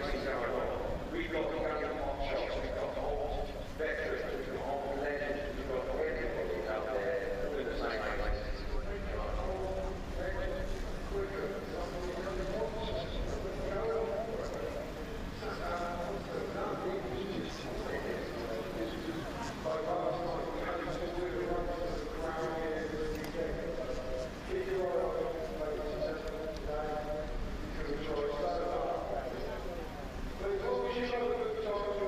racing going on. We've got the young hot shots, we've got the old veterans, we've got old legends, we've got everybody out there with the same races. But as long as you show the good time,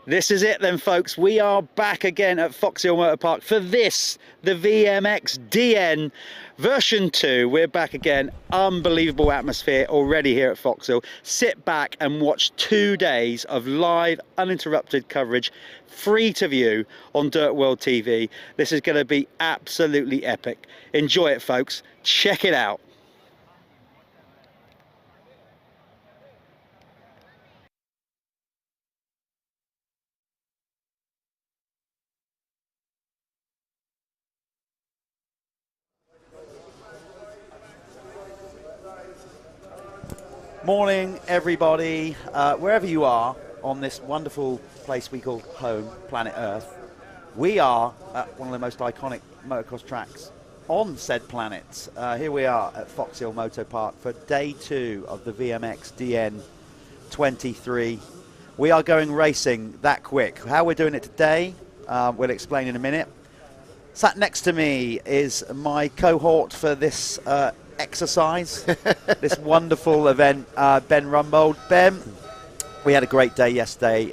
This is it then, folks. We are back again at Foxhill Motor Park for this, the VMXdN version 2. We're back again. Unbelievable atmosphere already here at Foxhill. Sit back and watch 2 days of live, uninterrupted coverage, free to view on DirtWorld-TV. This is going to be absolutely epic. Enjoy it, folks. Check it out. Morning, everybody, wherever you are on this wonderful place we call home, planet Earth. We are at one of the most iconic motocross tracks on said planet. Here we are at Foxhill Motor Park for day 2 of the VMXdN 23. We are going racing that quick. How we're doing it today, we'll explain in a minute. Sat next to me is my cohort for this exercise, this wonderful event, Ben Rumbold. Ben, we had a great day yesterday.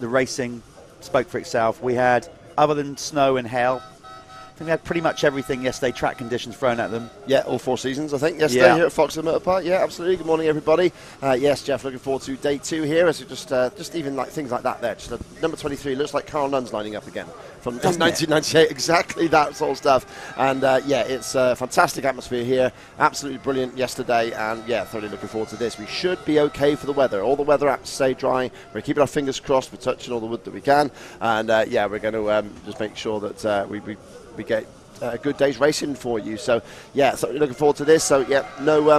The racing spoke for itself. We had, other than snow and hail, I think we had pretty much everything yesterday, track conditions thrown at them. Yeah, all 4 seasons, I think, yesterday here at Foxhill Motor Park. Yeah, absolutely. Good morning, everybody. Yes, Jeff, looking forward to day 2 here. As just even like things like that there. Just number 23 looks like Carl Nunn's lining up again from 1998. Exactly that sort of stuff. And yeah, it's a fantastic atmosphere here. Absolutely brilliant yesterday. And yeah, thoroughly looking forward to this. We should be okay for the weather. All the weather apps stay dry. We're keeping our fingers crossed. We're touching all the wood that we can. And yeah, we're going to just make sure that we get a good day's racing for you. So yeah, so looking forward to this. So yeah, no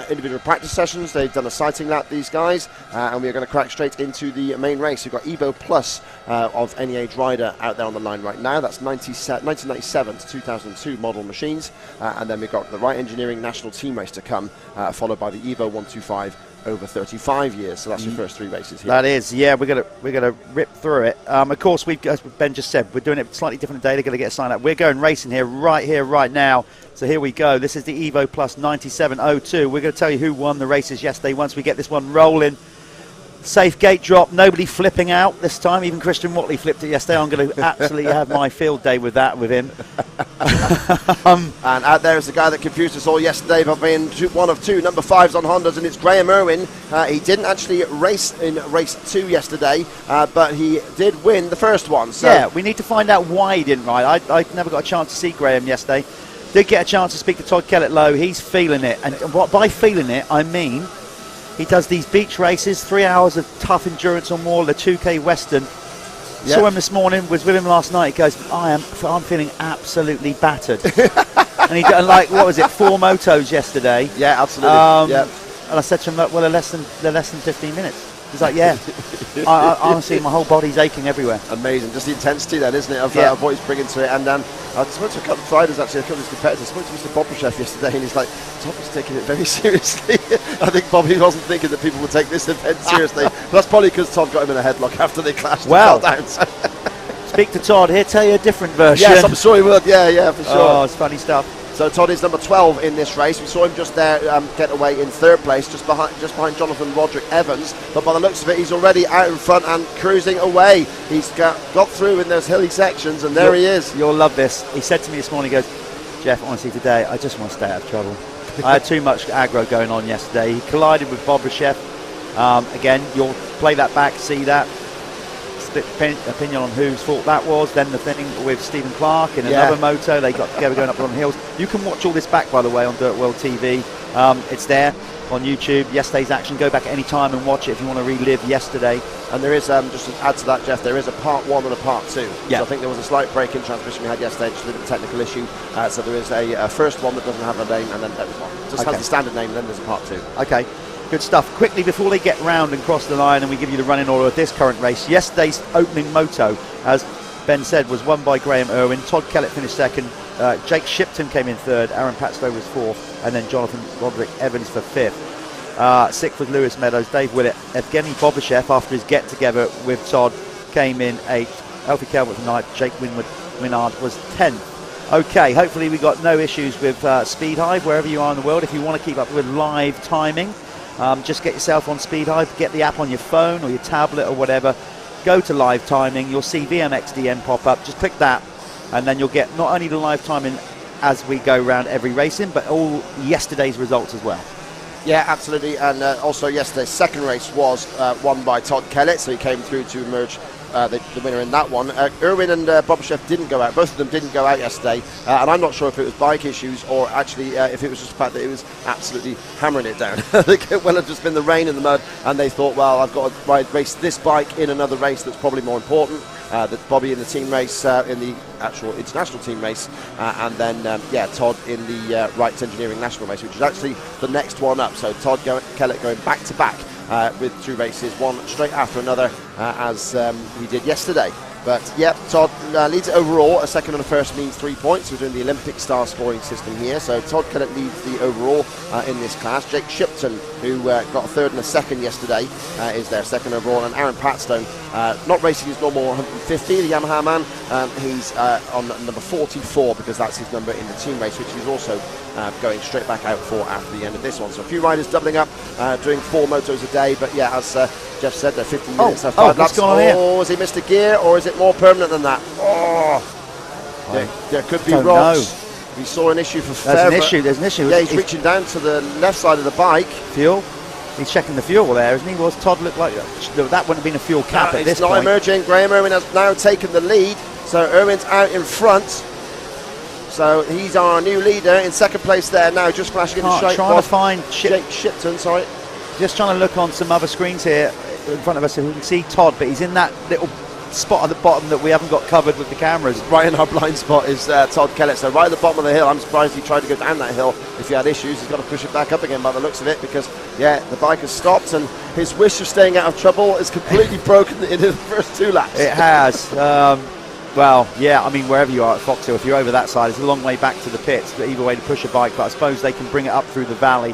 individual practice sessions. They've done a sighting lap, these guys, and we're going to crack straight into the main race. We've got Evo Plus of any age rider out there on the line right now. That's 1997 to 2002 model machines, and then we've got the Right Engineering National Team race to come, followed by the Evo 125 over 35 years. So that's your first 3 races here. That is, yeah, we're gonna rip through it. Of course, as Ben just said, we're doing it slightly different day. They're going to get a sign up. We're going racing here, right now. So here we go. This is the Evo Plus 9702. We're going to tell you who won the races yesterday once we get this one rolling. Safe gate drop, nobody flipping out this time. Even Christian Watley flipped it yesterday. I'm going to absolutely have my field day with that with him. And out there is the guy that confused us all yesterday by being one of 2 number 5s on Hondas, and it's Graham Irwin. He didn't actually race in race 2 yesterday, but he did win the first one. So yeah, we need to find out why he didn't ride. I never got a chance to see Graham yesterday. Did get a chance to speak to Todd Kellett Lowe. He's feeling it, and what by feeling it I mean he does these beach races, 3 hours of tough endurance or more, the 2K Western. Yep. Saw him this morning, was with him last night. He goes, I'm feeling absolutely battered. And he done like, what was it, 4 motos yesterday. Yeah, absolutely. Yep. And I said to him, well, they're less than 15 minutes. He's like, yeah. I honestly, my whole body's aching everywhere. Amazing. Just the intensity then, isn't it, of what he's bringing to it. And I spoke to a couple of riders, actually, a couple of his competitors. I spoke to Mr. Bobrashev yesterday, and he's like, Todd was taking it very seriously. I think Bobby wasn't thinking that people would take this event seriously. But that's probably because Todd got him in a headlock after they clashed. Well, speak to Todd. He'll tell you a different version. Yes, I'm sure he would. Yeah, for sure. Oh, it's funny stuff. So Todd is number 12 in this race. We saw him just there get away in 3rd place, just behind Jonathan Roderick Evans. But by the looks of it, he's already out in front and cruising away. He's got through in those hilly sections, and there he is. You'll love this. He said to me this morning, he goes, Jeff, honestly, today, I just want to stay out of trouble. I had too much aggro going on yesterday. He collided with Bobrashev. Again, you'll play that back, see that. Split opinion on whose fault that was. Then the thing with Stephen Clark in another moto, they got together going up on hills. You can watch all this back, by the way, on DirtWorld-TV. It's there on YouTube. Yesterday's action. Go back at any time and watch it if you want to relive yesterday. And there is, just to add to that, Jeff, there is a part 1 and a part 2. Yeah. So I think there was a slight break in transmission we had yesterday, just a little technical issue. So there is a first one that doesn't have a name, and then just has the standard name, and then there's a part 2. Okay. Good stuff. Quickly, before they get round and cross the line and we give you the running order of this current race, yesterday's opening moto, as Ben said, was won by Graham Irwin. Todd Kellett finished 2nd. Jake Shipton came in 3rd. Aaron Patstow was 4th. And then Jonathan Roderick Evans for 5th. 6th was Lewis Meadows, Dave Willett. Evgeny Bobrashev, after his get-together with Todd, came in 8th. Alfie Calvert was 9th. Jake Winard was 10th. Okay, hopefully we got no issues with Speed Hive, wherever you are in the world. If you want to keep up with live timing, just get yourself on Speed Hive, get the app on your phone or your tablet or whatever. go to live timing, you'll see VMXdN pop up. Just click that, and then you'll get not only the live timing as we go around every racing, but all yesterday's results as well. Yeah, absolutely. And also yesterday's second race was won by Todd Kellett, so he came through to emerge the winner in that one. Irwin and Bobachev didn't go out. Both of them didn't go out yesterday, and I'm not sure if it was bike issues or actually if it was just the fact that it was absolutely hammering it down. It could well have just been the rain and the mud, and they thought, well, I've got to race this bike in another race that's probably more important. That Bobby in the team race, in the actual international team race, and then Todd in the Wrights Engineering national race, which is actually the next one up. So Todd Kellett going back to back with 2 races, one straight after another, as he did yesterday. But yeah, Todd leads it overall. A second and a first means 3 points. We're doing the Olympic star scoring system here. So Todd Kellett leads the overall in this class. Jake Shipton, who got a third and a second yesterday, is their second overall. And Aaron Patstone, not racing his normal 150, the Yamaha man. He's on number 44 because that's his number in the team race, which he's also going straight back out for after the end of this one. So a few riders doubling up, doing 4 motos a day. But yeah, as Jeff said, they're 15 minutes, 5 laps. What's going on here? Oh, has he missed a gear, or is it more permanent than that? Oh, there could be rocks. We saw an issue for Fair. There's an issue. Yeah, he's reaching down to the left side of the bike. Fuel. He's checking the fuel there, isn't he? Was Todd looked like that wouldn't have been a fuel cap at this point. It's not emerging. Graham Irwin has now taken the lead, so Irwin's out in front. So he's our new leader in second place there now, just flashing in the straight. Trying to find Jake Shipton, sorry. Just trying to look on some other screens here in front of us so we can see Todd, but he's in that little spot at the bottom that we haven't got covered with the cameras. Right in our blind spot is Todd Kellett, so right at the bottom of the hill. I'm surprised he tried to go down that hill. If he had issues, he's got to push it back up again by the looks of it, because yeah, the bike has stopped and his wish of staying out of trouble is completely broken in the first 2 laps. It has. Well, yeah, I mean, wherever you are at Foxhill, if you're over that side, it's a long way back to the pits, but either way to push a bike, but I suppose they can bring it up through the valley.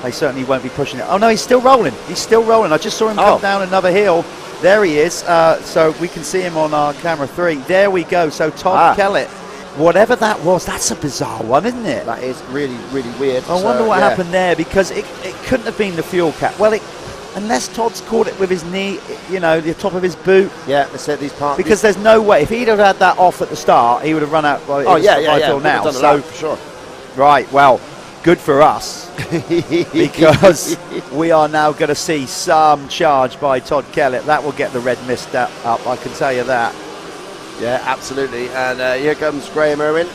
They certainly won't be pushing it. Oh no, he's still rolling. He's still rolling. I just saw him come down another hill. There he is. So we can see him on our camera 3. There we go. So Todd Kellett, whatever that was, that's a bizarre one, isn't it? That is really, really weird. I wonder what happened there, because it couldn't have been the fuel cap. Well, unless Todd's caught it with his knee, the top of his boot. Yeah, that's it. These parts. Because there's no way. If he'd have had that off at the start, he would have run out. Well, now. So for sure. Right. Well, good for us. Because we are now going to see some charge by Todd Kellett. That will get the red mist up, I can tell you that. Yeah, absolutely. And here comes Graham Irwin,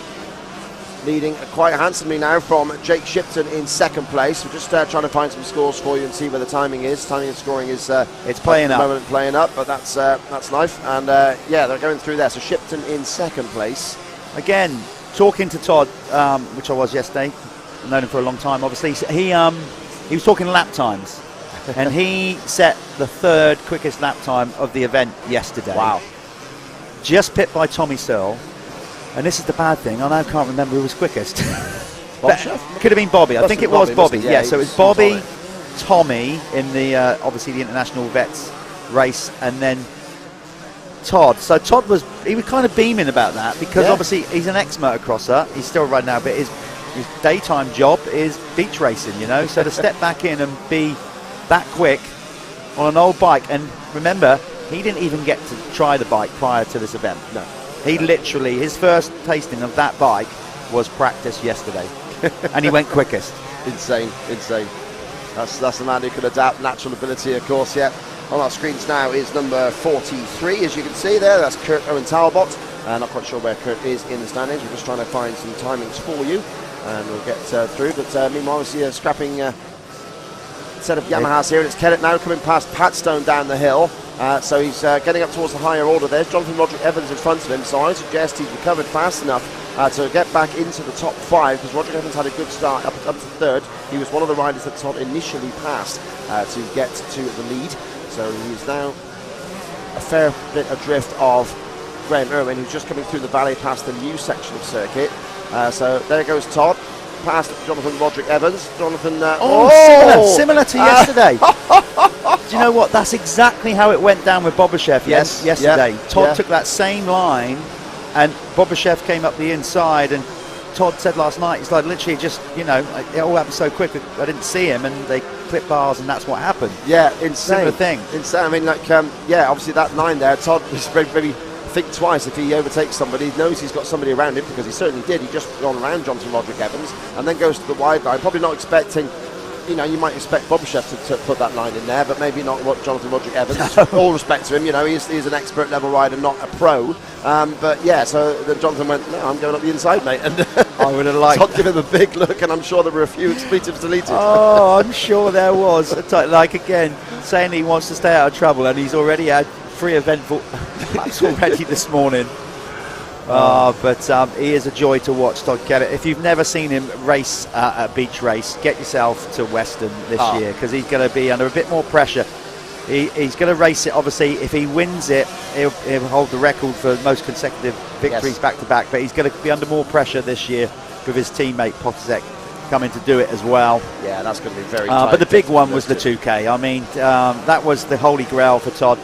leading quite handsomely now from Jake Shipton in second place. We're just trying to find some scores for you and see where the timing is. Timing and scoring is it's playing up. Moment playing up, but that's nice. And yeah, they're going through there. So Shipton in second place. Again, talking to Todd, which I was yesterday. I've known him for a long time, obviously. He was talking lap times, and he set the 3rd quickest lap time of the event yesterday. Wow. Just pipped by Tommy Searle. And this is the bad thing, I now can't remember who was quickest. Could have been Bobby. I think it was Bobby. Yeah, so it was Bobby, Tommy in the obviously the International Vets race, and then Todd. So Todd was kind of beaming about that, because obviously he's an ex-motocrosser. He's still riding now, but his daytime job is beach racing, so to step back in and be that quick on an old bike. And remember, he didn't even get to try the bike prior to this event. No. He literally, his first tasting of that bike was practice yesterday. And he went quickest. Insane. That's the man who can adapt, natural ability, of course. Yeah. On our screens now is number 43, as you can see there. That's Kurt Owen Talbot. Not quite sure where Kurt is in the standings. We're just trying to find some timings for you, and we'll get through. But meanwhile, we see a scrapping set of Yamahas here, and it's Kellett now coming past Patstone down the hill. So he's getting up towards the higher order. There's Jonathan Roderick Evans in front of him, so I suggest he's recovered fast enough to get back into the top 5, because Roderick Evans had a good start up to 3rd. He was one of the riders that Todd initially passed to get to the lead. So he's now a fair bit adrift of Graham Irwin, who's just coming through the valley past the new section of circuit. So there goes Todd, past Jonathan Roderick Evans. Jonathan, similar to yesterday. Do you know what? That's exactly how it went down with Bobachev yesterday. Todd took that same line, and Bobachev came up the inside, and Todd said last night, he's like, literally just, you know, it all happened so quick. I didn't see him, and they clipped bars, and that's what happened. Yeah, insane. Similar thing. Insane. I mean, like, yeah, obviously that line there, Todd was maybe think twice if he overtakes somebody. He knows he's got somebody around him, because he certainly did. He just gone around Jonathan Roderick Evans and then goes to the wide line, probably not expecting, you know, you might expect Bobashev to put that line in there, but maybe not what Jonathan Roderick Evans. All respect to him, you know, he's an expert level rider, not a pro. But yeah, so then Jonathan went, no, I'm going up the inside, mate. And I would have liked Todd give him a big look, and I'm sure there were a few expletives deleted. Oh, I'm sure there was. Like, again, saying he wants to stay out of trouble, and he's already had 3 eventful laps already this morning. But he is a joy to watch, Todd Kellett. If you've never seen him race a beach race, get yourself to Western this year, because he's going to be under a bit more pressure. He's going to race it, obviously. If he wins it, he'll hold the record for most consecutive victories back to back, but he's going to be under more pressure this year with his teammate Potacek coming to do it as well. Yeah, that's going to be very tight. But the big one was the 2K. I mean, that was the holy grail for Todd.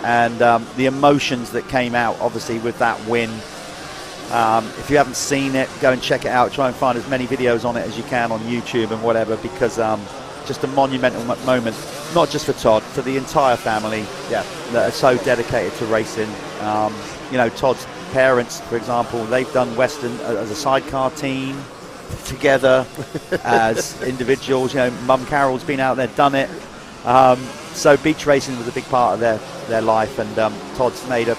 And the emotions that came out, obviously, with that win. If you haven't seen it, go and check it out. Try and find as many videos on it as you can on YouTube and whatever, because just a monumental moment, not just for Todd, for the entire family that are so dedicated to racing. You know, Todd's parents, for example, they've done Western as a sidecar team together, as individuals. You know, Mum Carol's been out there, done it. So beach racing was a big part of their life, and Todd's made a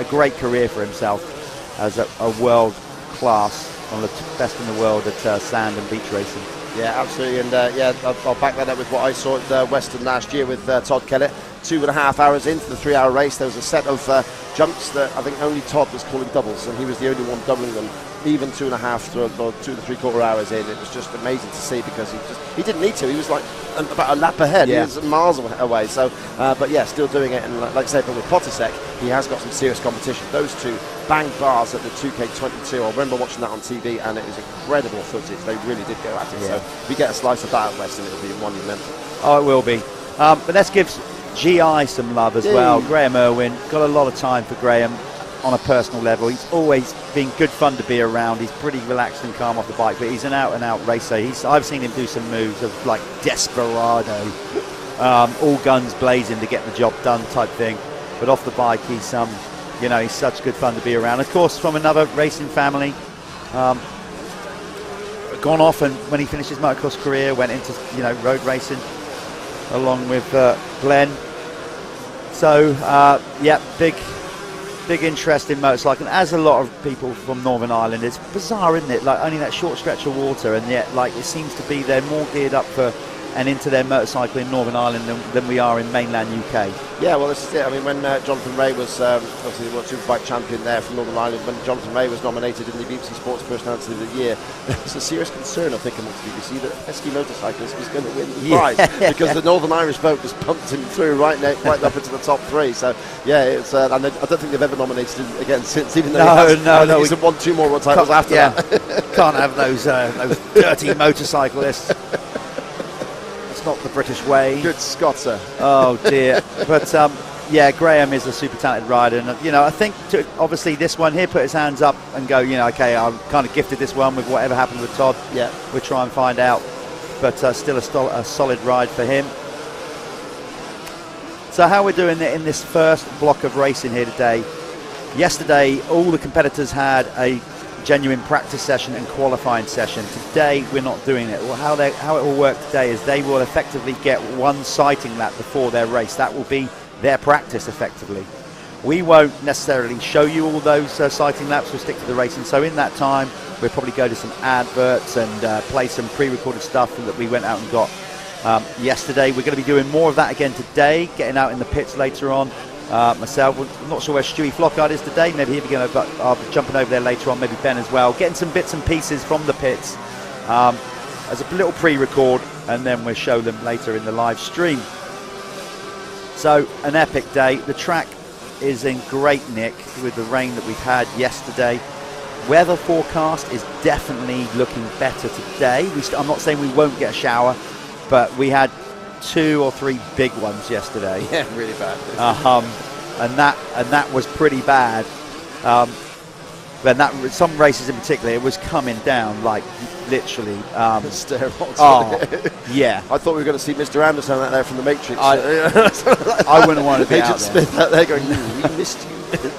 great career for himself as a world class, one of the best in the world at sand and beach racing. Yeah, absolutely, and I'll back that up with what I saw at Western last year with Todd Kellett. 2.5 hours into the 3-hour race, there was a set of jumps that I think only Todd was calling doubles, and he was the only one doubling them, even 2.5 or 2 to 3/4 hours in. It was just amazing to see, because he didn't need to. He was like about a lap ahead. He was miles away. So, but yeah, still doing it. And like I say, but with Potacek, he has got some serious competition. Those two banged bars at the 2K22. I remember watching that on TV, and it was incredible footage. They really did go at it. So if we get a slice of that at Western, it'll be monumental. Oh, it will be. But let's give GI some love as well. Graham Irwin, got a lot of time for Graham on a personal level. He's always been good fun to be around. He's pretty relaxed and calm off the bike, but he's an out-and-out racer. I've seen him do some moves of like desperado, all guns blazing to get the job done type thing. But off the bike, he's you know, he's such good fun to be around. Of course, from another racing family, gone off, and when he finished his motocross career, went into, you know, road racing along with Glenn. So yeah, big interest in motorcycling, as a lot of people from Northern Ireland. It's bizarre, isn't it? Like, only that short stretch of water, and yet, like, it seems to be they're more geared up for and into their motorcycle in Northern Ireland than we are in mainland UK. Yeah, well, this is it. I mean, when Jonathan Ray was obviously the World Superbike champion there from Northern Ireland, when Jonathan Ray was nominated in the BBC Sports Personality of the Year, there was a serious concern, I think, amongst the BBC that Pesky Motorcyclist was going to win the prize, because the Northern Irish boat was pumped him through right up into the top 3. So, yeah, it's, and I don't think they've ever nominated him again since, even though he's won 2 more world titles after that. Can't have those dirty motorcyclists. Not the British way. Good Scotter. Oh dear. But yeah, Graham is a super talented rider, and you know, I think obviously this one here, put his hands up and go, you know, okay, I'm kind of gifted this one with whatever happened with Todd. Yeah, we'll try and find out, but still a solid ride for him. So how we're doing it in this first block of racing here today. Yesterday, all the competitors had a genuine practice session and qualifying session. Today we're not doing it. Well, how it will work today is they will effectively get one sighting lap before their race. That will be their practice effectively. We won't necessarily show you all those sighting laps. We'll stick to the racing. So in that time we'll probably go to some adverts and play some pre-recorded stuff that we went out and got yesterday. We're going to be doing more of that again today, getting out in the pits later on. Myself, I'm not sure where Stewie Flockhart is today. Maybe he'll be going, but I'll be jumping over there later on. Maybe Ben as well. Getting some bits and pieces from the pits as a little pre-record, and then we'll show them later in the live stream. So an epic day. The track is in great nick with the rain that we've had yesterday. Weather forecast is definitely looking better today. I'm not saying we won't get a shower, but we had 2 or 3 big ones yesterday. Yeah, really bad. And that was pretty bad. But some races in particular, it was coming down like literally. Stairbox. Oh, yeah. I thought we were going to see Mr. Anderson out there from the Matrix. I wouldn't want to be Agent out there. Smith out there going, we missed you.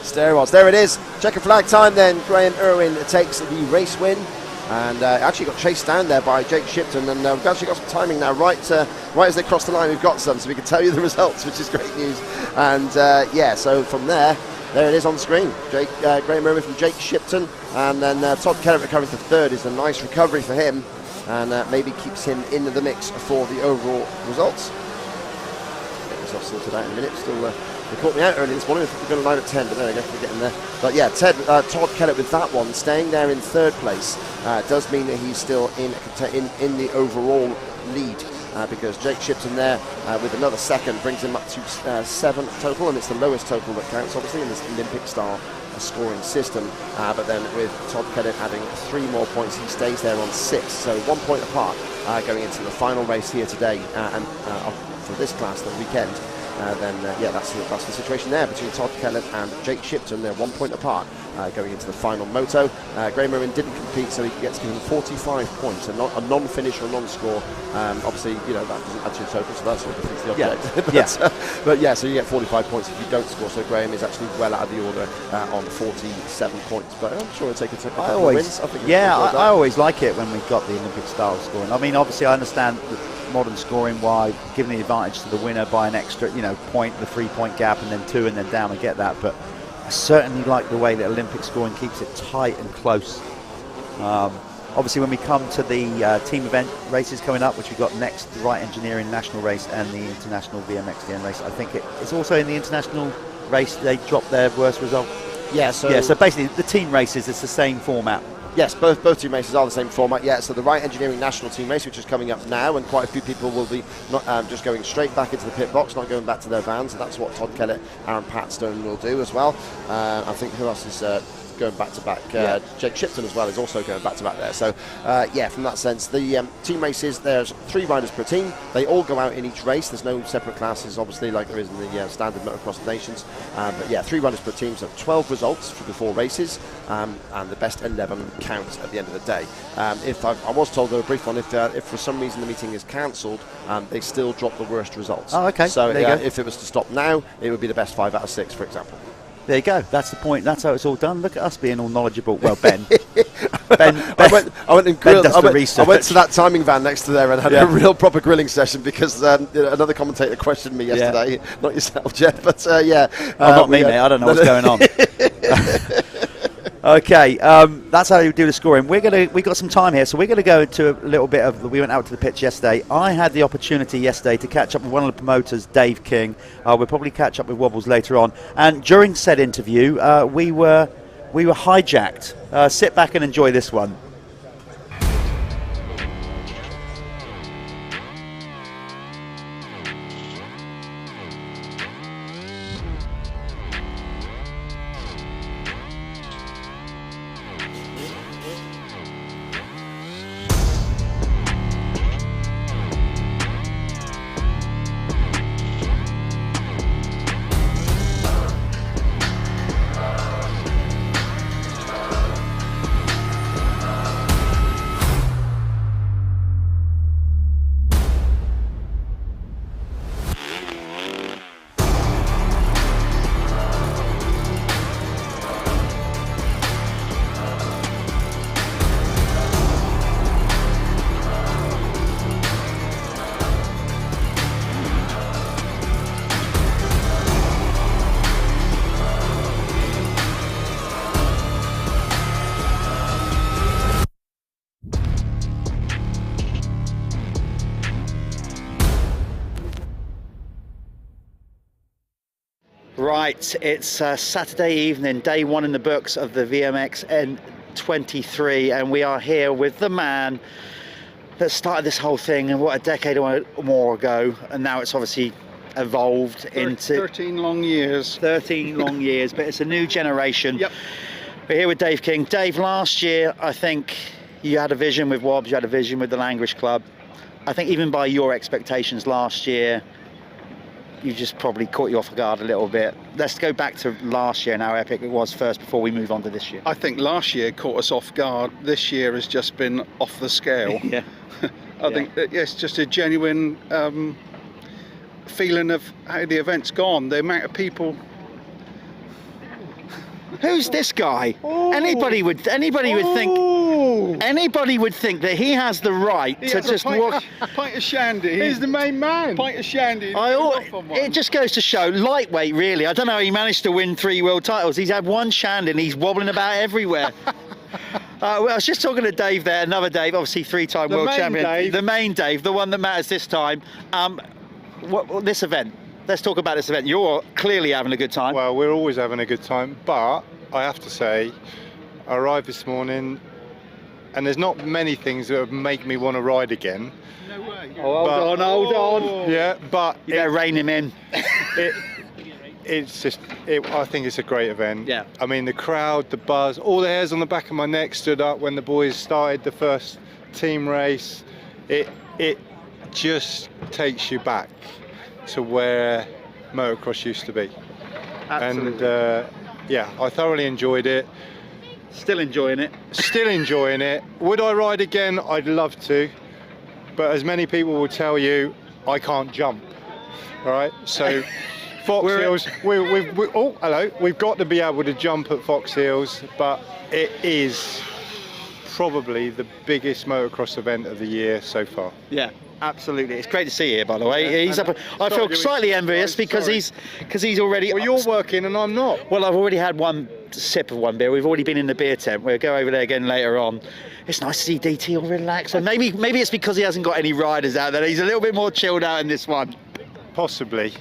Stairwells. There it is. Checker flag time then. Graham Irwin takes the race win. And actually got chased down there by Jake Shipton, and we've actually got some timing now. Right as they cross the line, we've got some, so we can tell you the results, which is great news. And yeah, so from there it is on screen. Graham Irwin from Jake Shipton, and then Todd Kellett recovering for third is a nice recovery for him, and maybe keeps him in the mix for the overall results. Get myself sorted out in a minute. Still. They caught me out early this morning. We're going to line at 10, but there we go, we're getting there. But yeah, Todd Kellett with that one, staying there in third place, does mean that he's still in the overall lead, because Jake Shipton there with another second brings him up to 7 total, and it's the lowest total that counts, obviously, in this Olympic-style scoring system. But then with Todd Kellett adding 3 more points, he stays there on 6, so 1 point apart going into the final race here today, and for this class, the weekend. Then yeah, that's the situation there between Todd Kellett and Jake Shipton. They're 1 point apart going into the final moto. Graham Irwin didn't compete, so he gets given 45 points, a non-finish or non-score. Obviously, you know, that doesn't add to your total, so that sort of defeats the object. Yeah. But yeah, so you get 45 points if you don't score. So Graham is actually well out of the order on 47 points. But I'm sure he'll take a couple of wins. I always like it when we've got the Olympic style scoring. I mean, obviously, I understand modern scoring, why giving the advantage to the winner by an extra, point, the 3-point gap, and then 2, and then down, I get that, but I certainly like the way that Olympic scoring keeps it tight and close. Obviously, when we come to the team event races coming up, which we've got next, the Wright Engineering National Race and the International VMXdN race, I think it's also in the International race they dropped their worst result. So basically the team races, it's the same format. Yes, both team races are the same format. Yeah, so the Wright Engineering National Team Race, which is coming up now, and quite a few people will be not just going straight back into the pit box, not going back to their vans. And that's what Todd Kellett, Aaron Patstone will do as well. I think who else is going back to back? Jake Shipton as well is also going back to back there. So yeah, from that sense, the team races, there's 3 riders per team. They all go out in each race. There's no separate classes, obviously, like there is in the standard motocross nations. But yeah, 3 riders per team, so 12 results for the 4 races, and the best 11 counts at the end of the day. If I was told, though, a brief one, if for some reason the meeting is cancelled, they still drop the worst results. Oh, okay. So if it was to stop now, it would be the best 5 out of 6, for example. There you go. That's the point. That's how it's all done. Look at us being all knowledgeable. Well, Ben. I went and grilled. I went to that timing van next to there and had a real proper grilling session because another commentator questioned me yesterday. Not yourself, Jeff, but yeah. Not me, mate. I don't know what's going on. Okay, that's how you do the scoring. We got some time here, so we're going to go into a little bit of. We went out to the pitch yesterday. I had the opportunity yesterday to catch up with one of the promoters, Dave King. We'll probably catch up with Wobbles later on. And during said interview, we were hijacked. Sit back and enjoy this one. Right, it's Saturday evening, day 1 in the books of the VMXdN 23, and we are here with the man that started this whole thing and what, a decade or more ago, and now it's obviously evolved into 13 long years. 13 long years, but it's a new generation. Yep. We're here with Dave King. Dave, last year I think you had a vision with Wobbs, you had a vision with the Language Club. I think even by your expectations last year, you just probably caught you off guard a little bit. Let's go back to last year and how epic it was first before we move on to this year. I think last year caught us off guard. This year has just been off the scale. Yeah. I think that, it's just a genuine feeling of how the event's gone. The amount of people. Who's this guy? Anybody would think that he has the right to just walk. Pint of shandy. He's the main man. Pint of shandy. It just goes to show, lightweight really. I don't know how he managed to win 3 world titles. He's had one shandy and he's wobbling about everywhere. Well, I was just talking to Dave there, another Dave, obviously 3-time world champion. Dave. The main Dave, the one that matters this time. This event. Let's talk about this event. You're clearly having a good time. Well, we're always having a good time, but I have to say, I arrived this morning and there's not many things that would make me want to ride again. No way. Hold on. Yeah, but You better rein him in. it's just, I think it's a great event. Yeah. I mean, the crowd, the buzz, all the hairs on the back of my neck stood up when the boys started the first team race. It just takes you back to where motocross used to be. Absolutely. And yeah, I thoroughly enjoyed it. Still enjoying it. Still enjoying it. Would I ride again? I'd love to. But as many people will tell you, I can't jump. All right, so Foxhills, oh, hello. We've got to be able to jump at Foxhills, but it is probably the biggest motocross event of the year so far. Yeah. Absolutely, it's great to see you here. By the way, Yeah, he's up. I feel slightly envious because he's already. Well, you're working and I'm not. Well, I've already had one sip of one beer. We've already been in the beer tent. We'll go over there again later on. It's nice to see DT all relaxed. And maybe it's because he hasn't got any riders out there. He's a little bit more chilled out in this one. Possibly.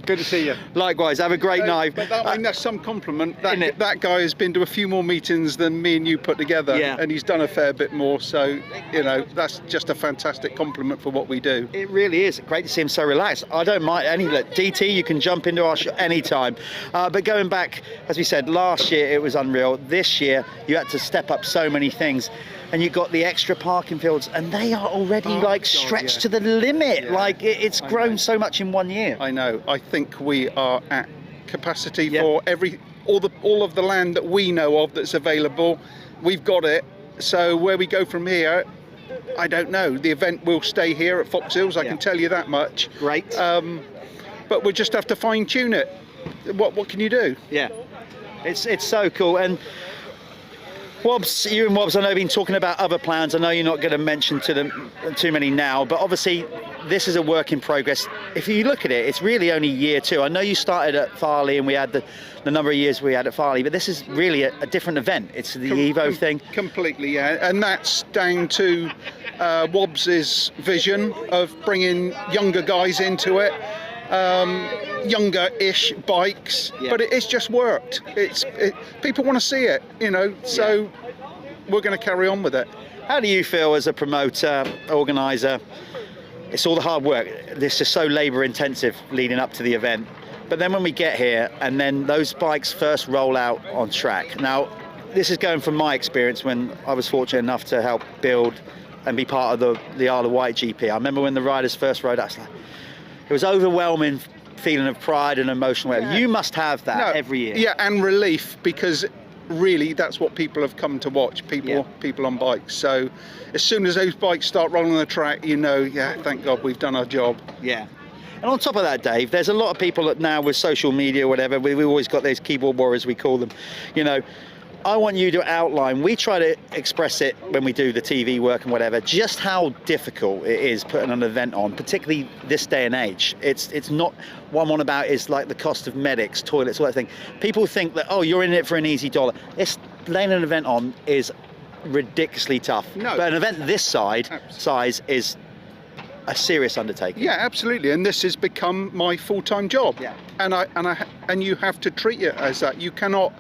Good to see you. Likewise, have a great night. But that's some compliment. That guy has been to a few more meetings than me and you put together, Yeah. and he's done a fair bit more. So, you know, that's just a fantastic compliment for what we do. It really is great to see him so relaxed. I don't mind any. Look, DT, you can jump into our show anytime. But going back, as we said, last year it was unreal. This year you had to step up so many things. And you got the extra parking fields, and they are already stretched to the limit. Yeah. Like it's grown so much in 1 year. I know. I think we are at capacity Yeah. for all of the land that we know of that's available. We've got it. So where we go from here, I don't know. The event will stay here at Foxhills. I can tell you that much. Great. But we just have to fine tune it. What can you do? Yeah, it's so cool. And Wobbs, you and Wobbs, I know have been talking about other plans. I know you're not going to mention too many now, but obviously this is a work in progress. If you look at it, it's really only year 2. I know you started at Farley and we had the number of years we had at Farley, but this is really a different event. It's the Evo thing. Completely, yeah. And that's down to Wobbs's vision of bringing younger guys into it. Younger-ish bikes, but it's just worked. People want to see it, you know, so we're going to carry on with it. How do you feel as a promoter, organizer? It's all the hard work. This is so labour intensive leading up to the event. But then when we get here and then those bikes first roll out on track. Now, this is going from my experience when I was fortunate enough to help build and be part of the Isle of Wight GP. I remember when the riders first rode out, it was overwhelming feeling of pride and emotion. Yeah. You must have that every year. Yeah, and relief, because really that's what people have come to watch, people on bikes. So as soon as those bikes start rolling on the track, you know, thank God we've done our job. Yeah. And on top of that, Dave, there's a lot of people that now with social media or whatever, we've always got those keyboard warriors, we call them. You know, I want you to outline, we try to express it when we do the TV work and whatever, just how difficult it is putting an event on, particularly this day and age. It's not, what I'm on about is like the cost of medics, toilets, all that thing. People think that, oh, you're in it for an easy dollar. Laying an event on is ridiculously tough. No. But an event this size is a serious undertaking. Yeah, absolutely. And this has become my full-time job. Yeah. And you have to treat it as that. You cannot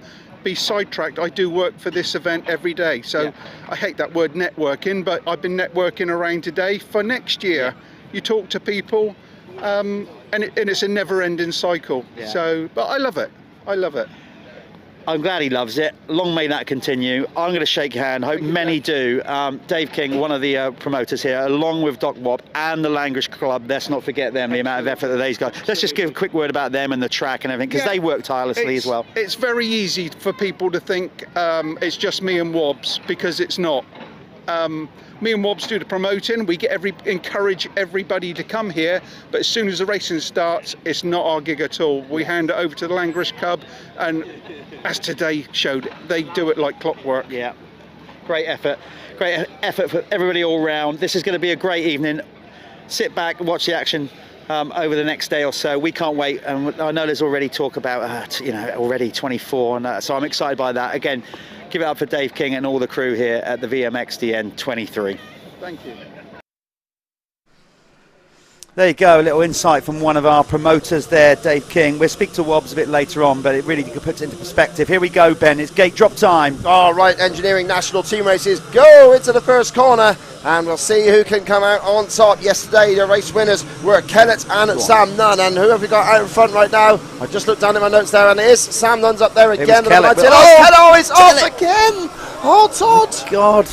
be sidetracked. I do work for this event every day, so I hate that word networking, but I've been networking around today for next year. You talk to people, and it's a never-ending cycle. So, but I love it. I'm glad he loves it. Long may that continue. I'm going to shake hand. Hope many do. Dave King, one of the promoters here, along with Doc Wop and the Language Club. Let's not forget them, the amount of effort that these guys. Let's just give a quick word about them and the track and everything, because they work tirelessly as well. It's very easy for people to think it's just me and Wobbs, because it's not. Me and Wobbs do the promoting. We encourage everybody to come here, but as soon as the racing starts, it's not our gig at all. We hand it over to the Language Club, and as today showed, they do it like clockwork. Yeah, great effort for everybody all round. This is going to be a great evening. Sit back and watch the action over the next day or so. We can't wait, and I know there's already talk about already 24, and so I'm excited by that. Again, give it up for Dave King and all the crew here at the VMXdN 23. Thank you. There you go, a little insight from one of our promoters there, Dave King. We'll speak to Wobbs a bit later on, but it really puts it into perspective. Here we go, Ben. It's gate drop time. All right, engineering national team races go into the first corner, and we'll see who can come out on top. Yesterday, the race winners were Kellett and Sam Nunn, and who have we got out in front right now? I just looked down at my notes there, and it is Sam Nunn's up there again. Kellett, Kellett is off again. Oh, Todd. God.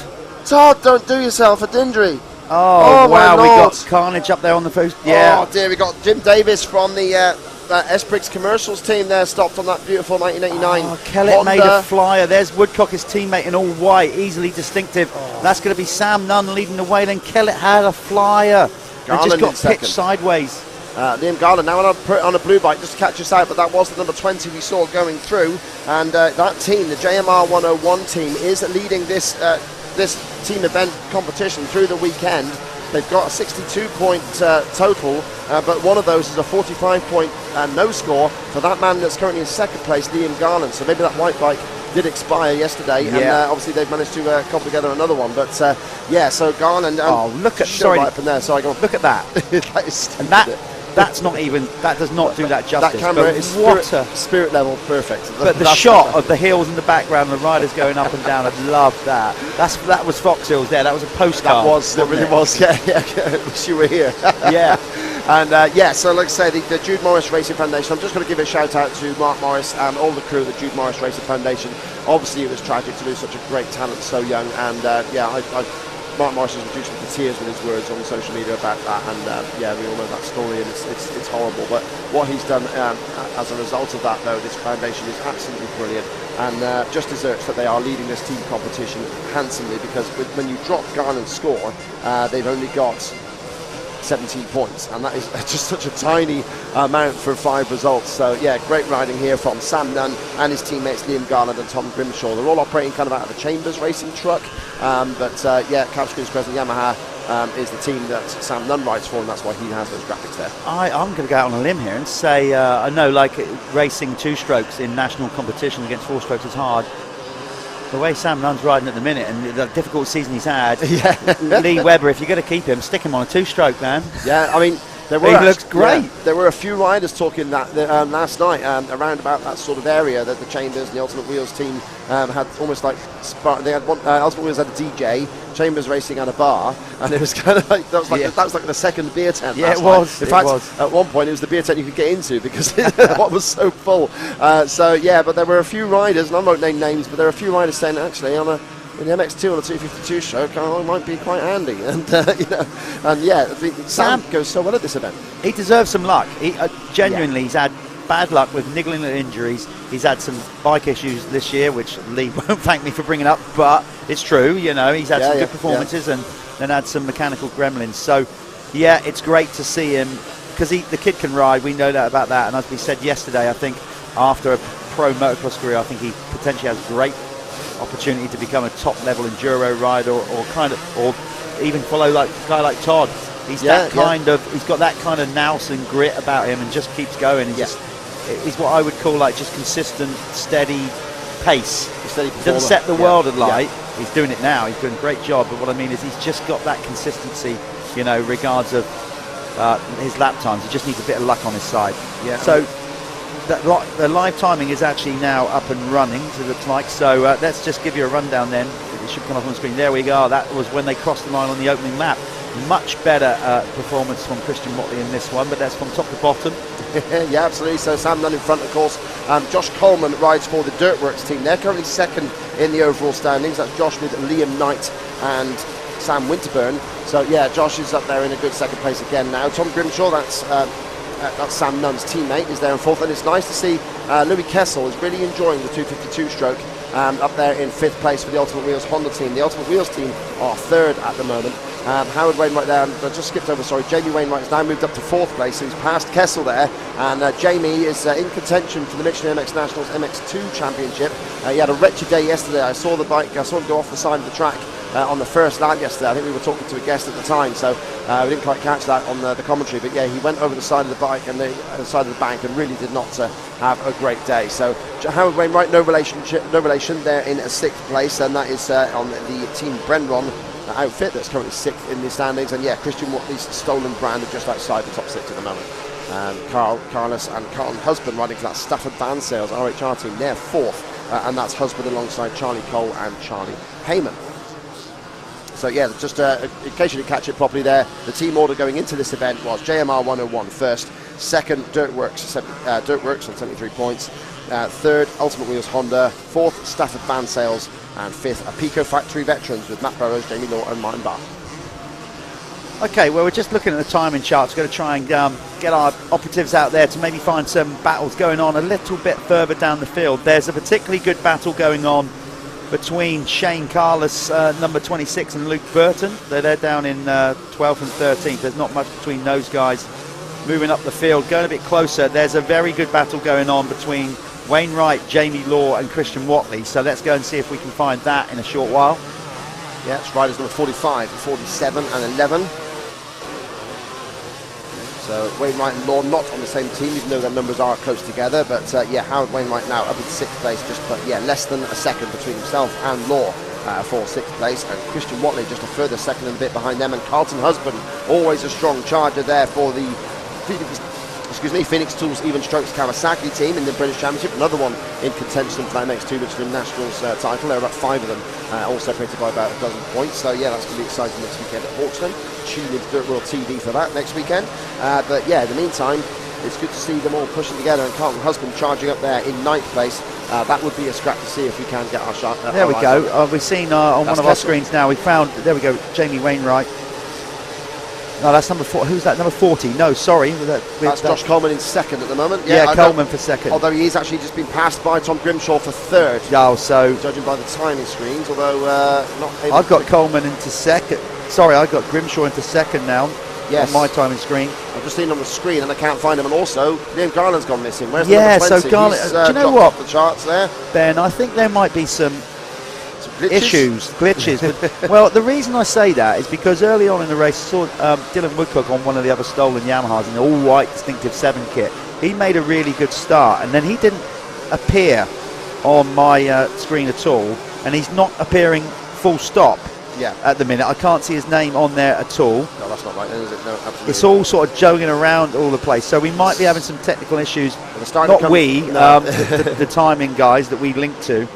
Todd, don't do yourself a dindry. Oh wow, we got carnage up there on the first. Yeah. Oh dear, we got Jim Davis from the S-Briggs Commercials team there, stopped on that beautiful 1989. Oh, Kellett made a flyer. There's Woodcock, his teammate, in all white, easily distinctive. That's going to be Sam Nunn leading the way. Then Kellett had a flyer and just got pitched sideways. Liam Garland now on a blue bike just to catch us out, but that was the number 20 we saw going through. And that team, the JMR 101 team, is leading this team event competition through the weekend. They've got a 62-point total, but one of those is a 45-point no score for that man that's currently in second place, Liam Garland. So maybe that white bike did expire yesterday, and obviously they've managed to cobble together another one. But yeah, so Garland. Look at right up in there. Sorry, go on. Look at that. That is stupid. And that's not even. That does not do that justice. That camera is spirit level perfect. But the shot of the hills in the background, the riders going up and down, I love that. That was Foxhill's there. That was a postcard. That really was. Yeah. Wish you were here. Yeah. And so like I say, the Jude Morris Racing Foundation, I'm just going to give a shout out to Mark Morris and all the crew of the Jude Morris Racing Foundation. Obviously it was tragic to lose such a great talent so young, and Mark Morris has reduced me to tears with his words on social media about that, and we all know that story, and it's horrible. But what he's done as a result of that, though, this foundation is absolutely brilliant, and just deserves that they are leading this team competition handsomely, because when you drop Garland's score, they've only got 17 points, and that is just such a tiny amount for 5 results. So yeah, great riding here from Sam Nunn and his teammates Liam Garland and Tom Grimshaw. They're all operating kind of out of the Chambers racing truck, but Couchscreen's present Yamaha is the team that Sam Nunn rides for, and that's why he has those graphics there. I'm going to go out on a limb here and say I know, like, racing 2-strokes in national competition against 4-strokes is hard. The way Sam Nunn's riding at the minute, and the difficult season he's had, Lee Webber, if you're going to keep him, stick him on a 2-stroke, man. Yeah, I mean, he looks great. There were a few riders talking that last night around about that sort of area, that the Chambers and the Ultimate Wheels team had almost like they had one. Ultimate Wheels had a DJ, Chambers Racing had a bar, and it was kind of like that was like the second beer tent. Yeah, it was. In fact, at one point it was the beer tent you could get into because what was so full. But there were a few riders, and I won't name names, but there were a few riders saying actually on the MX2 or the 252 stroke, it might be quite handy, and Sam goes so well at this event. He deserves some luck. He genuinely, he's had bad luck with niggling injuries. He's had some bike issues this year, which Lee won't thank me for bringing up, but it's true. He's had some good performances and then had some mechanical gremlins. So yeah, it's great to see him, because the kid can ride. We know that about that, and as we said yesterday, I think after a pro motocross career, I think he potentially has great opportunity to become a top-level enduro rider, or even follow like a guy like Todd. He's got that kind of nous and grit about him, and just keeps going. He's what I would call like just consistent, steady pace. He doesn't set the world alight. He's doing it now. He's doing a great job. But what I mean is he's just got that consistency, regards of his lap times. He just needs a bit of luck on his side. Yeah. So the live timing is actually now up and running, it looks like. So let's just give you a rundown then. It should come up on the screen. There we go. That was when they crossed the line on the opening lap. Much better performance from Christian Watley in this one, but that's from top to bottom. Yeah, absolutely. So Sam Nunn in front, of course. Josh Coleman rides for the Dirtworks team. They're currently second in the overall standings. That's Josh with Liam Knight and Sam Winterburn. So yeah, Josh is up there in a good second place again now. Tom Grimshaw, that's Sam Nunn's teammate, is there in fourth, and it's nice to see Louis Kessel is really enjoying the 252 stroke up there in fifth place for the Ultimate Wheels Honda team. The Ultimate Wheels team are third at the moment. Howard Wainwright there, I just skipped over, sorry, Jamie Wainwright has now moved up to fourth place, so he's passed Kessel there, and Jamie is in contention for the Michelin MX Nationals MX2 Championship. He had a wretched day yesterday. I saw the bike, I saw him go off the side of the track on the first lap yesterday. I think we were talking to a guest at the time, so we didn't quite catch that on the commentary, but yeah, he went over the side of the bike and the side of the bank and really did not have a great day. So Howard Wainwright, no relation there in sixth place, and that is on the Team Brenron outfit that's currently sixth in the standings. And yeah, Christian Watley's Stolen Brand are just outside the top six at the moment. Carlos and Carlton Husband riding for that Stafford Van Sales RHR team, they're fourth, and that's Husband alongside Charlie Cole and Charlie Heyman. So yeah, just in case you didn't catch it properly there, the team order going into this event was JMR 101 first, second Dirtworks on 73 points, third Ultimate Wheels Honda, fourth Stafford Van Sales, and fifth Apico Factory Veterans with Matt Burrows, Jamie Law and Martin Barr. Okay, well, we're just looking at the timing charts. We're going to try and get our operatives out there to maybe find some battles going on a little bit further down the field. There's a particularly good battle going on between Shane Carlos, number 26, and Luke Burton. They're down in 12th and 13th. There's not much between those guys moving up the field. Going a bit closer, there's a very good battle going on between Wainwright, Jamie Law and Christian Watley. So let's go and see if we can find that in a short while. Yeah, it's riders number 45, 47 and 11. So Wainwright and Law not on the same team, even though their numbers are close together. But yeah, Howard Wainwright now up in sixth place, but yeah, less than a second between himself and Law for sixth place. And Christian Watley just a further second and a bit behind them. And Carlton Husband, always a strong charger there for the Phoenix Tools Even Strokes Kawasaki team in the British Championship. Another one in contention for that MX2 Michelin Nationals title. There are about five of them, all separated by about a dozen points. So yeah, that's going to be exciting next weekend at Hawkston. Tune into DirtWorld-TV for that next weekend. But yeah, in the meantime, it's good to see them all pushing together, and Carlton Husband charging up there in ninth place. That would be a scrap to see if we can get our shot. There we go. We've seen on one of our screens now, we found, there we go, Jamie Wainwright. No, that's number 4. Who's that? Number 40. No, sorry. That's Josh Coleman in second at the moment. Yeah, Coleman for second. Although he is actually just been passed by Tom Grimshaw for third. Oh, so judging by the timing screens, although not able I've got Coleman into second. Sorry, I've got Grimshaw into second now. Yes. On my timing screen. I've just seen him on the screen and I can't find him. And also, Liam Garland's gone missing. Where's yeah, number 20? So Garland, do you know what? Off the charts there. Ben, I think there might be some glitches. But, well, the reason I say that is because early on in the race, I saw Dylan Woodcock on one of the other stolen Yamahas in the all-white distinctive 7 kit. He made a really good start, and then he didn't appear on my screen at all, and he's not appearing full stop at the minute. I can't see his name on there at all. No, that's not right, is it? No, absolutely. It's all sort of jogging around all the place, so we might be having some technical issues. The timing guys that we link to.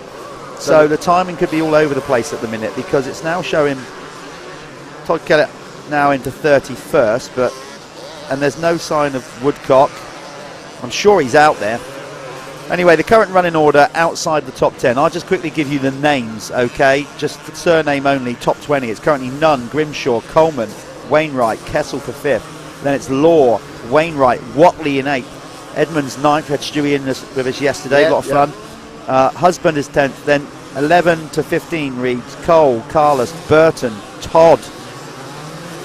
So the timing could be all over the place at the minute, because it's now showing Todd Kellett now into 31st, and there's no sign of Woodcock. I'm sure he's out there. Anyway, the current running order outside the top 10. I'll just quickly give you the names, okay? Just for surname only, top 20. It's currently Nunn, Grimshaw, Coleman, Wainwright, Kessel for 5th. Then it's Law, Wainwright, Watley in 8th. Edmonds 9th, had Stewie in with us yesterday, a lot of fun. Husband is 10th, then 11 to 15 reads Cole, Carlos, Burton, Todd.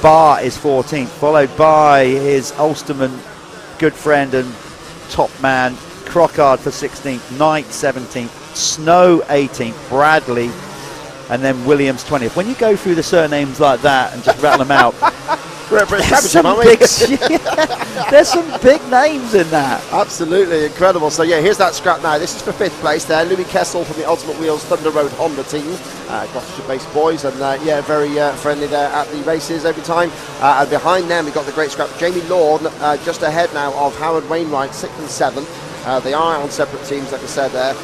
Barr is 14th, followed by his Ulsterman good friend and top man, Crockard for 16th, Knight 17th, Snow 18th, Bradley, and then Williams 20th. When you go through the surnames like that and just rattle them out, there's some big names in that. Absolutely incredible. So yeah, here's that scrap now. This is for 5th place there. Louis Kessel from the Ultimate Wheels Thunder Road Honda team. Gloucestershire-based boys, and yeah, very friendly there at the races every time. And behind them we've got the great scrap. Jamie Law just ahead now of Howard Wainwright, 6th and 7th. They are on separate teams, like I said there.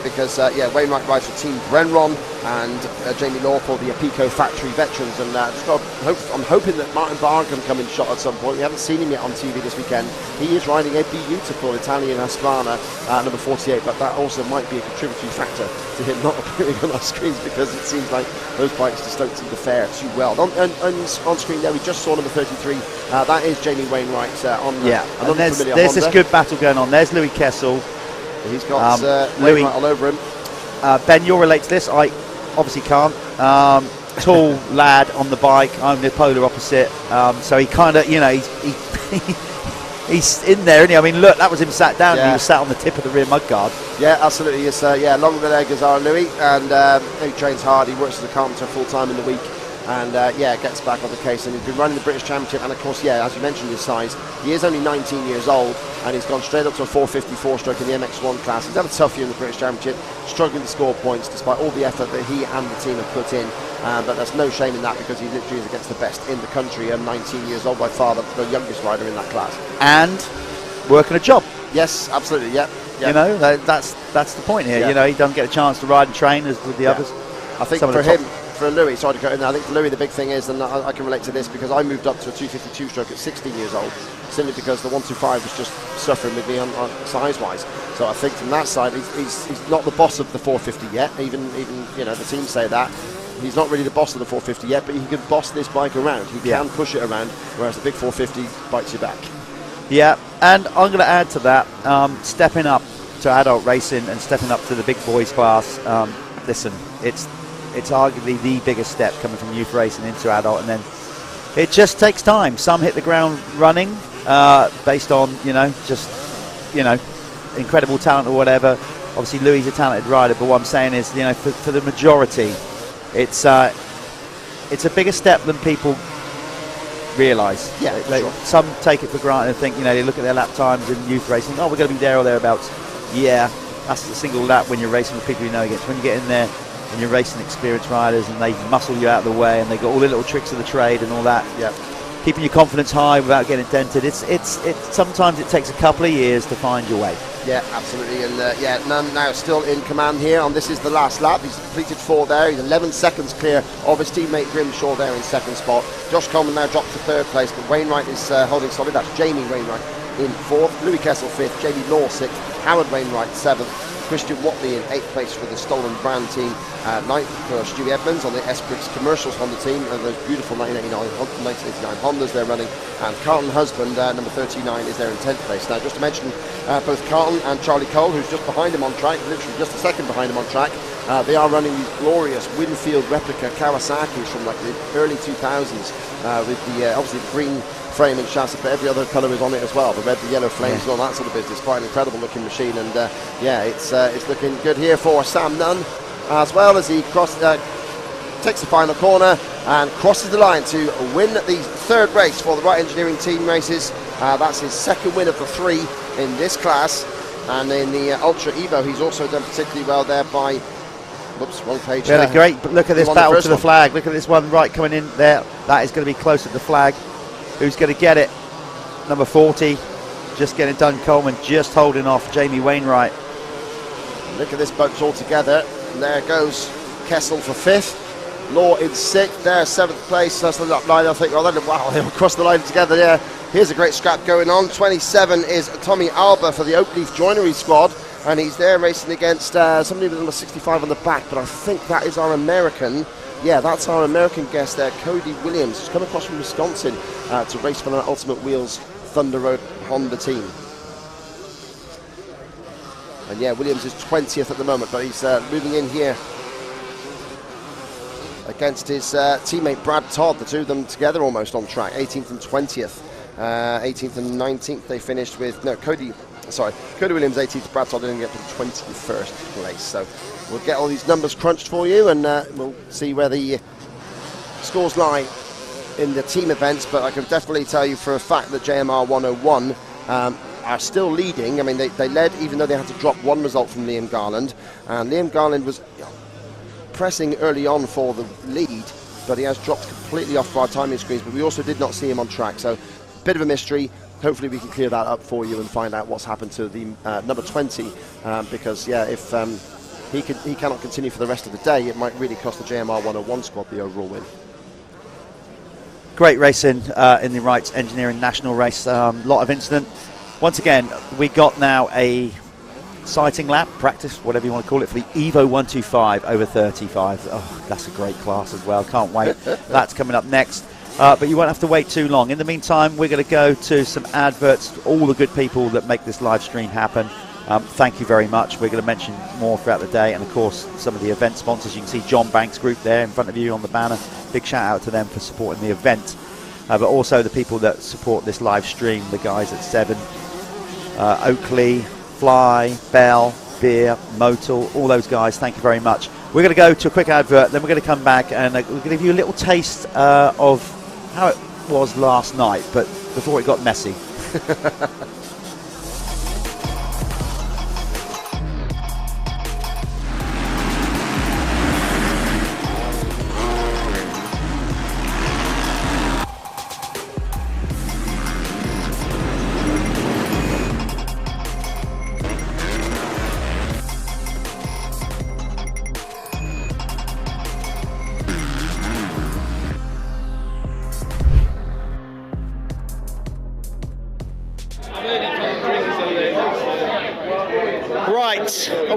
because Wainwright rides for Team Brenron and Jamie Law for the Apico Factory Veterans, and I'm hoping that Martin Barr can come in shot at some point. We haven't seen him yet on TV this weekend. He is riding a beautiful Italian Husqvarna number 48, but that also might be a contributory factor to him not appearing on our screens, because it seems like those bikes just don't seem to fare too well. On screen there, we just saw number 33. That is Jamie Wainwright on and there's this good battle going on. There's Louis Kessel. He's got Louis all over him. Ben, you'll relate to this. I obviously can't. Tall lad on the bike. I'm the polar opposite. So he kind of, he's in there, isn't he? I mean, look, that was him sat down. Yeah. He was sat on the tip of the rear mudguard. Yeah, absolutely. It's long leg as our Louis, and he trains hard. He works as a carpenter full time in the week. And gets back on the case, and he's been running the British Championship, and of course, as you mentioned, his size, he is only 19 years old, and he's gone straight up to a 454 stroke in the MX1 class. He's had a tough year in the British Championship, struggling to score points despite all the effort that he and the team have put in, but there's no shame in that, because he literally is against the best in the country, and 19 years old, by far the youngest rider in that class. And working a job. Yes, absolutely, yeah. You know, that's the point here. You know, he doesn't get a chance to ride and train as with the others. I think for him, for Louis, sorry to cut in, I think for Louis the big thing is, and I can relate to this because I moved up to a 252 stroke at 16 years old, simply because the 125 was just suffering with me on size-wise. So I think from that side, he's not the boss of the 450 yet. Even the team say that. He's not really the boss of the 450 yet, but he can boss this bike around. He can push it around, whereas the big 450 bites you back. Yeah, and I'm going to add to that, stepping up to adult racing and stepping up to the big boys class. Listen, it's arguably the biggest step coming from youth racing into adult, and then it just takes time. Some hit the ground running based on incredible talent or whatever. Obviously Louis is a talented rider, but what I'm saying is, for the majority, it's a bigger step than people realise. Yeah, sure. Some take it for granted and think, they look at their lap times in youth racing, we're going to be there or thereabouts. Yeah, that's a single lap when you're racing with people you know against. When you get in there and you're racing experienced riders and they muscle you out of the way and they got all the little tricks of the trade and all that, keeping your confidence high without getting dented, it's sometimes it takes a couple of years to find your way. Yeah, absolutely. And Nunn now still in command here, and this is the last lap. He's completed 4 there. He's 11 seconds clear of his teammate Grimshaw there in second spot. Josh Coleman now dropped to third place, but Wainwright is holding solid. That's Jamie Wainwright in fourth, Louis Kessel fifth, Jamie Law sixth, Howard Wainwright seventh, Christian Watley in 8th place for the Stolen Brand team, 9th for Stewie Edmonds on the Esprits Commercials Honda team, and those beautiful 1989 Hondas they're running, and Carlton Husband, number 39, is there in 10th place. Now, just to mention, both Carlton and Charlie Cole, who's just behind him on track, literally just a second behind him on track, they are running these glorious Winfield replica Kawasaki's from like the early 2000s, with the obviously the green frame and chassis, but every other colour is on it as well, the red, the yellow flames and all that sort of business. Quite an incredible looking machine, and it's looking good here for Sam Nunn, as well as he takes the final corner and crosses the line to win the third race for the Wright Engineering Team races. That's his second win of the 3 in this class, and in the Ultra Evo he's also done particularly well there by wrong page. Great, but look at this battle to the flag. Look at this one right coming in there. That is going to be close to the flag. Who's going to get it? Number 40, just getting done. Coleman just holding off Jamie Wainwright. Look at this bunch all together. And there goes Kessel for 5th, Law in 6th, there 7th place. That's the lap line. I think, wow, they'll cross the line together there. Here's a great scrap going on. 27 is Tommy Alba for the Oakleaf Joinery squad, and he's there racing against somebody with number 65 on the back, but I think that is our American. Yeah, that's our American guest there, Cody Williams, who's come across from Wisconsin to race for the Ultimate Wheels Thunder Road Honda team. And yeah, Williams is 20th at the moment, but he's moving in here against his teammate Brad Todd, the two of them together almost on track, 18th and 20th. 18th and 19th they finished with, Cody Williams 18th, Brad Todd didn't get to the 21st place. So we'll get all these numbers crunched for you, and we'll see where the scores lie in the team events, but I can definitely tell you for a fact that JMR 101 are still leading. I mean, they led even though they had to drop one result from Liam Garland, and Liam Garland was pressing early on for the lead, but he has dropped completely off our timing screens, but we also did not see him on track, so bit of a mystery. hopefully we can clear that up for you and find out what's happened to the number 20, because yeah, if he cannot continue for the rest of the day, it might really cost the JMR 101 squad the overall win. Great racing in the Wrights Engineering National Race. Lot of incident. Once again, we got now a sighting lap, practice, whatever you want to call it, for the Evo 125 over 35. Oh, that's a great class as well. Can't wait. That's coming up next. But you won't have to wait too long. In the meantime, we're going to go to some adverts. All the good people that make this live stream happen. Thank you very much. We're going to mention more throughout the day, and of course some of the event sponsors. You can see John Banks Group there in front of you on the banner. Big shout out to them for supporting the event, but also the people that support this live stream, the guys at 7, Oakley, Fly, Bell, Beer, Motul, all those guys. Thank you very much. We're going to go to a quick advert, then we're going to come back and we're going to give you a little taste of how it was last night, but before it got messy.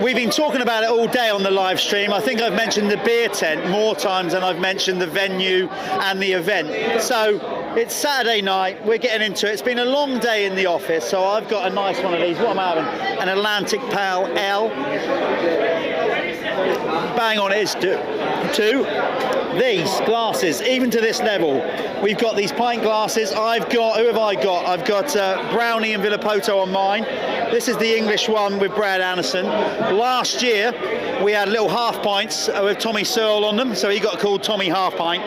We've been talking about it all day on the live stream. I think I've mentioned the beer tent more times than I've mentioned the venue and the event. So it's Saturday night, we're getting into it. It's been a long day in the office, so I've got a nice one of these. What am I having? An Atlantic Pal L. Bang on, it is two. These glasses, even to this level, we've got these pint glasses. Who have I got? I've got Brownie and Villopoto on mine. This is the English one with Brad Anderson. Last year, we had little half pints with Tommy Searle on them, so he got called Tommy Half Pint.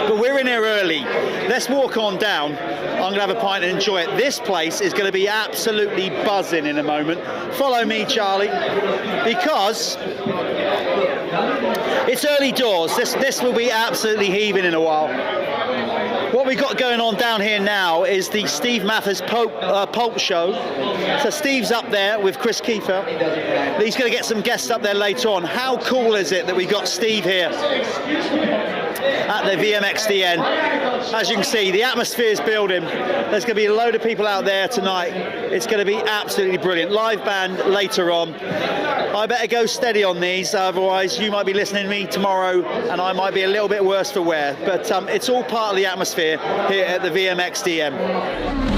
But we're in here early. Let's walk on down. I'm going to have a pint and enjoy it. This place is going to be absolutely buzzing in a moment. Follow me, Charlie, because it's early doors. This will be absolutely heaving in a while. What we've got going on down here now is the Steve Mathers Pulp Show. So Steve's up there with Chris Kiefer. He's going to get some guests up there later on. How cool is it that we got Steve here at the VMXdN? As you can see, the atmosphere is building. There's going to be a load of people out there tonight. It's going to be absolutely brilliant. Live band later on. I better go steady on these, otherwise you might be listening to me tomorrow and I might be a little bit worse for wear. But it's all part of the atmosphere here at the VMXdN.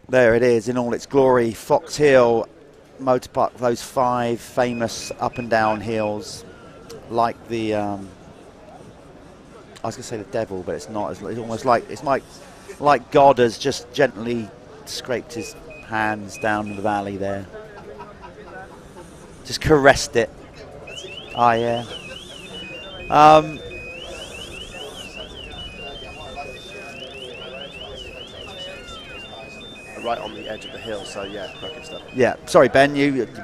There it is in all its glory. Foxhill Motorpark, those 5 famous up and down hills, like the I was going to say the devil, but it's not. It's almost like God has just gently scraped his hands down in the valley there, just caressed it. Ah, yeah. Right on the edge of the hill, so yeah, cracking stuff. Yeah, sorry Ben,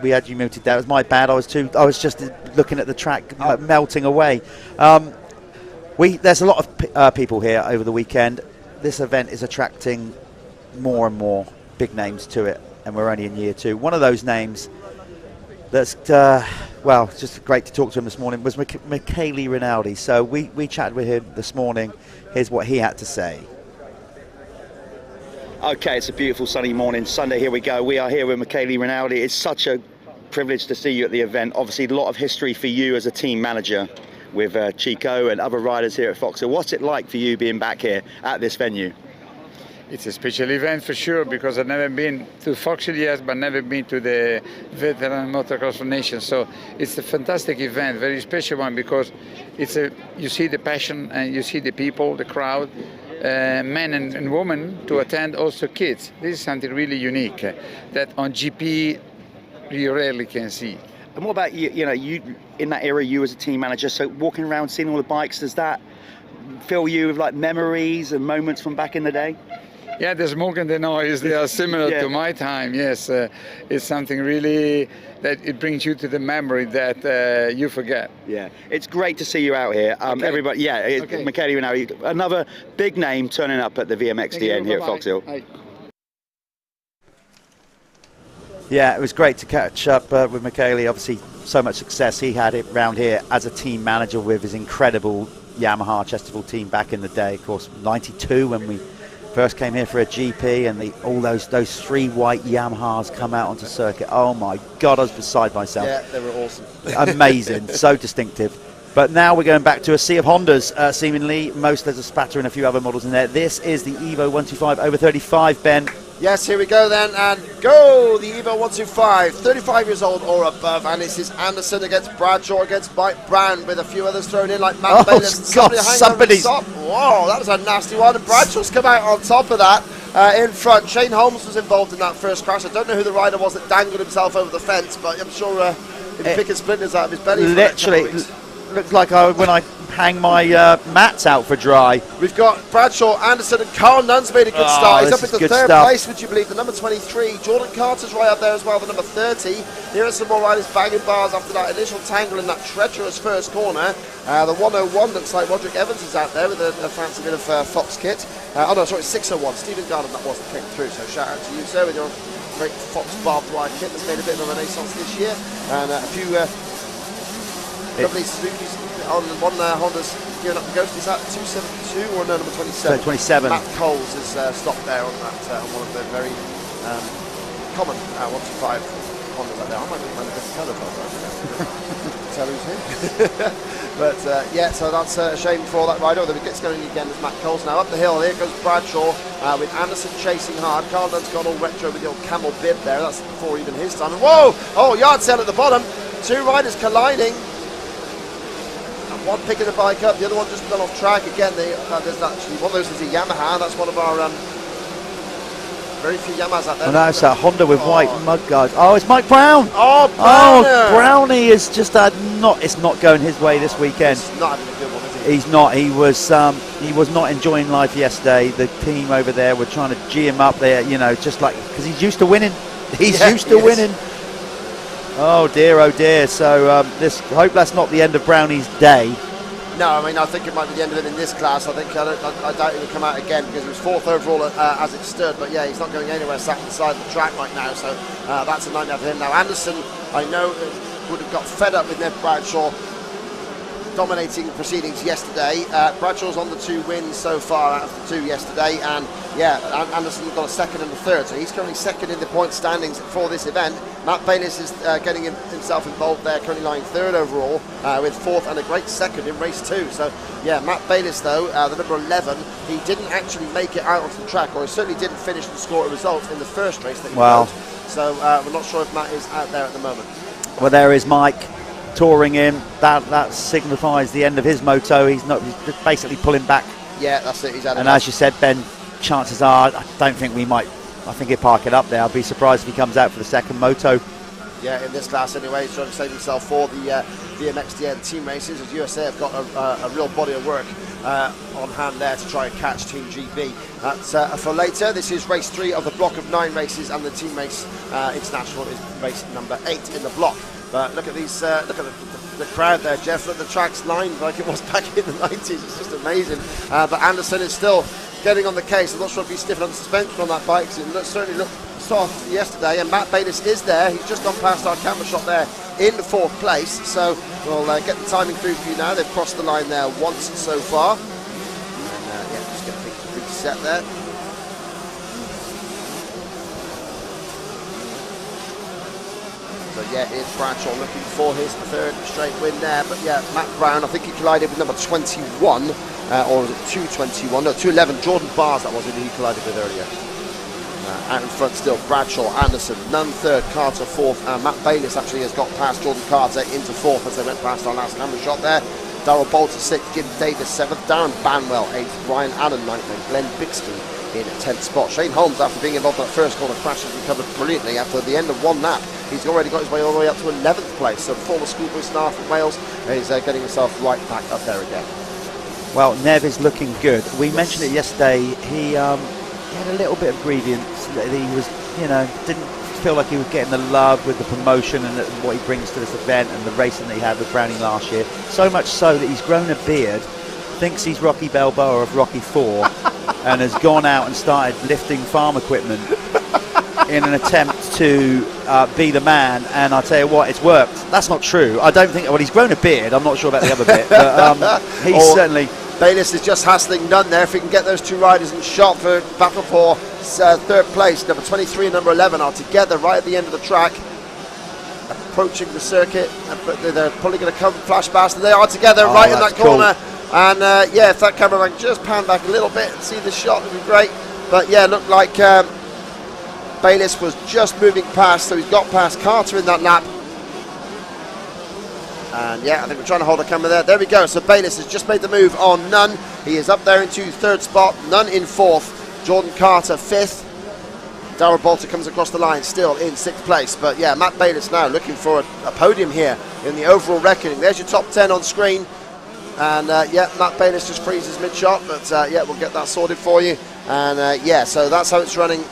we had you muted there. It was my bad. I was just looking at the track melting away. There's a lot of people here over the weekend. This event is attracting more and more big names to it, and we're only in year 2. One of those names that's it's just great to talk to him this morning was Michele Rinaldi. So we chatted with him this morning. Here's what he had to say. Okay, it's a beautiful sunny morning, Sunday, here we go. We are here with Michele Rinaldi. It's such a privilege to see you at the event. Obviously, a lot of history for you as a team manager with Chico and other riders here at Foxhill. What's it like for you being back here at this venue? It's a special event for sure, because I've never been to Foxhill yet, but never been to the Veteran Motocross Nation. So it's a fantastic event, very special one, because you see the passion and you see the people, the crowd, men and women to attend, also kids. This is something really unique that on GP you rarely can see. And what about you? You know, you in that era, you as a team manager, so walking around seeing all the bikes, does that fill you with like memories and moments from back in the day? Yeah, the smoke and the noise, they are similar to my time, yes. It's something really that it brings you to the memory that you forget. Yeah, it's great to see you out here. Everybody, Michele Rinaldi, another big name turning up at the VMXdN here at Foxhill. Bye. Yeah, it was great to catch up with Michele. Obviously, so much success he had it round here as a team manager with his incredible Yamaha Chesterfield team back in the day. Of course, '92 when we first came here for a GP, and all those 3 white Yamahas come out onto circuit. Oh my God, I was beside myself. Yeah, they were awesome. Amazing, so distinctive. But now we're going back to a sea of Hondas, seemingly. Most there's a spatter and a few other models in there. This is the Evo 125 over 35, Ben. Yes, here we go then, and go! The Evo 125, 35 years old or above, and this is Anderson against Bradshaw against Mike Brown, with a few others thrown in like Matt Bayless and somebody's on top. Whoa, that was a nasty one, and Bradshaw's come out on top of that in front. Shane Holmes was involved in that first crash. I don't know who the rider was that dangled himself over the fence, but I'm sure he'll be picking splinters out of his belly. Literally, looks like when I hang my mats out for dry. We've got Bradshaw, Anderson, and Carl Nunn's made a good start. He's up into 3rd place, would you believe? The number 23. Jordan Carter's right up there as well, the number 30. Here are some more riders banging bars after that initial tangle in that treacherous first corner. The 101 looks like Roderick Evans is out there with a fancy bit of Fox kit. 601. Stephen Garden, that wasn't came through, so shout out to you, sir, with your great Fox barbed wire kit that's made a bit of a renaissance this year. And a few lovely Suzuki's on one Honda's gearing up the Ghost. Is that 272 or no, number 27? 27. Matt Coles is stopped there on that on one of the very common 125 Hondas out there. I might be a different colour, tell who's who. But yeah, so that's a shame for that rider. The gets going again is Matt Coles now. Up the hill, here goes Bradshaw with Anderson chasing hard. Carl Dunn's gone all retro with the old camel bib there. That's before even his time. And whoa! Oh, yard sale at the bottom. 2 riders colliding. One picking the bike up, the other one just fell off track. Again, there's actually one of those is a Yamaha. That's one of our very few Yamahas out there. Oh, no, it's a Honda with white mud guards. Oh, it's Mike Brown. Oh, Browner. Oh, Brownie is just it's not going his way this weekend. He's not having a good one, is he? He's not. He was not enjoying life yesterday. The team over there were trying to G him up there, just like because he's used to winning. He's used to winning. Oh dear. So hope that's not the end of Brownie's day. No, I mean I think it might be the end of it in this class. I doubt he would come out again because he was 4th overall as it stood. But yeah, he's not going anywhere. Sat on the side of the track right now. So that's a nightmare for him. Now Anderson, I know would have got fed up with Ned Bradshaw dominating proceedings yesterday. Bradshaw's on the 2 wins so far out of the 2 yesterday, and yeah, Anderson got a second and a third, so he's currently second in the point standings for this event. Matt Bayliss is getting himself involved there, currently lying third overall, with fourth and a great second in race 2. So yeah, Matt Bayliss though, the number 11, he didn't actually make it out onto the track, or he certainly didn't finish and score a result in the first race that he rode. So we're not sure if Matt is out there at the moment. Well, there is Mike touring him. That signifies the end of his moto. He's just basically pulling back. Yeah, that's it. He's had and as you said, Ben, chances are, I don't think we might. I think he'll park it up there. I'll be surprised if he comes out for the second moto. Yeah, in this class anyway, he's trying to save himself for the VMXdN team races, as USA have got a real body of work on hand there to try and catch Team GB. That's for later. This is race 3 of the block of 9 races, and the team race international is race number 8 in the block. But look at these, look at the crowd there, Jeff. Look, the track's lined like it was back in the 90s. It's just amazing. But Anderson is still getting on the case. I'm not sure if he's stiffened on the suspension on that bike, because it certainly looked soft yesterday. And Matt Bayliss is there. He's just gone past our camera shot there in the 4th place. So we'll get the timing through for you now. They've crossed the line there once so far. And yeah, just get a big reset there. So yeah, here's Bradshaw looking for his 3rd straight win there. But yeah, Matt Brown, I think he collided with number 21, or was it 221? No, 211. Jordan Bars, that was who he collided with earlier. Out in front still, Bradshaw, Anderson, Nunn 3rd, Carter 4th, and Matt Bayliss actually has got past Jordan Carter into 4th as they went past our last camera shot there. Darrell Bolter 6th, Jim Davis 7th, Darren Banwell 8th, Ryan Allen 9th, and Glenn Bixby in 10th spot. Shane Holmes, after being involved in that first corner crash, has recovered brilliantly after the end of one lap. He's already got his way all the way up to 11th place. So former schoolboy star from Wales is getting himself right back up there again. Well, Nev is looking good. We mentioned it yesterday. He had a little bit of grievance. He was, didn't feel like he was getting the love with the promotion and what he brings to this event and the racing that he had with Brownie last year. So much so that he's grown a beard, thinks he's Rocky Balboa of Rocky 4, and has gone out and started lifting farm equipment in an attempt to be the man. And I tell you what, it's worked. That's not true. I don't think. Well, he's grown a beard. I'm not sure about the other bit, but he's certainly. Bayliss is just hassling Nunn there. If we can get those 2 riders in shot for battle for 3rd place. Number 23 and number 11 are together right at the end of the track, approaching the circuit. But they're probably going to come flash past, and they are together right in that corner. Cool. And yeah, if that cameraman just pan back a little bit and see the shot, it would be great. But yeah, it looked like Bayliss was just moving past, so he's got past Carter in that lap. And yeah, I think we're trying to hold the camera there. There we go. So Bayliss has just made the move on Nunn. He is up there into 3rd spot. Nunn in 4th. Jordan Carter 5th. Darrell Bolter comes across the line still in 6th place. But yeah, Matt Bayliss now looking for a podium here in the overall reckoning. There's your top 10 on screen. And yeah, Matt Bayliss just freezes mid-shot. But yeah, we'll get that sorted for you. And yeah, so that's how it's running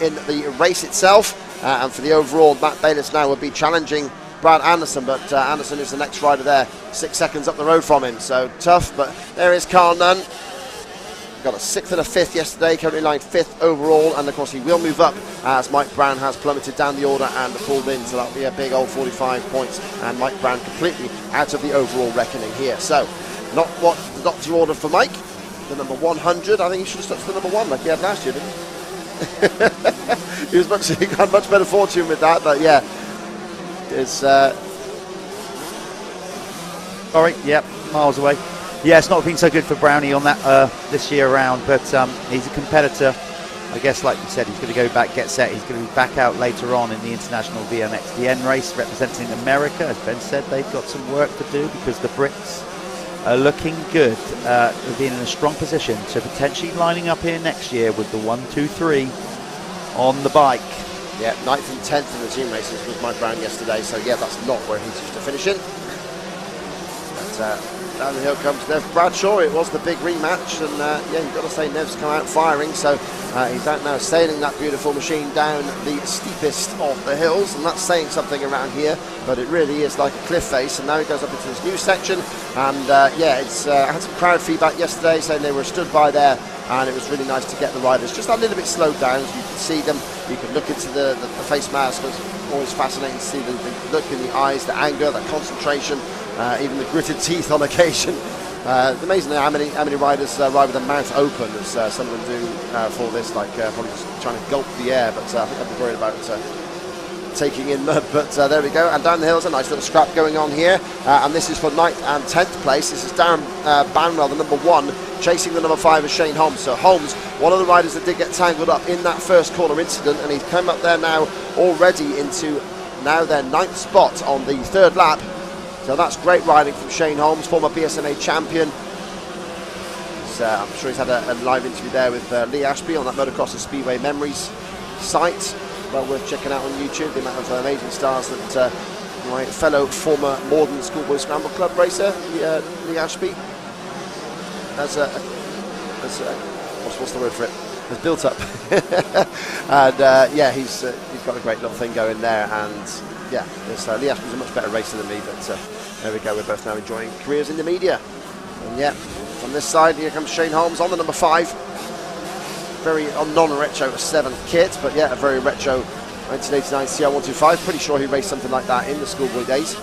in the race itself. And for the overall, Matt Bayliss now will be challenging Brad Anderson, but Anderson is the next rider there, 6 seconds up the road from him, so tough. But there is Carl Nunn, got a 6th and a 5th yesterday, currently lying 5th overall, and of course he will move up as Mike Brown has plummeted down the order and pulled in, so that'll be a big old 45 points, and Mike Brown completely out of the overall reckoning here. So not what the doctor ordered for Mike, the number 100. I think he should have stuck to the number 1 like he had last year, didn't he? He had much better fortune with that, but yeah. It's sorry, yep, miles away. Yeah, it's not been so good for Brownie on that this year around, but he's a competitor. I guess, like you said, he's going to go back, get set. He's going to be back out later on in the international VMXdN race, representing America. As Ben said, they've got some work to do because the Brits are looking good, being in a strong position to potentially lining up here next year with the 1, 2, 3 on the bike. Yeah, 9th and 10th in the team races with Mike Brown yesterday, so yeah, that's not where he's used to finishing. But down the hill comes Nev Bradshaw. It was the big rematch, and yeah, you've got to say Nev's come out firing, so he's out now sailing that beautiful machine down the steepest of the hills, and that's saying something around here, but it really is like a cliff face. And now he goes up into this new section, and yeah, it's I had some crowd feedback yesterday saying they were stood by there, and it was really nice to get the riders just a little bit slowed down so you can see them. You can look into the face mask. It's always fascinating to see the look in the eyes, the anger, the concentration. even the gritted teeth on occasion. It's amazing how many riders ride with their mouth open, as some of them do for this, like probably just trying to gulp the air, but I think I'd be worried about taking in mud. But there we go, and down the hills, a nice little scrap going on here, and this is for 9th and 10th place. This is Darren Banwell, the number 1, chasing the number 5 of Shane Holmes. So Holmes, one of the riders that did get tangled up in that first corner incident, and he's come up there now already into now their 9th spot on the 3rd lap. So that's great riding from Shane Holmes, former BSNA champion. I'm sure he's had a live interview there with Lee Ashby on that Motocross and Speedway Memories site. Well worth checking out on YouTube, the amount of amazing stars that my fellow former Morden Schoolboy Scramble Club racer, Lee Ashby, what's the word for it? Has built up. And yeah, he's got a great little thing going there, and yeah, Lee Ashby's a much better racer than me, but there we go, we're both now enjoying careers in the media. And yeah, from this side, here comes Shane Holmes on the number 5. Very non-retro 7th kit, but yeah, a very retro 1989 CR125. Pretty sure he raced something like that in the schoolboy days.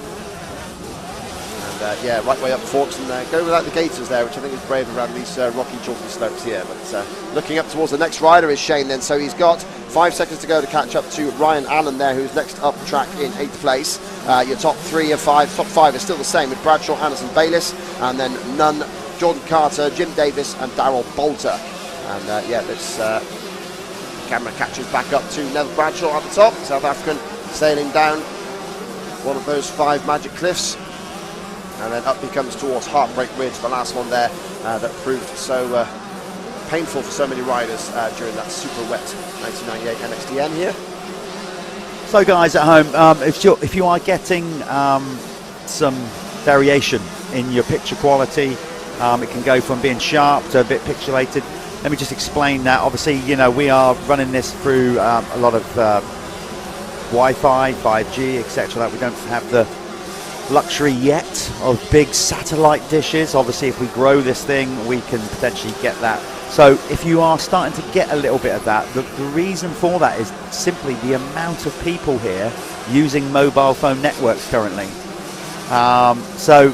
And yeah, right way up Forks, and go without the gaiters there, which I think is brave around these rocky, chalky slopes here. But looking up towards the next rider is Shane then, so he's got 5 seconds to go to catch up to Ryan Allen there, who's next up the track in 8th place. Your top 3 of 5, top 5 is still the same with Bradshaw, Anderson, Bayliss, and then Nunn, Jordan Carter, Jim Davis, and Darrell Bolter. And yeah, this camera catches back up to Neville Bradshaw at the top, South African, sailing down one of those 5 magic cliffs. And then up he comes towards Heartbreak Ridge, the last one there that proved so painful for so many riders during that super wet 1998 MXDN here. So guys at home, if you are getting some variation in your picture quality, it can go from being sharp to a bit pixelated. Let me just explain that. Obviously, you know, we are running this through a lot of Wi-Fi, 5G, etc. That we don't have the luxury yet of big satellite dishes. Obviously, if we grow this thing, we can potentially get that. So if you are starting to get a little bit of that, the reason for that is simply the amount of people here using mobile phone networks currently. So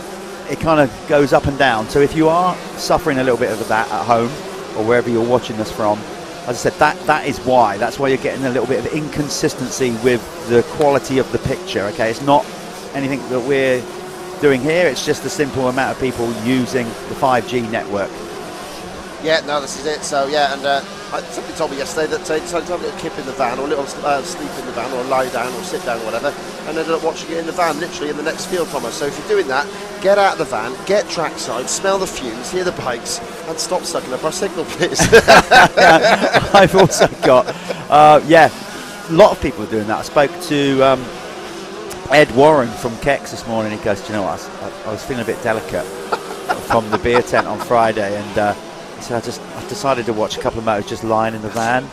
it kind of goes up and down. So if you are suffering a little bit of that at home or wherever you're watching this from, as I said, that is why. That's why you're getting a little bit of inconsistency with the quality of the picture. Okay, it's not anything that we're doing here. It's just the simple amount of people using the 5G network. Yeah, no, this is it. So yeah, and somebody told me yesterday that they decided to have a little kip in the van, or a little sleep in the van, or lie down, or sit down, or whatever, and ended up watching it in the van, literally in the next field from us. So if you're doing that, get out of the van, get trackside, smell the fumes, hear the bikes, and stop sucking up our signal, please. I've also got, yeah, a lot of people are doing that. I spoke to Ed Warren from Kex this morning. He goes, do you know what, I was feeling a bit delicate from the beer tent on Friday, and he said, I decided to watch a couple of motos just lying in the van.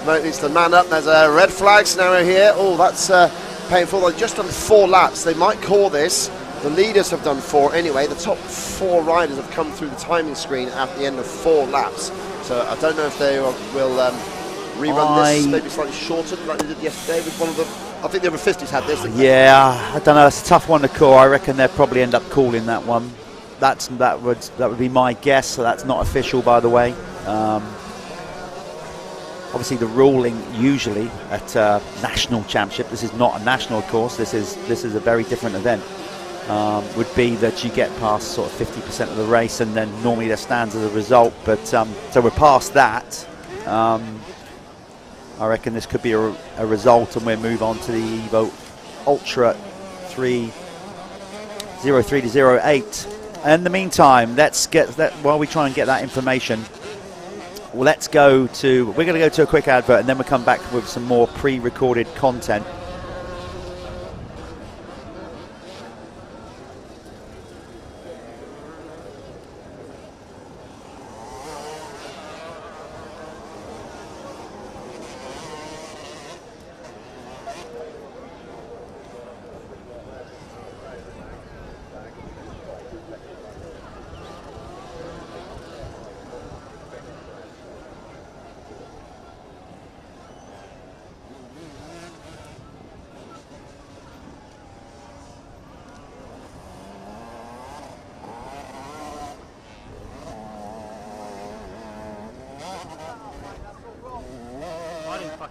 Mate needs to man up. There's a red flag scenario here. Oh, that's painful. They've just done 4 laps. They might call this. The leaders have done 4 anyway. The top 4 riders have come through the timing screen at the end of 4 laps. So I don't know if they will rerun this, maybe slightly shortened like they did yesterday with one of the, I think the over 50s had this. Yeah, I don't know. It's a tough one to call. I reckon they'll probably end up calling that one. That would be my guess. So that's not official, by the way. Obviously, the ruling usually at national championship. This is not a national course. This is a very different event. Would be that you get past sort of 50% of the race, and then normally there stands as a result. But so we're past that. I reckon this could be a result, and we'll move on to the Evo Ultra 303 to 08. In the meantime, let's get that, while we try and get that information, well, we're going to go to a quick advert, and then we'll come back with some more pre-recorded content.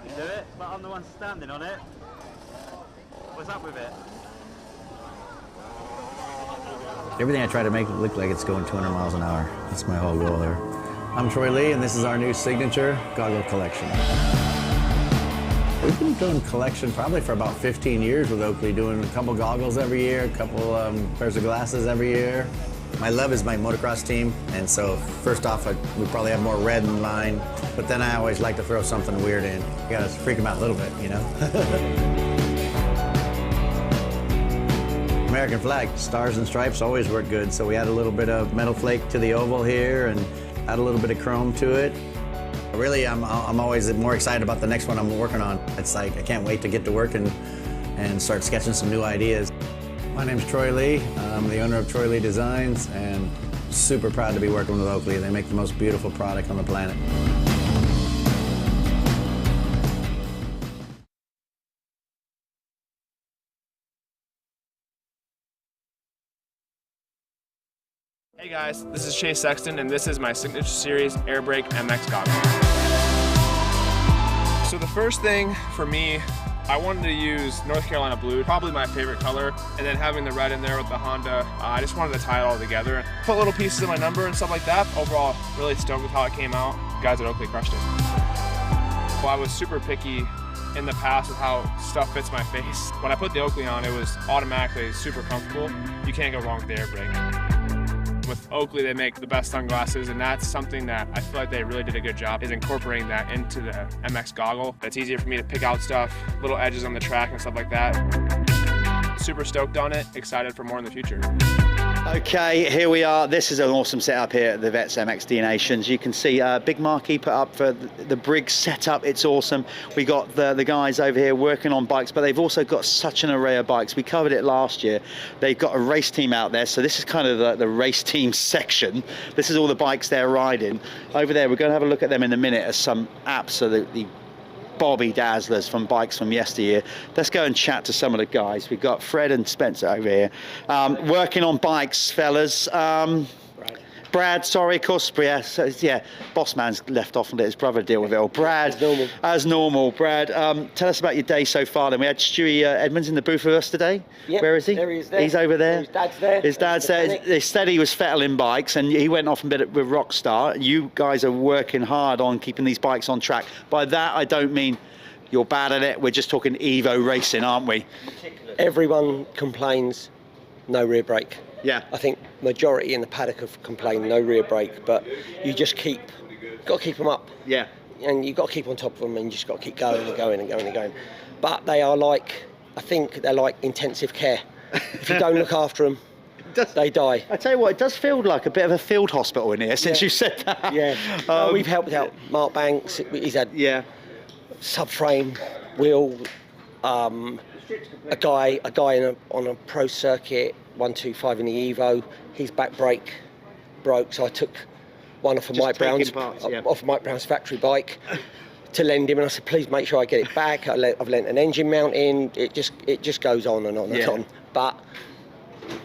happy to do it, but I'm the one standing on it. What's up with it? Everything I try to make it look like it's going 200 miles an hour. That's my whole goal there. I'm Troy Lee, and this is our new signature goggle collection. We've been doing collection probably for about 15 years with Oakley, doing a couple goggles every year, a couple pairs of glasses every year. My love is my motocross team, and so first off, we probably have more red in line, but then I always like to throw something weird in. You gotta freak them out a little bit, you know? American flag, stars and stripes always work good, so we add a little bit of metal flake to the oval here and add a little bit of chrome to it. Really, I'm always more excited about the next one I'm working on. It's like, I can't wait to get to work and start sketching some new ideas. My name's Troy Lee. I'm the owner of Troy Lee Designs, and super proud to be working with Oakley. They make the most beautiful product on the planet. Hey guys, this is Chase Sexton, and this is my Signature Series Air Brake MX goggle. So the first thing for me, I wanted to use North Carolina blue, probably my favorite color, and then having the red in there with the Honda, I just wanted to tie it all together. Put little pieces of my number and stuff like that. Overall, really stoked with how it came out. The guys at Oakley crushed it. Well, I was super picky in the past with how stuff fits my face. When I put the Oakley on, it was automatically super comfortable. You can't go wrong with the air brake. With Oakley, they make the best sunglasses, and that's something that I feel like they really did a good job, is incorporating that into the MX goggle. It's easier for me to pick out stuff, little edges on the track and stuff like that. Super stoked on it, excited for more in the future. Okay, here we are. This is an awesome setup here at the Vets MXD Nations. You can see a big marquee put up for the Briggs setup. It's awesome. We got the guys over here working on bikes, but they've also got such an array of bikes. We covered it last year. They've got a race team out there, so this is kind of the race team section. This is all the bikes they're riding. Over there, we're going to have a look at them in a minute as some absolutely Bobby Dazzlers from bikes from yesteryear. Let's go and chat to some of the guys. We've got Fred and Spencer over here working on bikes, fellas. Brad, sorry, of course, yeah, so, yeah, boss man's left off and let his brother deal with it all. Brad, as normal. Brad, tell us about your day so far. Then we had Stewie Edmonds in the booth with us today. Yep, where is he? there he is there. He's over there. His dad's there. His dad's there. They said he was fettling bikes, and he went off and bit it with Rockstar. You guys are working hard on keeping these bikes on track. By that, I don't mean you're bad at it. We're just talking Evo racing, aren't we? Everyone complains no rear brake. Yeah. I think majority in the paddock have complained no rear brake, but you just got to keep them up. Yeah. And you've got to keep on top of them, and you just got to keep going and going and going and going. But they are like, I think they're like intensive care. If you don't look after them, they die. I tell you what, it does feel like a bit of a field hospital in here since you said that. Yeah. We've helped out Mark Banks. He's had subframe wheel. A guy on a pro circuit, 125 in the Evo. His back brake broke, so I took one off of Mike Brown's factory bike to lend him, and I said, please make sure I get it back. I've lent an engine mount in. It just goes on and on and on. But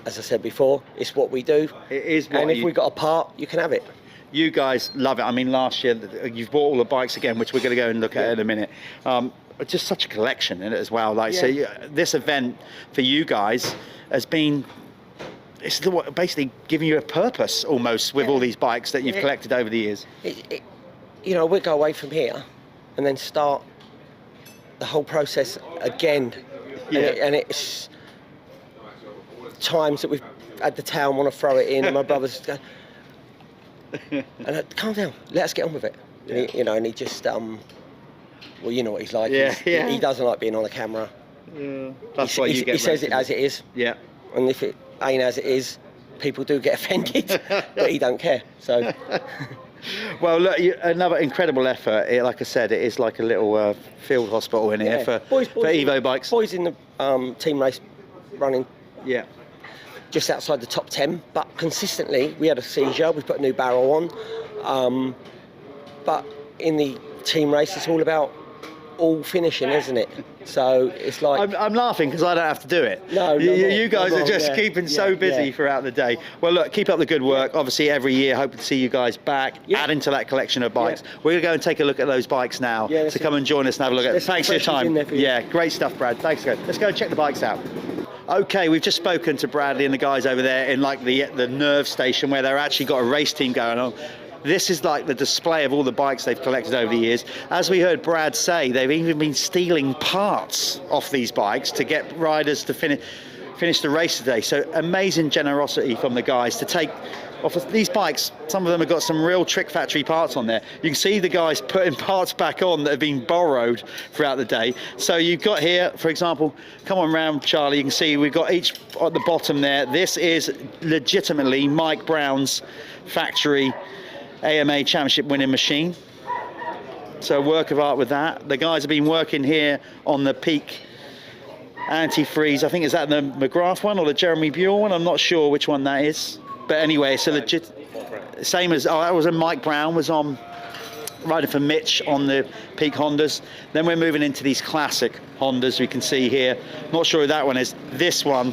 as I said before, it's what we do. It is what and if we got a part, you can have it. You guys love it. I mean, last year you've bought all the bikes again, which we're going to go and look at in a minute. Just such a collection in it as well. So this event for you guys has been, it's basically giving you a purpose almost with all these bikes that you've collected over the years. We'll go away from here and then start the whole process again. And it's times that we've had the town want to throw it in, and my brother's going, and calm down, let us get on with it. And he just, well, you know what he's like. He doesn't like being on the camera. Yeah. That's why you get. He says it as it is. Yeah. And if it ain't as it is, people do get offended, but he don't care. So. Well, look, another incredible effort. Like I said, it is like a little field hospital in here for Evo bikes. Boys in the team race running. Yeah. Just outside the top 10, but consistently we had a seizure. We put a new barrel on, but in the team race, it's all about all finishing, isn't it? So it's like I'm laughing because I don't have to do it. No, you guys are just yeah, keeping so busy throughout the day. Well, look, keep up the good work. Obviously, every year, hoping to see you guys back, adding to that collection of bikes. We're going to go and take a look at those bikes now. So come and join us and have a look at it. Thanks for your time. Yeah, great stuff, Brad. Thanks, guys. Let's go and check the bikes out. Okay, we've just spoken to Bradley and the guys over there in like the nerve station where they're actually got a race team going on. This is like the display of all the bikes they've collected over the years. As we heard Brad say, they've even been stealing parts off these bikes to get riders to finish the race today. So amazing generosity from the guys to take off of these bikes. Some of them have got some real Trick Factory parts on there. You can see the guys putting parts back on that have been borrowed throughout the day. So you've got here, for example, come on round, Charlie, you can see we've got each at the bottom there. This is legitimately Mike Brown's factory AMA championship winning machine. So a work of art with that. The guys have been working here on the Peak anti-freeze. I think is that the McGrath one or the Jeremy Buell one? I'm not sure which one that is. But anyway, so legit, same as, that was a Mike Brown was on riding for Mitch on the Peak Hondas. Then we're moving into these classic Hondas we can see here. Not sure who that one is. This one,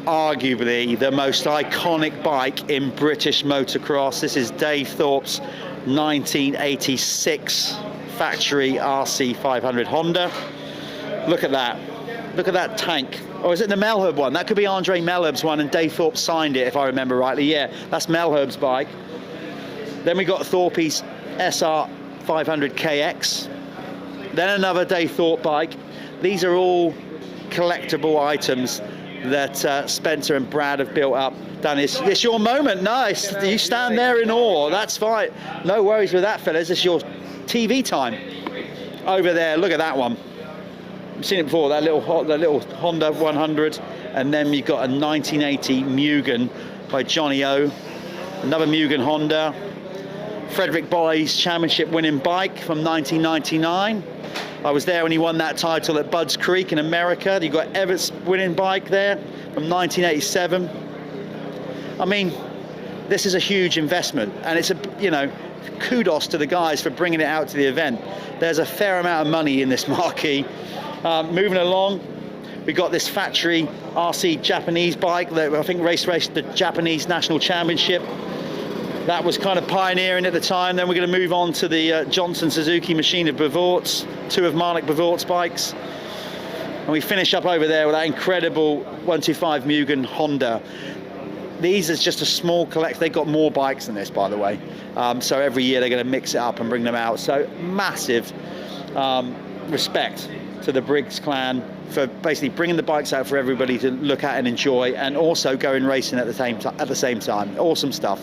arguably the most iconic bike in British motocross. This is Dave Thorpe's 1986 factory RC 500 Honda. Look at that. Look at that tank. Or is it the Melherb one? That could be Andre Melherb's one, and Dave Thorpe signed it, if I remember rightly. Yeah, that's Melherb's bike. Then we got Thorpe's SR 500 KX. Then another Dave Thorpe bike. These are all collectible items that Spencer and Brad have built up. Dan, it's your moment. Nice. You stand there in awe. That's fine. No worries with that, fellas. It's your TV time. Over there, look at that one. You've seen it before, that little Honda 100. And then you've got a 1980 Mugen by Johnny O. Another Mugen Honda. Frederick Bolley's championship winning bike from 1999. I was there when he won that title at Budds Creek in America. You've got Everett's winning bike there from 1987. I mean, this is a huge investment, and it's kudos to the guys for bringing it out to the event. There's a fair amount of money in this marquee. Moving along, we got this factory RC Japanese bike that I think raced the Japanese National Championship. That was kind of pioneering at the time. Then we're going to move on to the Johnson Suzuki machine of Bevort's, two of Marnik Bevort's bikes. And we finish up over there with that incredible 125 Mugen Honda. These is just a small collect. They've got more bikes than this, by the way. So every year they're going to mix it up and bring them out. So massive respect to the Briggs clan for basically bringing the bikes out for everybody to look at and enjoy, and also going racing at the same time. Awesome stuff.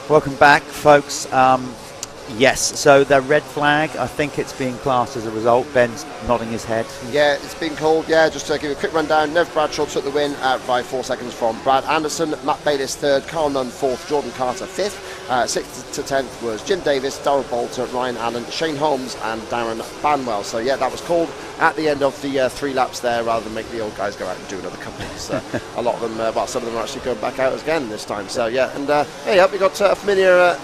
Welcome back, folks. Yes, so the red flag, I think it's being classed as a result. Ben's nodding his head. Yeah, it's been called. Yeah, just to give you a quick rundown. Nev Bradshaw took the win by 4 seconds from Brad Anderson. Matt Bayliss third, Carl Nunn fourth, Jordan Carter fifth. 6th to 10th was Jim Davis, Darrell Bolter, Ryan Allen, Shane Holmes and Darren Banwell. So yeah, that was called at the end of the 3 laps there, rather than make the old guys go out and do another couple. So a lot of them, well, some of them are actually going back out again this time. So yeah, and hey, up we got a familiar.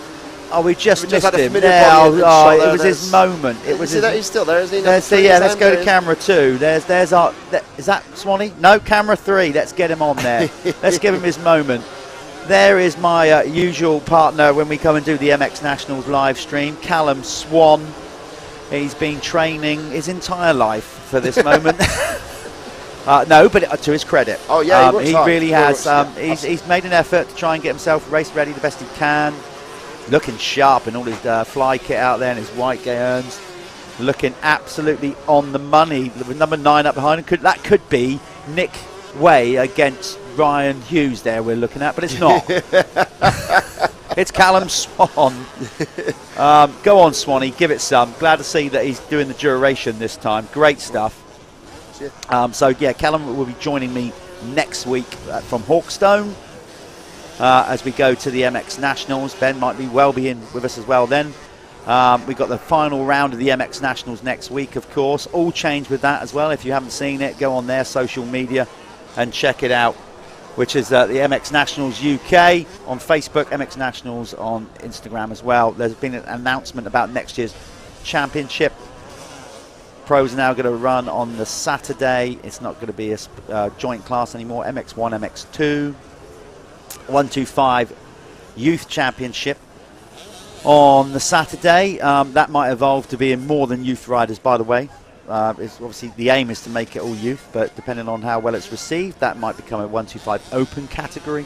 We just missed him. It was his moment. It was. He's still there, isn't he? Yeah, let's go to camera 2. There's our. Is that Swanee? No, camera 3. Let's get him on there. Let's give him his moment. There is my usual partner when we come and do the MX Nationals live stream, Callum Swan. He's been training his entire life for this moment. No, but to his credit, he really has. He's made an effort to try and get himself race ready the best he can. Looking sharp in all his fly kit out there and his white Gaerns. Looking absolutely on the money. With number 9 up behind him, that could be Nick Way against Ryan Hughes there we're looking at, but it's not. It's Callum Swan. Go on, Swanee, give it some. Glad to see that he's doing the duration this time. Great stuff. So yeah, Callum will be joining me next week from Hawkstone. As we go to the MX Nationals. Ben might be in with us as well then. We've got the final round of the MX Nationals next week, of course. All change with that as well. If you haven't seen it, go on their social media and check it out, which is the MX Nationals UK on Facebook, MX Nationals on Instagram as well. There's been an announcement about next year's championship. Pros are now going to run on the Saturday. It's not going to be a joint class anymore. MX1, MX2. 125 Youth Championship on the Saturday. That might evolve to being more than youth riders, by the way. It's obviously the aim is to make it all youth, but depending on how well it's received, that might become a 125 open category.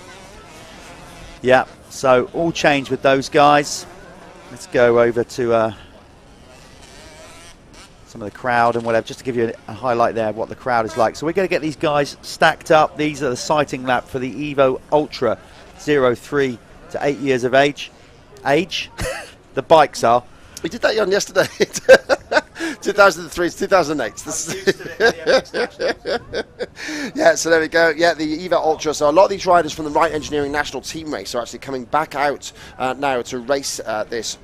Yeah, so all change with those guys. Let's go over to some of the crowd and whatever, just to give you a highlight there of what the crowd is like. So we're going to get these guys stacked up. These are the sighting lap for the Evo Ultra 03 to 8 years of age. The bikes are. We did that on yesterday. 2003 to 2008. Yeah, so there we go. Yeah, the Evo Ultra. So a lot of these riders from the Wright Engineering National Team Race are actually coming back out now to race this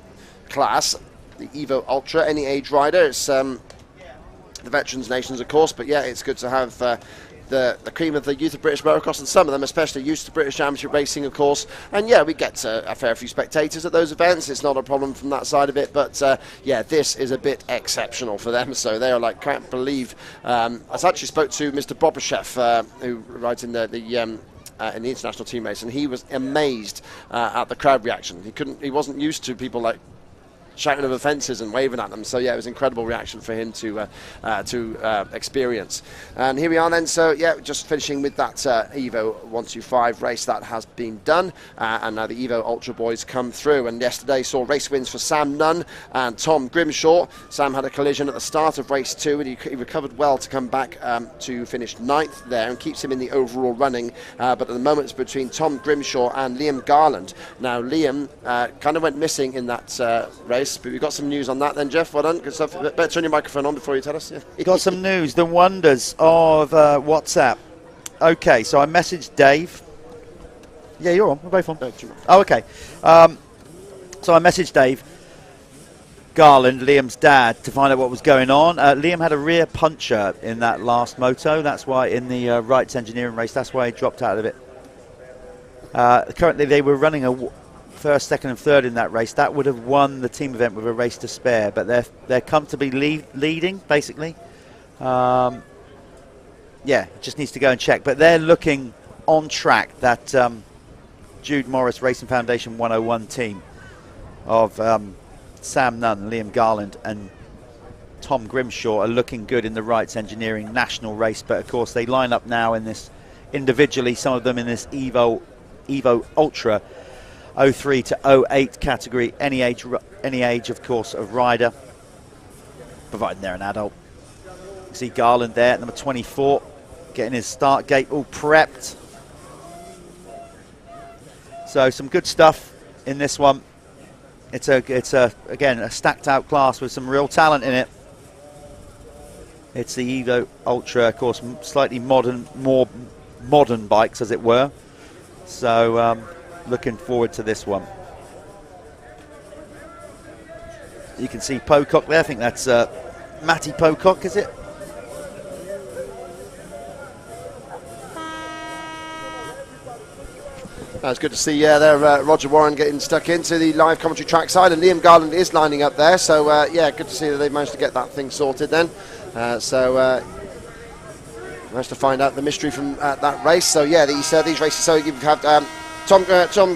class. The Evo Ultra, any age rider. It's the Veterans Nations, of course, but yeah, it's good to have the cream of the youth of British motocross, and some of them especially used to British Championship racing, of course. And yeah, we get a fair few spectators at those events. It's not a problem from that side of it, but yeah, this is a bit exceptional for them. So they are like, can't believe. I actually spoke to Mr. Bobashev, who rides in the international team race, and he was amazed at the crowd reaction. He wasn't used to people like shouting over fences and waving at them. So yeah, it was an incredible reaction for him to experience. And here we are then. So yeah, just finishing with that Evo 125 race that has been done, and now the Evo Ultra boys come through. And yesterday saw race wins for Sam Nunn and Tom Grimshaw. Sam had a collision at the start of race 2, and he recovered well to come back to finish 9th there and keeps him in the overall running. But at the moment it's between Tom Grimshaw and Liam Garland. Now Liam kind of went missing in that race. But we've got some news on that then, Jeff. Well done. Good stuff. Better turn your microphone on before you tell us. Yeah. Got some news. The wonders of WhatsApp. Okay, so I messaged Dave. Yeah, you're on. We're both on. Oh, okay. So I messaged Dave Garland, Liam's dad, to find out what was going on. Liam had a rear puncture in that last moto. That's why in the Wright's engineering race, that's why he dropped out of it. Currently, they were running a first, second and third in that race. That would have won the team event with a race to spare, but they're comfortably leading basically. Yeah, just needs to go and check, but they're looking on track. That Jude Morris Racing Foundation 101 team of Sam Nunn, Liam Garland and Tom Grimshaw are looking good in the Wright's Engineering national race, but of course they line up now in this individually, some of them in this Evo Ultra 03 to 08 category, any age of course of rider, providing they're an adult. You see Garland there at number 24, getting his start gate all prepped. So some good stuff in this one. It's again a stacked out class with some real talent in it. It's the Evo Ultra, of course, slightly more modern bikes, as it were. So looking forward to this one. You can see Pocock there. I think that's Matty Pocock, is it? It's good to see there Roger Warren getting stuck into the live commentary trackside, and Liam Garland is lining up there. So yeah, good to see that they've managed to get that thing sorted then. Managed to find out the mystery from that race. So yeah, these races. So you have Tom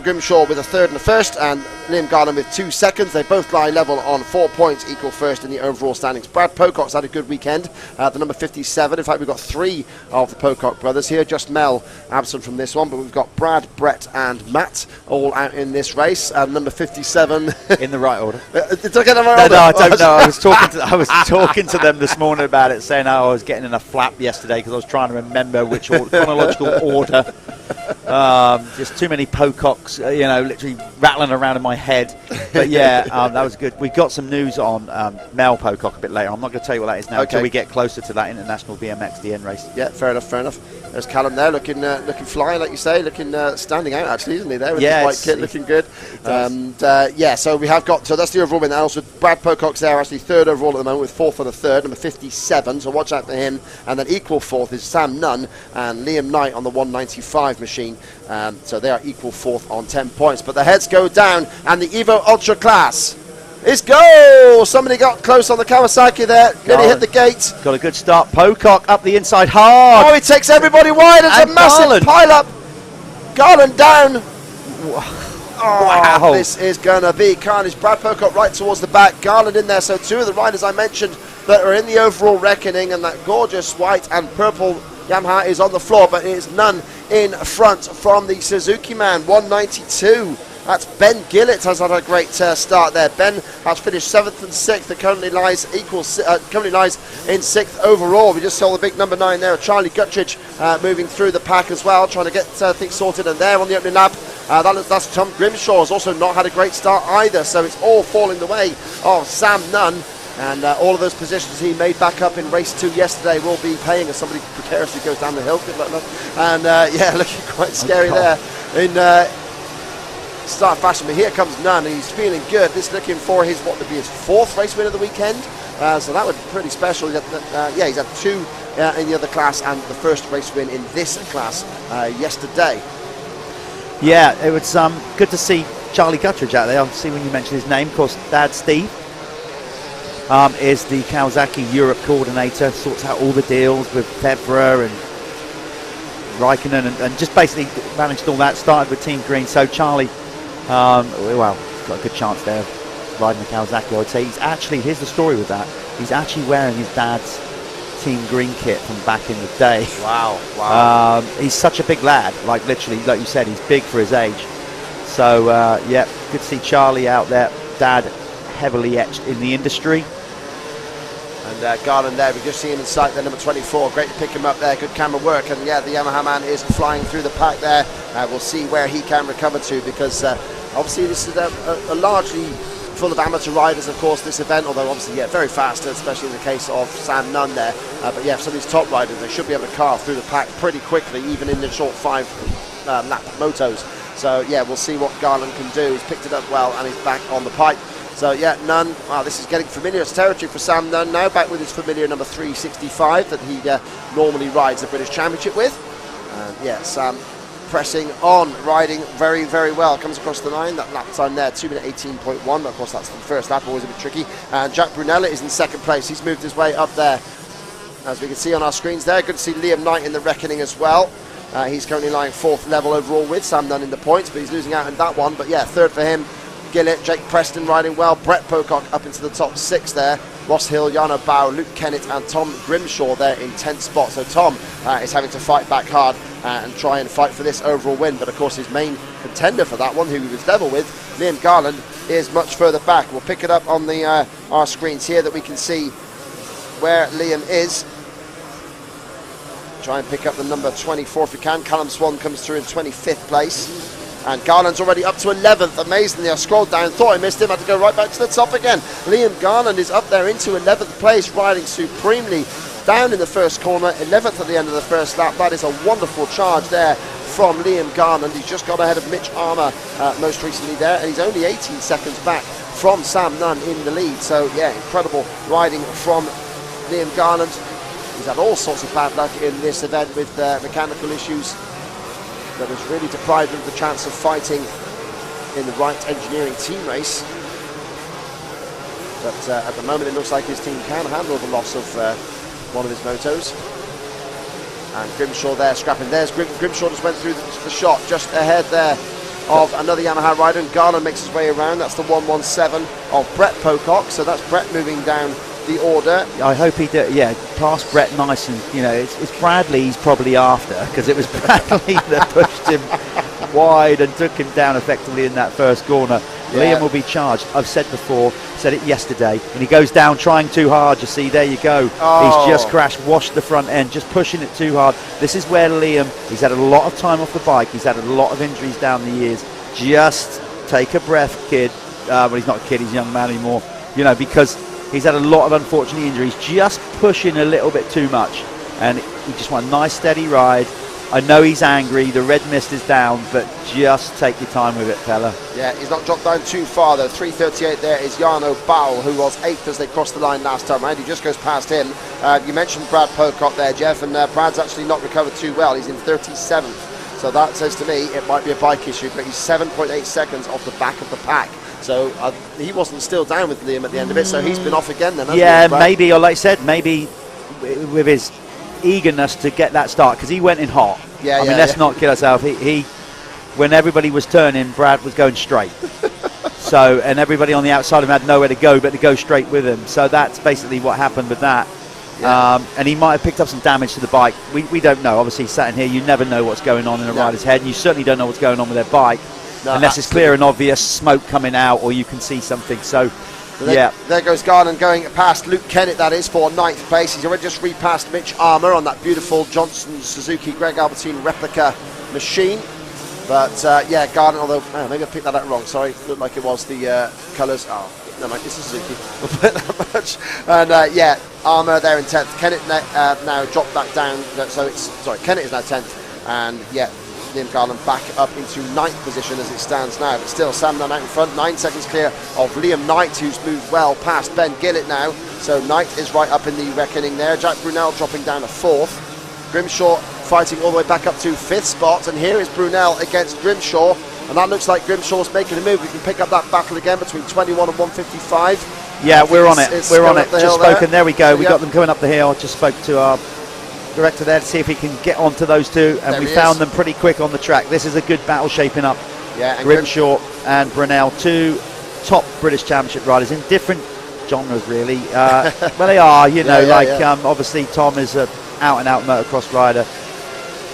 Grimshaw with a third and a first, and Liam Garland with 2 seconds. They both lie level on 4 points, equal first in the overall standings. Brad Pocock's had a good weekend, the number 57. In fact, we've got 3 of the Pocock brothers here. Just Mel absent from this one, but we've got Brad, Brett, and Matt all out in this race. Number 57 in the right order. Did I get them right? No, I don't know. I was talking to them this morning about it, saying how I was getting in a flap yesterday because I was trying to remember which chronological order. Just too many Pococks, literally rattling around in my head. But yeah, that was good. We've got some news on Mel Pocock a bit later. I'm not going to tell you what that is now until we get closer to that international VMXdN race. Yeah, fair enough. There's Callum there, looking fly, like you say, looking standing out actually, isn't he? There with the white kit, looking good. Yeah, so we have got. So that's the overall win. And also Brad Pocock's there, actually third overall at the moment with 4th on the third, number 57. So watch out for him. And then equal 4th is Sam Nunn and Liam Knight on the 195 machine. So they are equal 4th on 10 points. But the heads go down, and the Evo Ultra class is go! Somebody got close on the Kawasaki there. Nearly hit the gate. Got a good start. Pocock up the inside hard. Oh, he takes everybody wide. It's a massive pile-up. Garland down. Wow. This is going to be carnage. Brad Pocock right towards the back. Garland in there. So 2 of the riders I mentioned that are in the overall reckoning, and that gorgeous white and purple Yamaha is on the floor, but it is none in front from the Suzuki man, 192. That's Ben Gillett has had a great start there. Ben has finished 7th and 6th and currently lies in 6th overall. We just saw the big number 9 there, Charlie Guttridge, moving through the pack as well, trying to get things sorted. And there on the opening lap, that's Tom Grimshaw, has also not had a great start either. So it's all falling the way of Sam Nunn. And all of those positions he made back up in race 2 yesterday will be paying as somebody precariously goes down the hill. Good luck. And yeah, looking quite scary there in start fashion. But here comes Nunn, and he's feeling good. This is looking for what would be his 4th race win of the weekend. So that would be pretty special. He's had 2 in the other class and the first race win in this class yesterday. Yeah, it was good to see Charlie Guttridge out there. Obviously, when you mentioned his name, of course, Dad Steve is the Kawasaki Europe coordinator, sorts out all the deals with Febvre and Raikkonen, and just basically managed all that. Started with Team Green, so Charlie, well, got a good chance there of riding the Kawasaki. I would say he's actually, here's the story with that, he's actually wearing his dad's Team Green kit from back in the day. Wow. He's such a big lad, like literally, like you said, he's big for his age. So yeah, good to see Charlie out there. Dad heavily etched in the industry. And Garland there, we just see him in sight there, number 24. Great to pick him up there, good camera work. And yeah, the Yamaha man is flying through the pack there. We'll see where he can recover to, because obviously this is a largely full of amateur riders, of course, this event, although obviously, yeah, very fast, especially in the case of Sam Nunn there. But yeah, some of these top riders, they should be able to carve through the pack pretty quickly, even in the short 5 lap motos. So yeah, we'll see what Garland can do. He's picked it up well, and he's back on the pipe. So yeah, Nunn, wow, this is getting familiar territory for Sam Nunn now, back with his familiar number 365 that he normally rides the British Championship with. Yeah, Sam pressing on, riding very, very well. Comes across the line, that lap time there, 2:18.1, but of course that's the first lap, always a bit tricky. And Jack Brunella is in 2nd place. He's moved his way up there, as we can see on our screens there. Good to see Liam Knight in the reckoning as well. He's currently lying 4th level overall with Sam Nunn in the points, but he's losing out in that one. But yeah, 3rd for him. Gillett, Jake Preston riding well, Brett Pocock up into the top 6 there, Ross Hill, Jana Bauer, Luke Kennett and Tom Grimshaw there in 10th spot. So Tom is having to fight back hard and try and fight for this overall win, but of course his main contender for that one, who he was level with, Liam Garland, is much further back. We'll pick it up on the our screens here that we can see where Liam is. Try and pick up the number 24 if we can. Callum Swan comes through in 25th place. And Garland's already up to 11th. Amazingly, I scrolled down, thought I missed him, had to go right back to the top again. Liam Garland is up there into 11th place, riding supremely down in the first corner, 11th at the end of the first lap. That is a wonderful charge there from Liam Garland. He's just got ahead of Mitch Armour most recently there, and he's only 18 seconds back from Sam Nunn in the lead. So yeah, incredible riding from Liam Garland. He's had all sorts of bad luck in this event with mechanical issues that has really deprived him of the chance of fighting in the Wright Engineering team race. But at the moment it looks like his team can handle the loss of one of his motos. And Grimshaw there scrapping. There's Grimshaw just went through the shot just ahead there of another Yamaha rider, and Garland makes his way around. That's the 117 of Brett Pocock. So that's Brett moving down the order. I hope he did, yeah, past Brett nice, and you know, it's Bradley he's probably after, because it was Bradley that pushed him wide and took him down effectively in that first corner. Yeah. Liam will be charged. I've said before, said it yesterday, when he goes down trying too hard, you see, there you go. He's just crashed, washed the front end, just pushing it too hard. This is where Liam, he's had a lot of time off the bike, he's had a lot of injuries down the years. Just take a breath, kid. Well, he's not a kid, he's a young man anymore, you know, because he's had a lot of unfortunate injuries, just pushing a little bit too much. And he just wants a nice steady ride. I know he's angry, the red mist is down, but just take your time with it, fella. Yeah, he's not dropped down too far though. 3:38 there is Jarno Bowell, who was 8th as they crossed the line last time round. He just goes past him. You mentioned Brad Pocock there, Jeff, and Brad's actually not recovered too well. He's in 37th. So that says to me it might be a bike issue, but he's 7.8 seconds off the back of the pack. So he wasn't still down with Liam at the end of it, so he's been off again then, hasn't yeah, he, maybe, or like I said, maybe with his eagerness to get that start, because he went in hot. Yeah, I mean, let's not kid ourselves. He, when everybody was turning, Brad was going straight. So, and everybody on the outside of him had nowhere to go but to go straight with him. So that's basically what happened with that. Yeah. And he might have picked up some damage to the bike. We don't know. Obviously, sat in here, you never know what's going on in a rider's head, and you certainly don't know what's going on with their bike. No, unless it's clear and obvious smoke coming out, or you can see something. So yeah, there goes Garland going past Luke Kennett, that is, for 9th place. He's already just repassed Mitch Armour on that beautiful Johnson Suzuki Greg Albertine replica machine. But yeah, Garland, although maybe I picked that up wrong, sorry, looked like it was the colours. Oh, no, mate, this is Suzuki, we'll put that much. And yeah, Armour there in 10th. Kennett now dropped that down, so it's, sorry, Kennett is now 10th, and yeah, Liam Garland back up into 9th position as it stands now, but still Sam Nunn out in front, 9 seconds clear of Liam Knight, who's moved well past Ben Gillett now. So Knight is right up in the reckoning there. Jack Brunel dropping down to 4th. Grimshaw fighting all the way back up to 5th spot, and here is Brunel against Grimshaw, and that looks like Grimshaw's making a move. We can pick up that battle again between 21 and 155. Yeah, we're on it. We're on it. Just spoken. There we go. We got them coming up the hill. I just spoke to our director there to see if he can get onto those two, and we found them pretty quick on the track. This is a good battle shaping up. Yeah, and Grimshaw and Brunel, two top British Championship riders in different genres, really. Well, they are, you know, obviously Tom is a out-and-out motocross rider.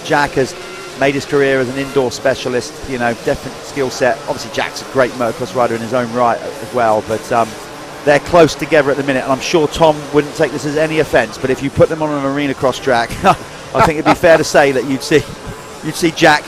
Jack has made his career as an indoor specialist, you know, different skill set. Obviously Jack's a great motocross rider in his own right as well, but they're close together at the minute, and I'm sure Tom wouldn't take this as any offence, but if you put them on an arena cross track, I think it'd be fair to say that you'd see Jack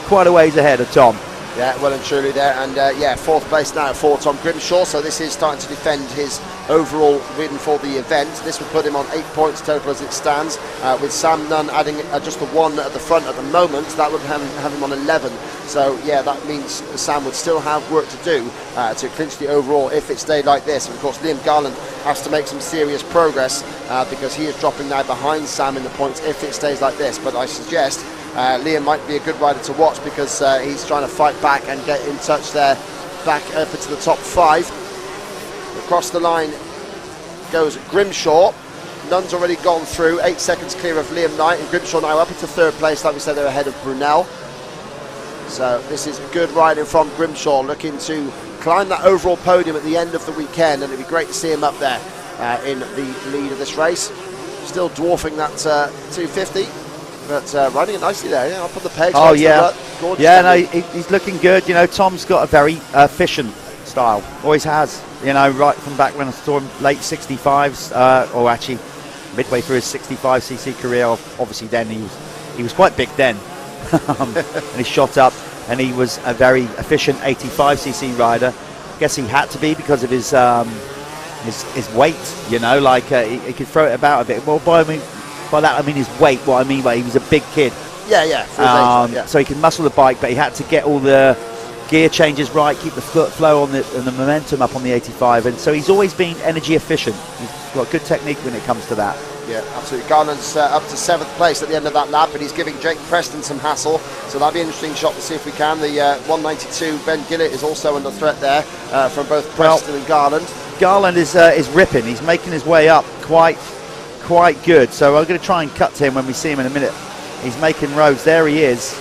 quite a ways ahead of Tom. Yeah, well and truly there, and yeah, 4th place now for Tom Grimshaw, so this is starting to defend his overall win for the event. This would put him on 8 points total as it stands, with Sam Nunn adding just the 1 at the front at the moment. That would have him on 11, so yeah, that means Sam would still have work to do to clinch the overall if it stayed like this. And of course Liam Garland has to make some serious progress because he is dropping now behind Sam in the points if it stays like this, but I suggest Liam might be a good rider to watch because he's trying to fight back and get in touch there, back up into the top 5. Across the line goes Grimshaw. Nunn's already gone through, 8 seconds clear of Liam Knight, and Grimshaw now up into 3rd place. Like we said, they're ahead of Brunel. So this is good riding from Grimshaw, looking to climb that overall podium at the end of the weekend, and it'd be great to see him up there in the lead of this race. Still dwarfing that 250. But riding it nicely there, yeah, up on the pegs. Oh, yeah. Yeah, no, he's looking good. You know, Tom's got a very efficient style. Always has. You know, right from back when I saw him late 65s, or actually midway through his 65cc career. Obviously then he was quite big then. And he shot up. and he was a very efficient 85cc rider. I guess he had to be because of his weight, you know, like he could throw it about a bit. Well, by that I mean his weight. What I mean by he was a big kid. Yeah. So he could muscle the bike, but he had to get all the gear changes right, keep the flow on and the momentum up on the 85, and so he's always been energy efficient. He's got good technique when it comes to that. Yeah, absolutely. Garland's up to 7th place at the end of that lap, and he's giving Jake Preston some hassle, so that'll be an interesting shot to see if we can. The 192 Ben Gillett is also under threat there from both Preston and Garland. Garland is ripping. He's making his way up quite good, so I'm going to try and cut to him when we see him in a minute. He's making roads. There he is.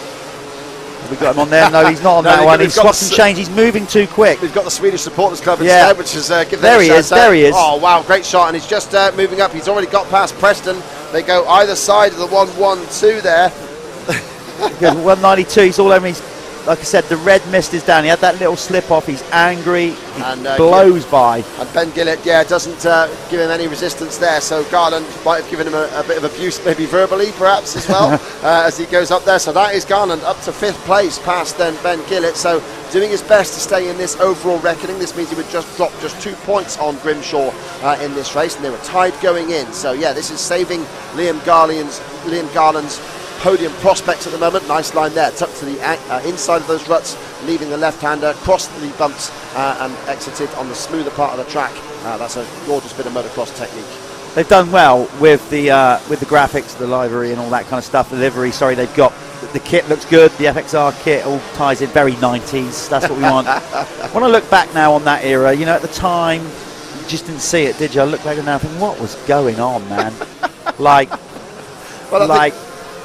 Have we got him on there? No, he's not on that one. He's swapped and changed. He's moving too quick. We've got the Swedish Supporters Club instead, which is giving there he is. There he is. Oh wow, great shot, and he's just moving up. He's already got past Preston. They go either side of the 112 there. 192. He's all over. He's, like I said, the red mist is down. He had that little slip off. He's angry. He blows by. And Ben Gillett, doesn't give him any resistance there. So Garland might have given him a bit of abuse, maybe verbally, perhaps as well, as he goes up there. So that is Garland up to 5th place, past then Ben Gillett. So doing his best to stay in this overall reckoning. This means he would just drop just 2 points on Grimshaw in this race, and they were tied going in. So yeah, this is saving Liam Garland's podium prospects at the moment. Nice line there, tucked to the inside of those ruts, leaving the left-hander, crossed the bumps and exited on the smoother part of the track. That's a gorgeous bit of motocross technique. They've done well with the graphics, the livery and all that kind of stuff, the livery. Sorry, they've got the kit looks good, the FXR kit all ties in very 90s. That's what we want. When I look back now on that era, you know, at the time you just didn't see it, did you? I look back now and think, what was going on, man?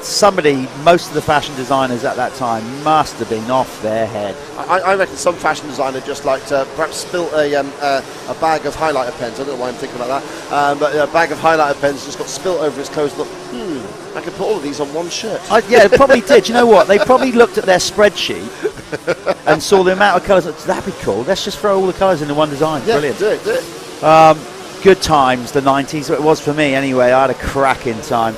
Somebody, most of the fashion designers at that time must have been off their head. I reckon some fashion designer just like perhaps spilt a bag of highlighter pens. I don't know why I'm thinking about that, but a bag of highlighter pens just got spilt over his clothes. Thought, I could put all of these on one shirt. Yeah, it probably did. You know what? They probably looked at their spreadsheet and saw the amount of colours. That'd be cool. Let's just throw all the colours into one design. Yeah, brilliant. Do it. Good times, the 90s. It was for me anyway. I had a cracking time.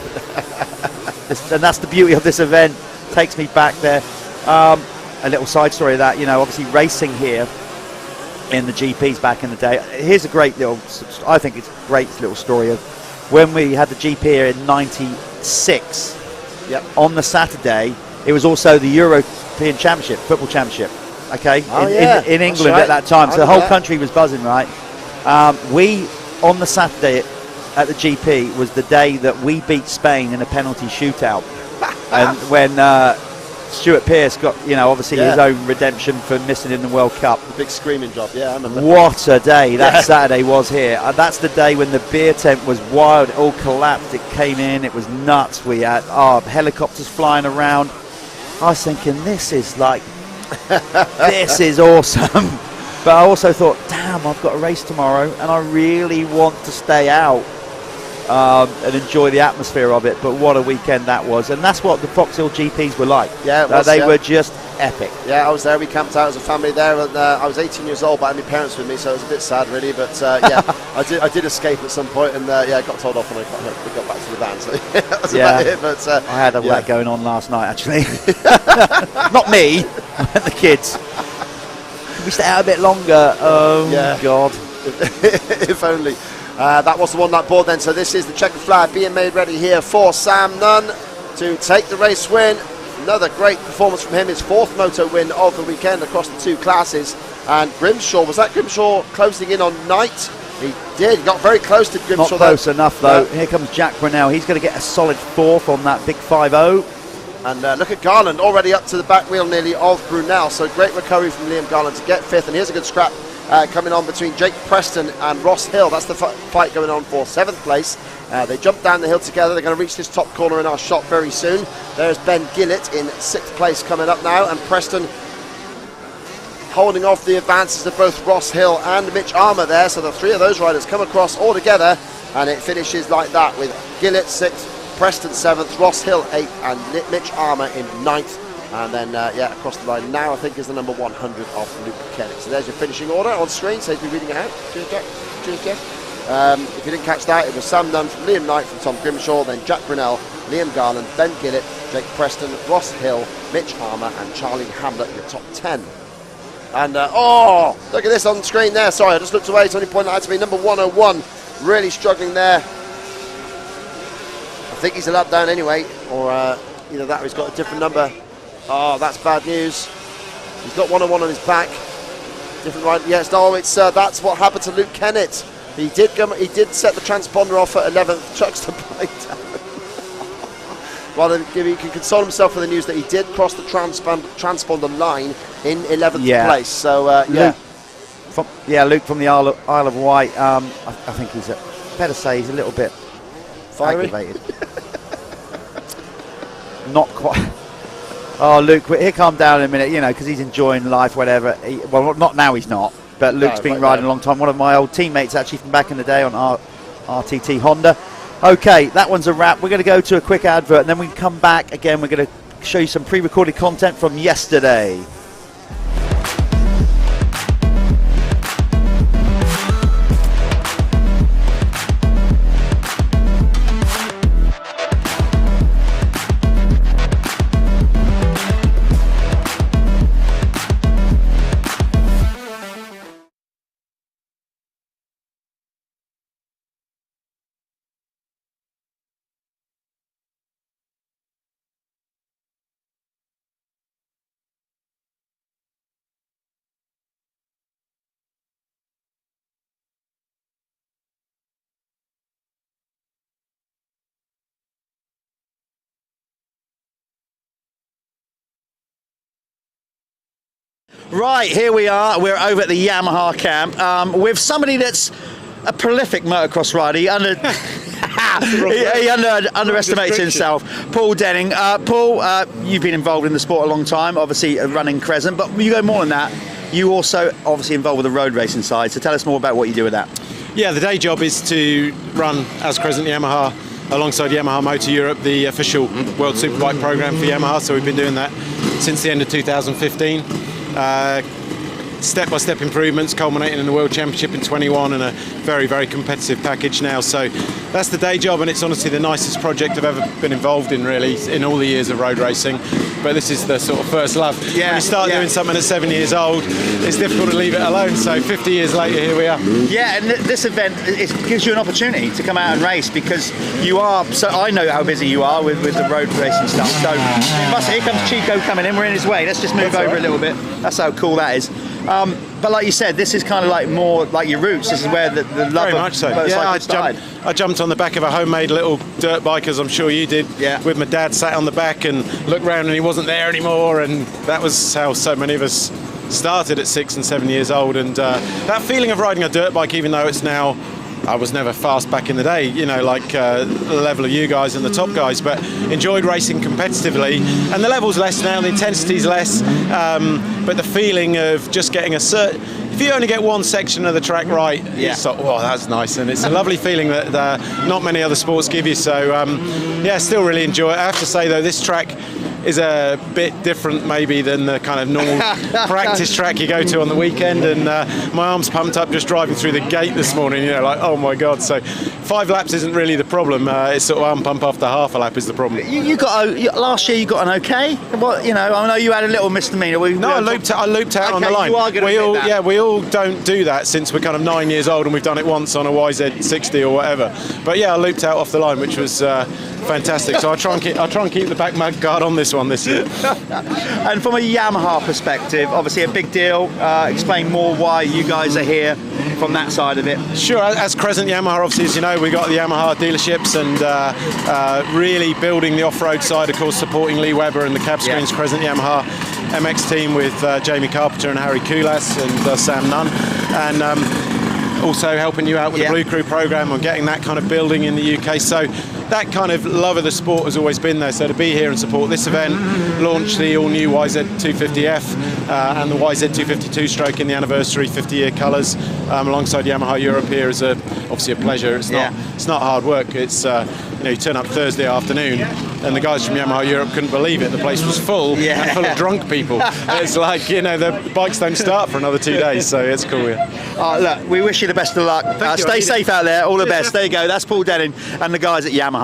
And that's the beauty of this event. Takes me back there. A little side story of that, you know, obviously racing here in the GPs back in the day. Here's a great little, I think it's a great little story of when we had the GP here in 96. Yep. On the Saturday, it was also the European Championship, football championship. Okay, in England at that time. So the whole country was buzzing, right? We, on the Saturday at the GP, was the day that we beat Spain in a penalty shootout. And when Stuart Pearce got, you know, obviously his own redemption for missing in the World Cup. The big screaming job, I remember. What a day that Saturday was here. That's the day when the beer tent was wild. It all collapsed. It came in. It was nuts. We had helicopters flying around. I was thinking, this is like, this is awesome. But I also thought, damn, I've got a race tomorrow and I really want to stay out and enjoy the atmosphere of it. But what a weekend that was. And that's what the Foxhill GPs were like. Yeah, it was, they were just epic. Yeah, I was there. We camped out as a family there, and I was 18 years old, but I had my parents with me, so it was a bit sad, really. But I did escape at some point, and I got told off when we got back to the van. So that was about it. But I had all that going on last night, actually. Not me, the kids. Can we stay out a bit longer? Oh God! If only. That was the one-lap board then. So this is the checkered flag being made ready here for Sam Nunn to take the race win. Another great performance from him, his 4th moto win of the weekend across the 2 classes. And Grimshaw, was that Grimshaw closing in on Knight? He did, he got very close to Grimshaw. Not close enough though. Here comes Jack Brunel. He's going to get a solid 4th on that big 5-0. And look at Garland, already up to the back wheel nearly of Brunel. So great recovery from Liam Garland to get 5th. And here's a good scrap coming on between Jake Preston and Ross Hill. That's the fight going on for 7th place. They jump down the hill together. They're going to reach this top corner in our shot very soon. There's Ben Gillett in 6th place coming up now, and Preston holding off the advances of both Ross Hill and Mitch Armour there. So the 3 of those riders come across all together, and it finishes like that with Gillett 6th, Preston 7th, Ross Hill 8th, and Mitch Armour in 9th. And then, across the line now, I think, is the number 100 of Luke Kennick. So there's your finishing order on screen. Saves me reading it out. Cheers, Jack. Cheers, Jeff. If you didn't catch that, it was Sam Nunn from Liam Knight from Tom Grimshaw, then Jack Brunel, Liam Garland, Ben Gillett, Jake Preston, Ross Hill, Mitch Harmer, and Charlie Hamlet in the top 10. And, oh, look at this on the screen there. Sorry, I just looked away. Somebody pointed that out to me. Number 101, really struggling there. I think he's a lap down anyway, or either that or he's got a different number. Oh, that's bad news. He's got 101 on his back. Different right. Yes, no, it's that's what happened to Luke Kennett. He did set the transponder off at 11th. Chucks the bike down. Rather, he can console himself with the news that he did cross the transponder line in 11th place. So Luke from the Isle of Wight. I think he's better say he's a little bit aggravated. Not quite. Oh, Luke, he'll calm down in a minute, you know, because he's enjoying life, whatever. Well, not now, he's not. But Luke's been riding a long time. One of my old teammates, actually, from back in the day on RTT Honda. Okay, that one's a wrap. We're going to go to a quick advert, and then we can come back again. We're going to show you some pre-recorded content from yesterday. Right, here we are. We're over at the Yamaha camp with somebody that's a prolific motocross rider. He underestimates himself. Paul Denning. Paul, you've been involved in the sport a long time, obviously running Crescent, but you go more than that. You also obviously involved with the road racing side, so tell us more about what you do with that. Yeah, the day job is to run as Crescent Yamaha alongside Yamaha Motor Europe, the official World Superbike program for Yamaha, so we've been doing that since the end of 2015. Step-by-step improvements culminating in the World Championship in 21 and a very, very competitive package now. So that's the day job, and it's honestly the nicest project I've ever been involved in, really, in all the years of road racing. But this is the sort of first love. Yeah, when you start doing something at 7 years old, it's difficult to leave it alone. So 50 years later, here we are. Yeah, and this event, it gives you an opportunity to come out and race, because you are, so I know how busy you are with the road racing stuff. So here comes Chico coming in, we're in his way. Let's just move over a little bit. That's how cool that is. But like you said, this is kind of like more like your roots. This is where the love very of much so. motorcycling started. I jumped on the back of a homemade little dirt bike, as I'm sure you did, with my dad sat on the back, and looked round and he wasn't there anymore, and that was how so many of us started at 6 and 7 years old. And that feeling of riding a dirt bike, even though it's now, I was never fast back in the day, you know, like the level of you guys and the top guys, but enjoyed racing competitively. And the level's less now, the intensity's less, but the feeling of just getting if you only get one section of the track right, it's like, oh, that's nice. And it's a lovely feeling that not many other sports give you. So, yeah, still really enjoy it. I have to say, though, this track is a bit different maybe than the kind of normal practice track you go to on the weekend, and my arms pumped up just driving through the gate this morning, you know, like, oh my god. So 5 laps isn't really the problem, it's sort of arm pump after half a lap is the problem. You got last year you got an okay? What, you know, I know you had a little misdemeanor. I looped out on the line. You are going to admit that. Yeah, we all don't do that since we're kind of 9 years old, and we've done it once on a YZ60 or whatever. But yeah, I looped out off the line, which was fantastic. So I'll try and keep the back mud guard on this one this year. And from a Yamaha perspective, obviously a big deal. Explain more why you guys are here from that side of it. Sure, as Crescent Yamaha, obviously, as you know, we got the Yamaha dealerships, and really building the off-road side, of course, supporting Lee Webber and the Cab Screens Crescent Yamaha MX team with Jamie Carpenter and Harry Kulas and Sam Nunn, and also helping you out with the Blue Crew program and getting that kind of building in the UK. So that kind of love of the sport has always been there. So to be here and support this event, launch the all-new YZ250F and the YZ252 stroke in the anniversary 50-year colours alongside Yamaha Europe here is obviously a pleasure. It's not hard work. It's you turn up Thursday afternoon and the guys from Yamaha Europe couldn't believe it. The place was full and full of drunk people. It's like, you know, the bikes don't start for another 2 days, so it's cool. Look, we wish you the best of luck. Stay safe out there. All the best. There you go. That's Paul Denning and the guys at Yamaha.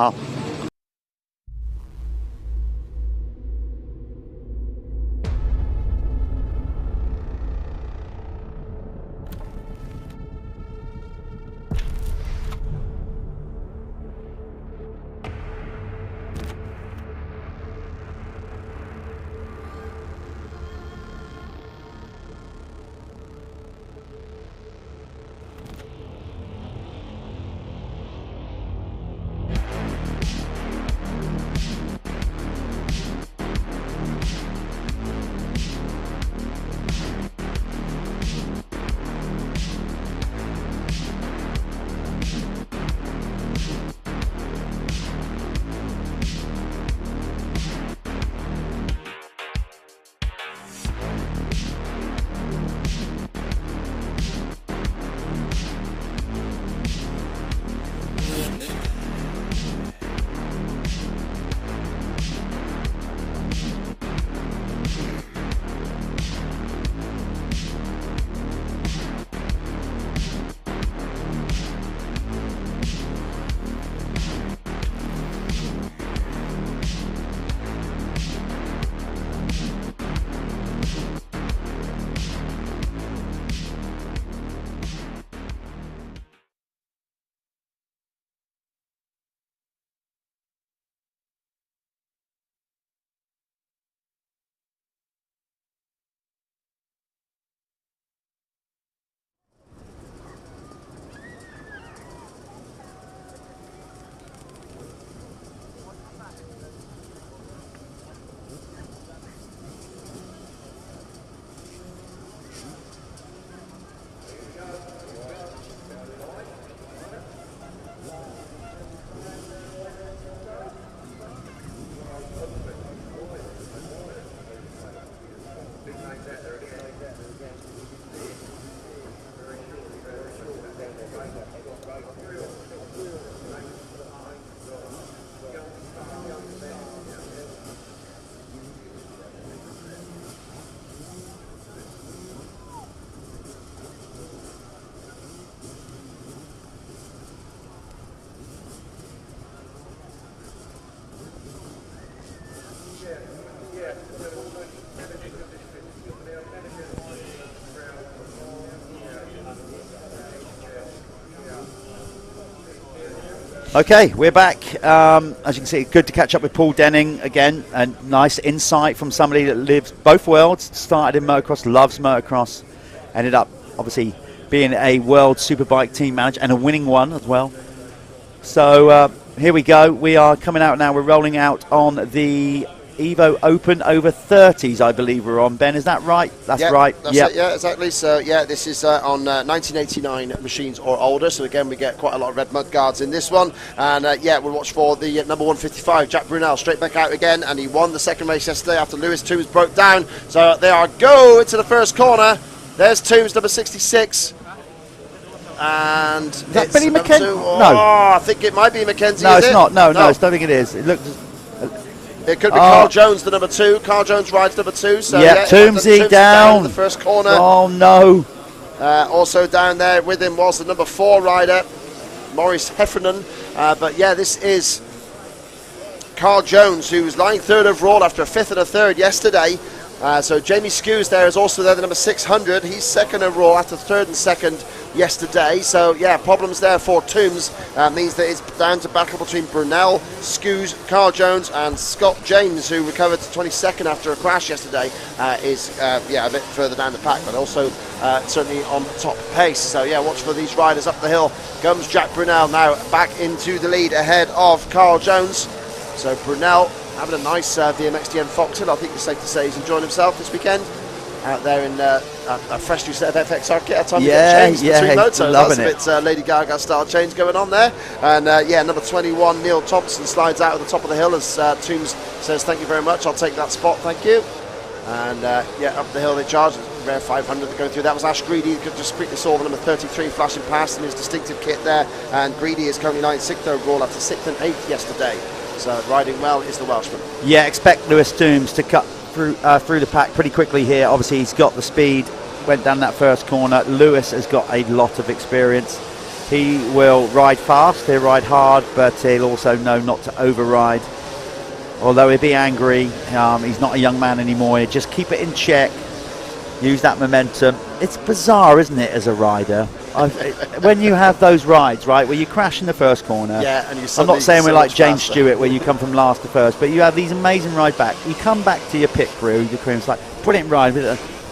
Okay, we're back. As you can see, good to catch up with Paul Denning again. A nice insight from somebody that lives both worlds. Started in motocross, loves motocross. Ended up, obviously, being a world superbike team manager and a winning one as well. So here we go. We are coming out now. We're rolling out on the Evo Open over 30s, I believe we're on. Ben, is that right? That's right. That's it, yeah, exactly. So, yeah, this is on 1989 machines or older. So, again, we get quite a lot of red mud guards in this one. And, yeah, we'll watch for the number 155, Jack Brunel, straight back out again. And he won the second race yesterday after Lewis Toombs broke down. So, they are go into the first corner. There's Toombs, number 66. And is that Billy McKenzie? Oh, No. I think it might be McKenzie. No, is it's it? not. No, I don't think it is. It looked. It could be Carl Jones, the number 2. Carl Jones rides number 2. So yeah, Toomsy down in the first corner. Oh no! Also down there with him was the number 4 rider, Maurice Heffernan. But yeah, this is Carl Jones, who was lying 3rd overall after a 5th and a 3rd yesterday. So Jamie Skews there is also there, the number 600. He's 2nd overall after 3rd and 2nd yesterday. So yeah, problems there for Toombs. Means that it's down to battle between Brunel, Skews, Carl Jones and Scott James, who recovered to 22nd after a crash yesterday. Is yeah, a bit further down the pack, but also certainly on top pace. So yeah, watch for these riders up the hill. Comes Jack Brunel now back into the lead ahead of Carl Jones. So Brunel having a nice VMXdN Foxhill. I think it's safe to say he's enjoying himself this weekend out there in a freshly set of FX circuit. At time to get changed between motos. That's a bit Lady Gaga style change going on there. And yeah, number 21 Neil Thompson slides out at the top of the hill as Toombs says thank you very much, I'll take that spot, thank you. And yeah, up the hill they charge. Rare 500 to go through. That was Ash Greedy. You could just quickly saw the number 33 flashing past in his distinctive kit there. And Greedy is currently 6th overall after 6th and 8th yesterday. So riding well is the Welshman. Yeah, expect Lewis Toombs to cut through the pack pretty quickly here. Obviously he's got the speed, went down that first corner. Lewis has got a lot of experience. He will ride fast, he'll ride hard, but he'll also know not to override. Although he'll be angry, he's not a young man anymore. He'll just keep it in check, use that momentum. It's bizarre, isn't it, as a rider? When you have those rides, right, where you crash in the first corner. Yeah, and I'm not saying we're like James Stewart, where you come from last to first, but you have these amazing ride back. You come back to your pit crew, your crew's like, brilliant ride.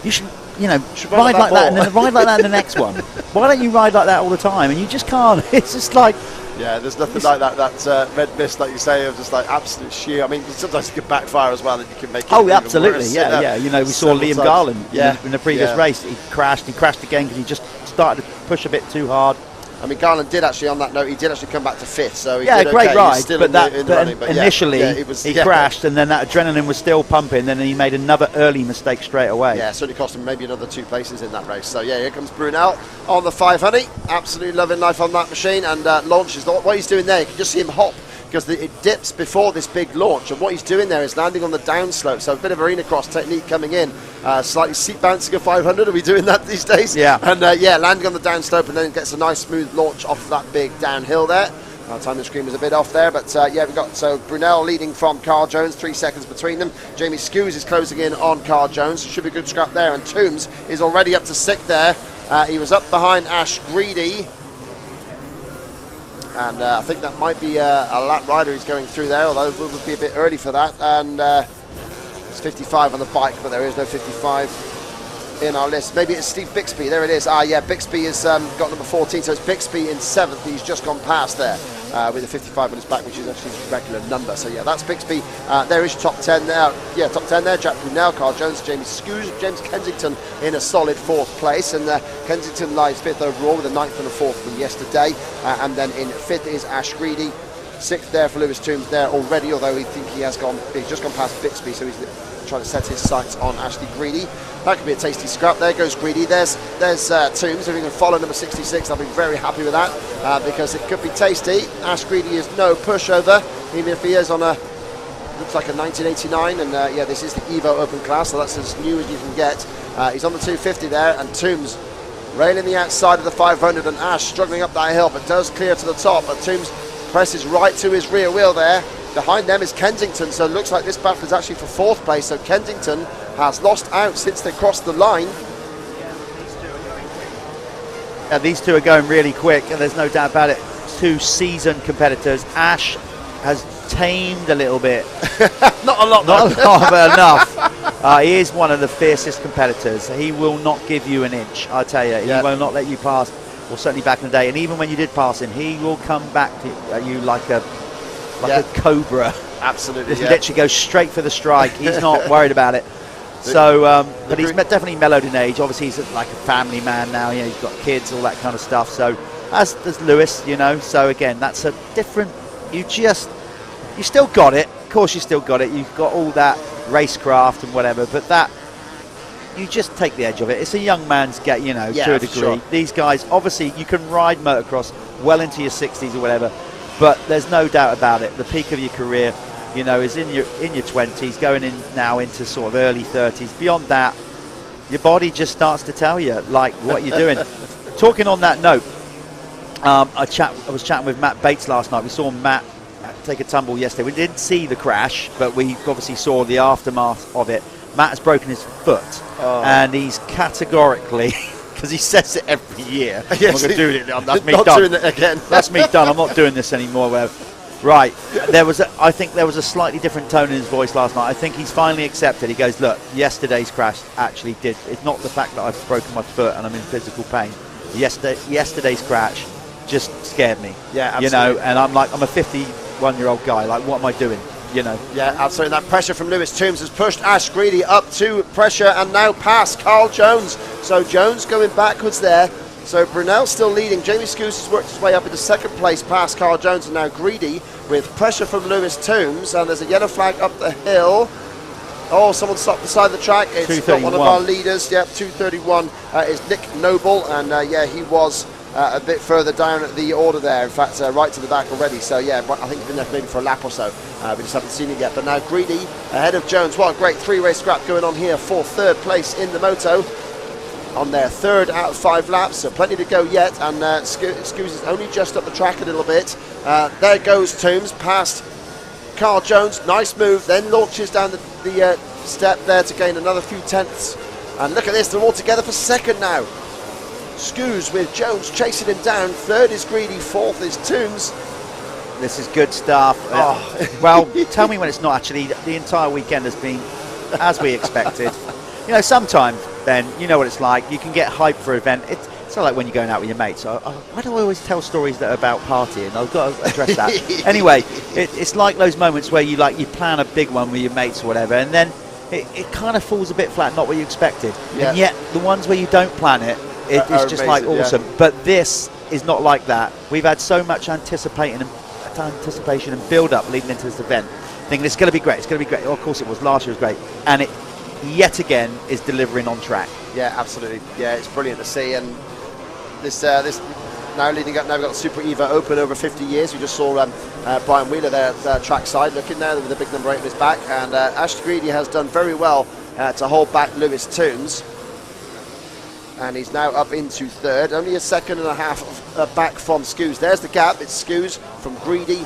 You should, you know, ride like that and then ride like that in the next one. Why don't you ride like that all the time? And you just can't. It's just like. Yeah, there's nothing like that red mist, like you say, of just like absolute sheer. I mean, sometimes it can backfire as well, and you can make it. Oh, absolutely, worse. Yeah. You know, we saw Liam Garland in the previous race. He crashed again because he just started to push a bit too hard. I mean, Garland did actually, on that note, he did actually come back to 5th, so he did great ride. Still but initially he crashed, and then that adrenaline was still pumping. Then he made another early mistake straight away. Yeah, certainly cost him maybe another 2 places in that race. So yeah, here comes Brunel on the 500. Absolutely loving life on that machine, and launches. What he's doing there, you can just see him hop, because it dips before this big launch, and what he's doing there is landing on the downslope, so a bit of arena cross technique coming in, slightly seat bouncing a 500. Are we doing that these days? Yeah. And yeah, landing on the downslope, and then gets a nice smooth launch off of that big downhill there. Our timing screen was a bit off there, but yeah, we've got Brunel leading from Carl Jones, 3 seconds between them. Jamie Skews is closing in on Carl Jones, should be a good scrap there, and Toombs is already up to 6th there. He was up behind Ash Greedy. And I think that might be a lap rider he's going through there, although it would be a bit early for that. And it's 55 on the bike, but there is no 55 in our list. Maybe it's Steve Bixby. There it is. Yeah, Bixby has got number 14, so it's Bixby in 7th. He's just gone past there with a 55 on his back, which is actually his regular number. So yeah, that's Bixby. There is top 10 there. Yeah, top 10 there. Jack Brunel, Carl Jones, Jamie Skews, James Kensington in a solid 4th place. And Kensington lies 5th overall with a 9th and a 4th from yesterday. And then in 5th is Ash Greedy. 6th there for Lewis Toombs there already, although he's just gone past Bixby, so he's trying to set his sights on Ashley Greedy. That could be a tasty scrap. There goes Greedy. There's Toombs. If he can follow number 66, I'll be very happy with that because it could be tasty. Ash Greedy is no pushover, even if he is on a, looks like a 1989, and yeah, this is the Evo Open class, so that's as new as you can get. He's on the 250 there, and Toombs railing the outside of the 500, and Ash struggling up that hill, but does clear to the top. But Toombs presses right to his rear wheel there. Behind them is Kensington, so it looks like this battle is actually for 4th place. So Kensington has lost out since they crossed the line. These two are going really quick, and there's no doubt about it. Two seasoned competitors. Ash has tamed a little bit. Not a lot, not a lot, but enough. He is one of the fiercest competitors. He will not give you an inch, I tell you. He will not let you pass, well, certainly back in the day. And even when you did pass him, he will come back at you like a cobra. Absolutely. He literally goes straight for the strike. He's not worried about it. So, but he's definitely mellowed in age. Obviously, he's like a family man now. You know, he's got kids, all that kind of stuff. So, as Lewis, you know. So again, that's a different. You still got it. Of course, you still got it. You've got all that racecraft and whatever. But that, you just take the edge of it. It's a young man's get, you know, to a degree. Sure. These guys, obviously, you can ride motocross well into your 60s or whatever. But there's no doubt about it. The peak of your career, you know, is in your 20s, going in now into sort of early 30s. Beyond that, your body just starts to tell you like what you're doing. Talking on that note, I was chatting with Matt Bates last night. We saw Matt take a tumble yesterday. We didn't see the crash, but we obviously saw the aftermath of it. Matt has broken his foot, and he's categorically. Because he says it every year. Yes, I'm not doing it. That's me done. Not doing it again. That's me done. I'm not doing this anymore. Right. I think there was a slightly different tone in his voice last night. I think he's finally accepted. He goes, look, yesterday's crash actually did. It's not the fact that I've broken my foot and I'm in physical pain. Yesterday's crash just scared me. Yeah, absolutely. You know, and I'm like, I'm a 51-year-old guy. Like, what am I doing? You know. Yeah, absolutely. That pressure from Lewis Toombs has pushed Ash Greedy up to pressure and now past Carl Jones. So Jones going backwards there. So Brunel still leading. Jamie Scoos has worked his way up into 2nd place past Carl Jones, and now Greedy with pressure from Lewis Toombs. And there's a yellow flag up the hill. Oh, someone stopped beside the track. It's got one of our leaders. Yep, 231 is Nick Noble, and yeah, he was a bit further down the order there. In fact, right to the back already. So yeah, I think he's been there maybe for a lap or so. We just haven't seen it yet. But now Greedy ahead of Jones. What a great 3-race scrap going on here for 3rd place in the moto. On their 3rd out of 5 laps, so plenty to go yet. And Scoos is only just up the track a little bit. There goes Toombs past Carl Jones. Nice move. Then launches down the step there to gain another few tenths. And look at this, they're all together for 2nd now. Scoos with Jones chasing him down. 3rd is Greedy, 4th is Toombs. This is good stuff. Well, tell me when it's not. Actually, the entire weekend has been as we expected. You know, sometimes, Ben, you know what it's like. You can get hyped for an event. It's not like when you're going out with your mates. Why do I always tell stories that are about partying? I've got to address that. Anyway, it's like those moments where you plan a big one with your mates or whatever, and then it kind of falls a bit flat, not what you expected. Yeah. And yet, the ones where you don't plan it, it's just amazing, like awesome. Yeah. But this is not like that. We've had so much anticipation and build-up leading into this event, thinking it's going to be great. It's going to be great. Oh, of course it was. Last year was great, and it yet again is delivering on track. Yeah, absolutely. Yeah, it's brilliant to see. And this now leading up. Now we've got the Super Evo Open over 50 years. We just saw Brian Wheeler there at track side looking there with the big number 8 on his back, and Ash Greedy has done very well to hold back Lewis Toombs. And he's now up into 3rd, only a 2.5 seconds back from Scoos. There's the gap. It's Scoos from Greedy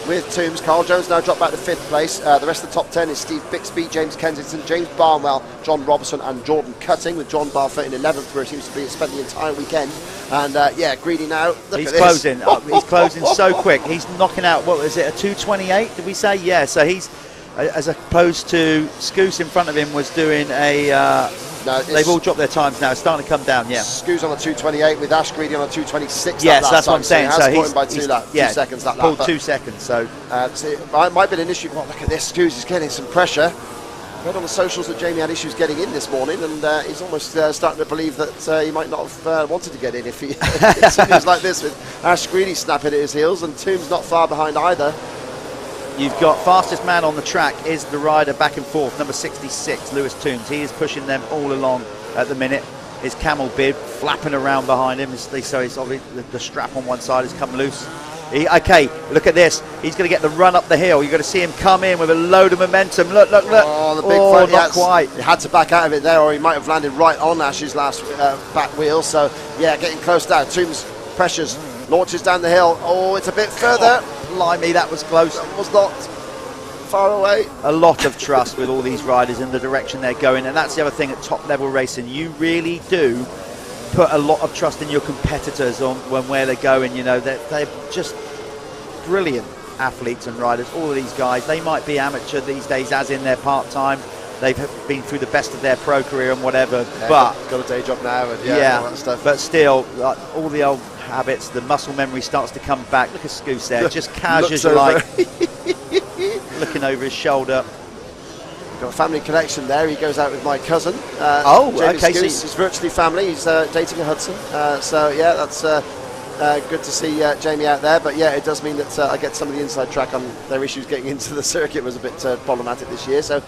with Toombs. Carl Jones now dropped back to 5th place. The rest of the top 10 is Steve Bixby, James Kensington, James Barnwell, John Robertson and Jordan Cutting, with John Barfoot in 11th, where he seems to be spent the entire weekend. And yeah, Greedy now. He's closing. He's closing so quick. He's knocking out, what was it, a 2:28, did we say? Yeah, so he's, as opposed to Scoos in front of him was doing a... No, they've all dropped their times now. It's starting to come down, yeah. Scoos on a 2:28 with Ash Greedy on a 2:26. Yes, that's what I'm saying. So he's by 2 seconds that lap. Pulled 2 seconds, so... it might be an issue. Well, look at this. Scoos is getting some pressure. Read on the socials that Jamie had issues getting in this morning, and he's almost starting to believe that he might not have wanted to get in if he continues like this, with Ash Greedy snapping at his heels and Toombs not far behind either. You've got fastest man on the track is the rider back and forth, number 66, Lewis Toombs. He is pushing them all along at the minute. His camel bib flapping around behind him. So he's obviously, the strap on one side has come loose. Okay, look at this. He's going to get the run up the hill. You're going to see him come in with a load of momentum. Look. Oh, the big front. Not quite. He had to back out of it there, or he might have landed right on Ash's last back wheel. So, yeah, getting close now. Toombs pressures, launches down the hill. Oh, it's a bit further. Oh, blimey, that was close. That was not far away. A lot of trust with all these riders in the direction they're going. And that's the other thing at top level racing. You really do put a lot of trust in your competitors on where they're going. You know, they're just brilliant athletes and riders. All of these guys, they might be amateur these days, as in their part-time. They've been through the best of their pro career and whatever, but got a day job now, and all that stuff. But still, all the old habits, the muscle memory starts to come back. Look at Scoose there, just casual, like looking over his shoulder. Got a family connection there. He goes out with my cousin. Okay. So he's virtually family. He's dating a Hudson. So yeah, that's good to see Jamie out there. But yeah, it does mean that I get some of the inside track on their issues getting into the circuit was a bit problematic this year. So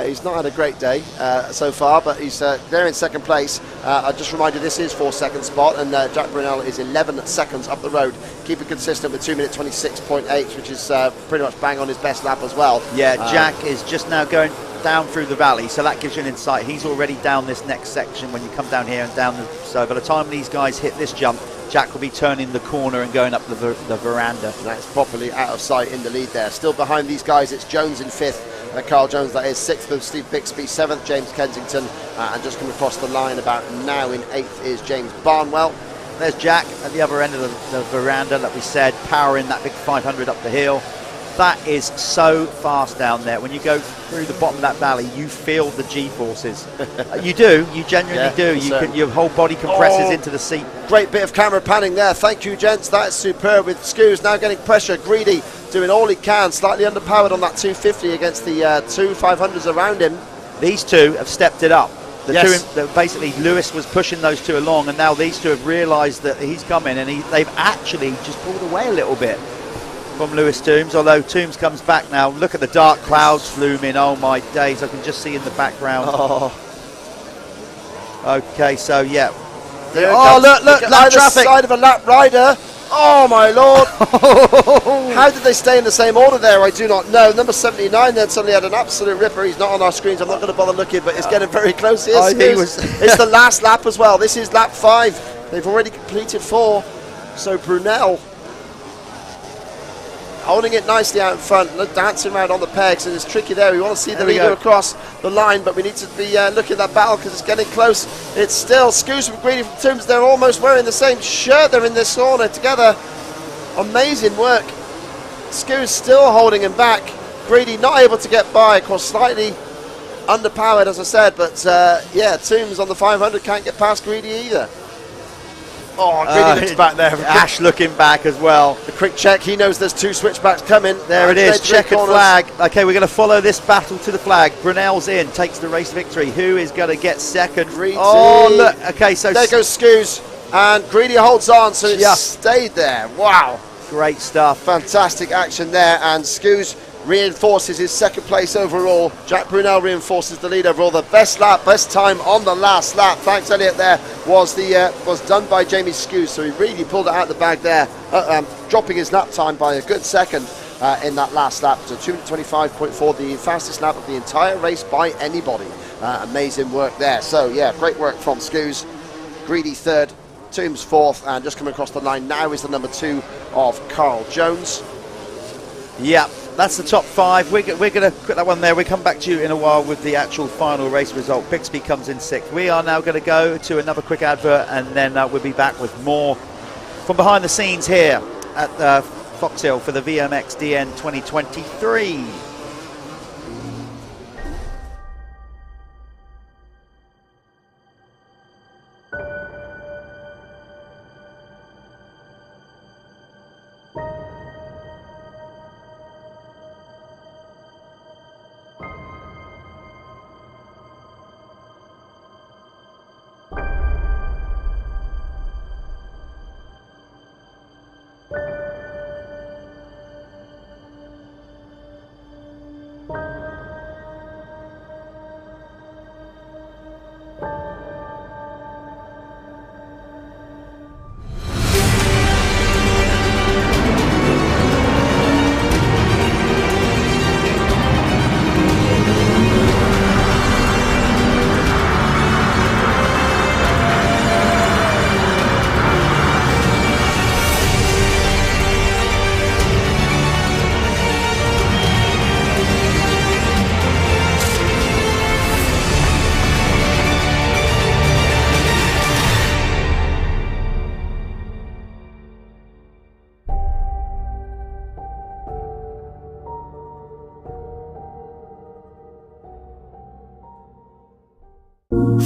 he's not had a great day so far, but he's there in second place. I just remind you, this is 4-second spot, and Jack Brunel is 11 seconds up the road. Keep it consistent with 2 minute 26.8, which is pretty much bang on his best lap as well. Yeah, Jack is just now going down through the valley, so that gives you an insight. He's already down this next section when you come down here and down so by the time these guys hit this jump, Jack will be turning the corner and going up the veranda. That's properly out of sight in the lead there. Still behind these guys, it's Jones in 5th, Carl Jones that is 6th with Steve Bixby, 7th James Kensington, and just coming across the line about now in 8th is James Barnwell. There's Jack at the other end of the veranda, like we said, powering that big 500 up the hill. That is so fast down there. When you go through the bottom of that valley, you feel the G-forces. You do. You genuinely do. Your whole body compresses into the seat. Great bit of camera panning there. Thank you, gents. That is superb. With Scoos now getting pressure. Greedy doing all he can. Slightly underpowered on that 250 against the two 500s around him. These two have stepped it up. Yes. Basically, Lewis was pushing those two along, and now these two have realised that he's coming, and they've actually just pulled away a little bit from Lewis Toombs, although Toombs comes back now. Look at the dark clouds looming. Oh my days, I can just see in the background. Okay, so yeah. Look, lap traffic. Side of a lap rider. Oh my lord. How did they stay in the same order there? I do not know. Number 79 then suddenly had an absolute ripper. He's not on our screens. I'm not going to bother looking, but it's getting very close here. It's the last lap as well. This is lap 5. They've already completed 4. So Brunel holding it nicely out in front, dancing around on the pegs, and it's tricky there. We want to see the leader across the line, but we need to be looking at that battle because it's getting close. It's still Scoos from Greedy from Toombs. They're almost wearing the same shirt. They're in this sauna together. Amazing work. Scoos still holding him back. Greedy not able to get by, of course, slightly underpowered, as I said, but yeah, Toombs on the 500 can't get past Greedy either. Oh, Greedy looks back there. Ash looking back as well. The quick check. He knows there's 2 switchbacks coming. There it is. Checkered flag. Okay, we're going to follow this battle to the flag. Brunel's in, takes the race victory. Who is going to get second? Greedy. Oh, look. Okay, so there goes Scoos, and Greedy holds on, so it's stayed there. Wow. Great stuff. Fantastic action there, and Scoos reinforces his second place overall. Jack Brunel reinforces the lead overall. The best lap, best time on the last lap. Thanks, Elliot. There was done by Jamie Scoos, so he really pulled it out of the bag there, dropping his lap time by a good second in that last lap to 2:25.4, the fastest lap of the entire race by anybody. Amazing work there. So yeah, great work from Scoos. Greedy 3rd, Toombs 4th, and just coming across the line now is the number 2 of Carl Jones. Yeah. That's the top 5. We're going to put that one there. We'll come back to you in a while with the actual final race result. Bixby comes in 6th. We are now going to go to another quick advert, and then we'll be back with more from behind the scenes here at Foxhill for the VMXdN 2023.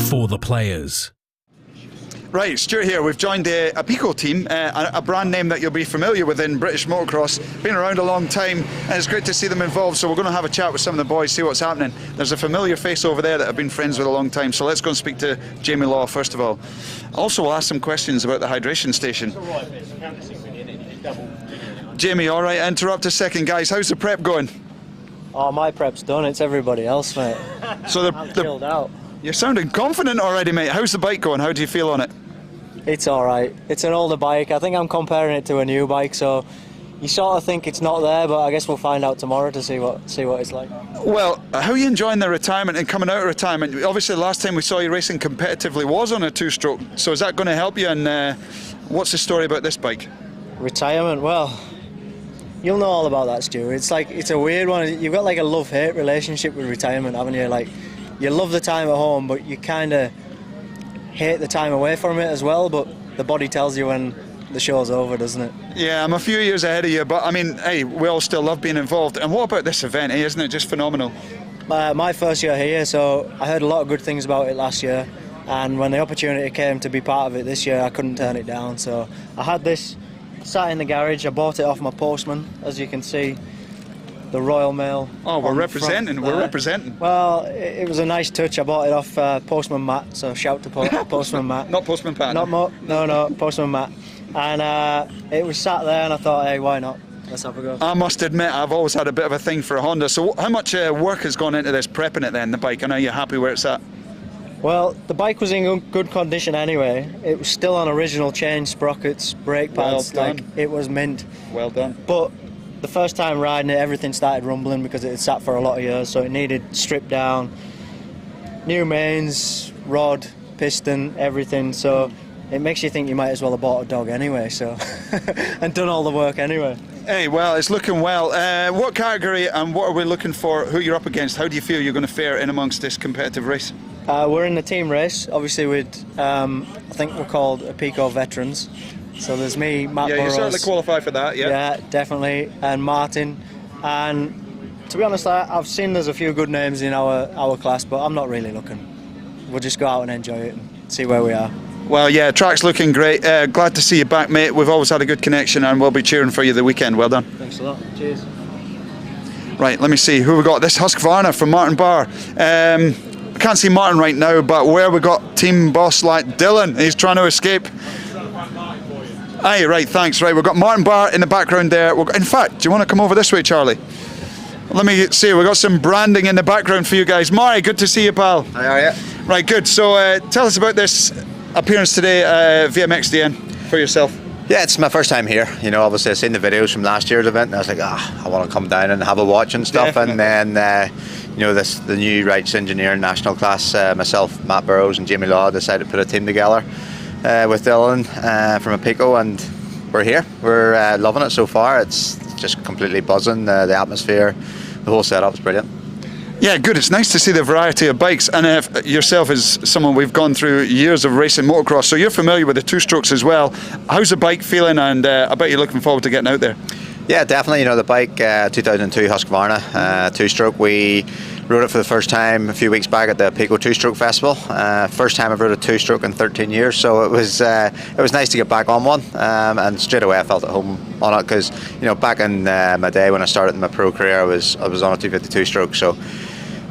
for the players. Right, Stuart here. We've joined a Pico team, a brand name that you'll be familiar with in British motocross. Been around a long time, and it's great to see them involved. So we're going to have a chat with some of the boys, see what's happening. There's a familiar face over there that I've been friends with a long time. So let's go and speak to Jamie Law first of all. Also, we'll ask some questions about the hydration station. Jamie, all right. Interrupt a second, guys. How's the prep going? Oh, my prep's done. It's everybody else, mate. So I'm chilled out. You're sounding confident already, mate. How's the bike going? How do you feel on it? It's all right. It's an older bike. I think I'm comparing it to a new bike, so you sort of think it's not there, but I guess we'll find out tomorrow to see what it's like. Well, how are you enjoying the retirement and coming out of retirement? Obviously, the last time we saw you racing competitively was on a two-stroke, so is that going to help you? And what's the story about this bike? Retirement? Well, you'll know all about that, Stu. It's a weird one. You've got like a love-hate relationship with retirement, haven't you? Like, you love the time at home, but you kind of hate the time away from it as well, but the body tells you when the show's over, doesn't it? Yeah, I'm a few years ahead of you, but I mean, hey, we all still love being involved. And what about this event, isn't it just phenomenal? My first year here, so I heard a lot of good things about it last year, and when the opportunity came to be part of it this year, I couldn't turn it down. So I had this sat in the garage. I bought it off my postman, as you can see, the Royal Mail. Oh, we're representing. We're representing. Well, it was a nice touch. I bought it off Postman Matt, so shout to Postman Matt. Not Postman Pat. No, Postman Matt. And it was sat there, and I thought, hey, why not? Let's have a go. I must admit, I've always had a bit of a thing for a Honda. So how much work has gone into this, prepping it then, the bike? I know you're happy where it's at. Well, the bike was in good condition anyway. It was still on original chain sprockets, brake pads. Well done. Like, it was mint. Well done. But the first time riding it, everything started rumbling because it had sat for a lot of years, so it needed stripped down, new mains, rod, piston, everything. So it makes you think you might as well have bought a dog anyway, so and done all the work anyway. Hey, well, it's looking well. What category and what are we looking for? Who you're up against? How do you feel you're going to fare in amongst this competitive race? We're in the team race, obviously with, I think we're called Pico Veterans. So there's me, Matt Burrows. Yeah, you certainly qualify for that, yeah. Yeah, definitely, and Martin. And to be honest, I've seen there's a few good names in our class, but I'm not really looking. We'll just go out and enjoy it and see where we are. Well, yeah, track's looking great. Glad to see you back, mate. We've always had a good connection, and we'll be cheering for you the weekend. Well done. Thanks a lot. Cheers. Right, let me see who we got. This Husqvarna from Martin Barr. I can't see Martin right now, but where we got team boss like Dylan, he's trying to escape. Aye, right, thanks. Right, we've got Martin Barr in the background there. In fact, do you want to come over this way, Charlie? Let me see, we've got some branding in the background for you guys. Mari, good to see you, pal. How are you? Right, good. So tell us about this appearance today, VMXdN, for yourself. Yeah, it's my first time here. You know, obviously I've seen the videos from last year's event, and I was like, I want to come down and have a watch and stuff. Definitely. And then, you know, the new rights engineer national class, myself, Matt Burrows, and Jamie Law decided to put a team together with Dylan from a Pico, and we're here. We're loving it so far. It's just completely buzzing. The atmosphere, the whole setup's brilliant. Yeah, good. It's nice to see the variety of bikes, and yourself is someone we've gone through years of racing motocross, so you're familiar with the two-strokes as well. How's the bike feeling, and I bet you're looking forward to getting out there? Yeah, definitely. You know, the bike, 2002 Husqvarna two-stroke. We rode it for the first time a few weeks back at the Pico Two-Stroke Festival. First time I've rode a two-stroke in 13 years, so it was nice to get back on one. And straight away I felt at home on it because, you know, back in my day when I started my pro career, I was on a 252 stroke. So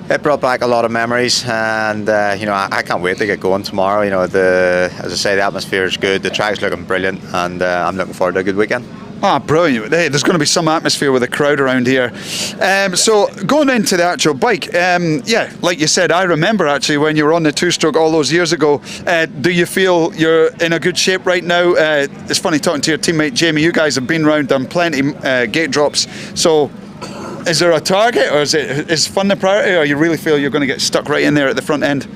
it brought back a lot of memories, and you know, I can't wait to get going tomorrow. You know, as I say, the atmosphere is good, the track's looking brilliant, and I'm looking forward to a good weekend. Ah, brilliant. Hey, there's going to be some atmosphere with a crowd around here. So going into the actual bike, yeah, like you said, I remember actually when you were on the two-stroke all those years ago. Do you feel you're in a good shape right now? It's funny talking to your teammate Jamie. You guys have been around, done plenty gate drops. So is there a target, or is fun the priority, or you really feel you're going to get stuck right in there at the front end?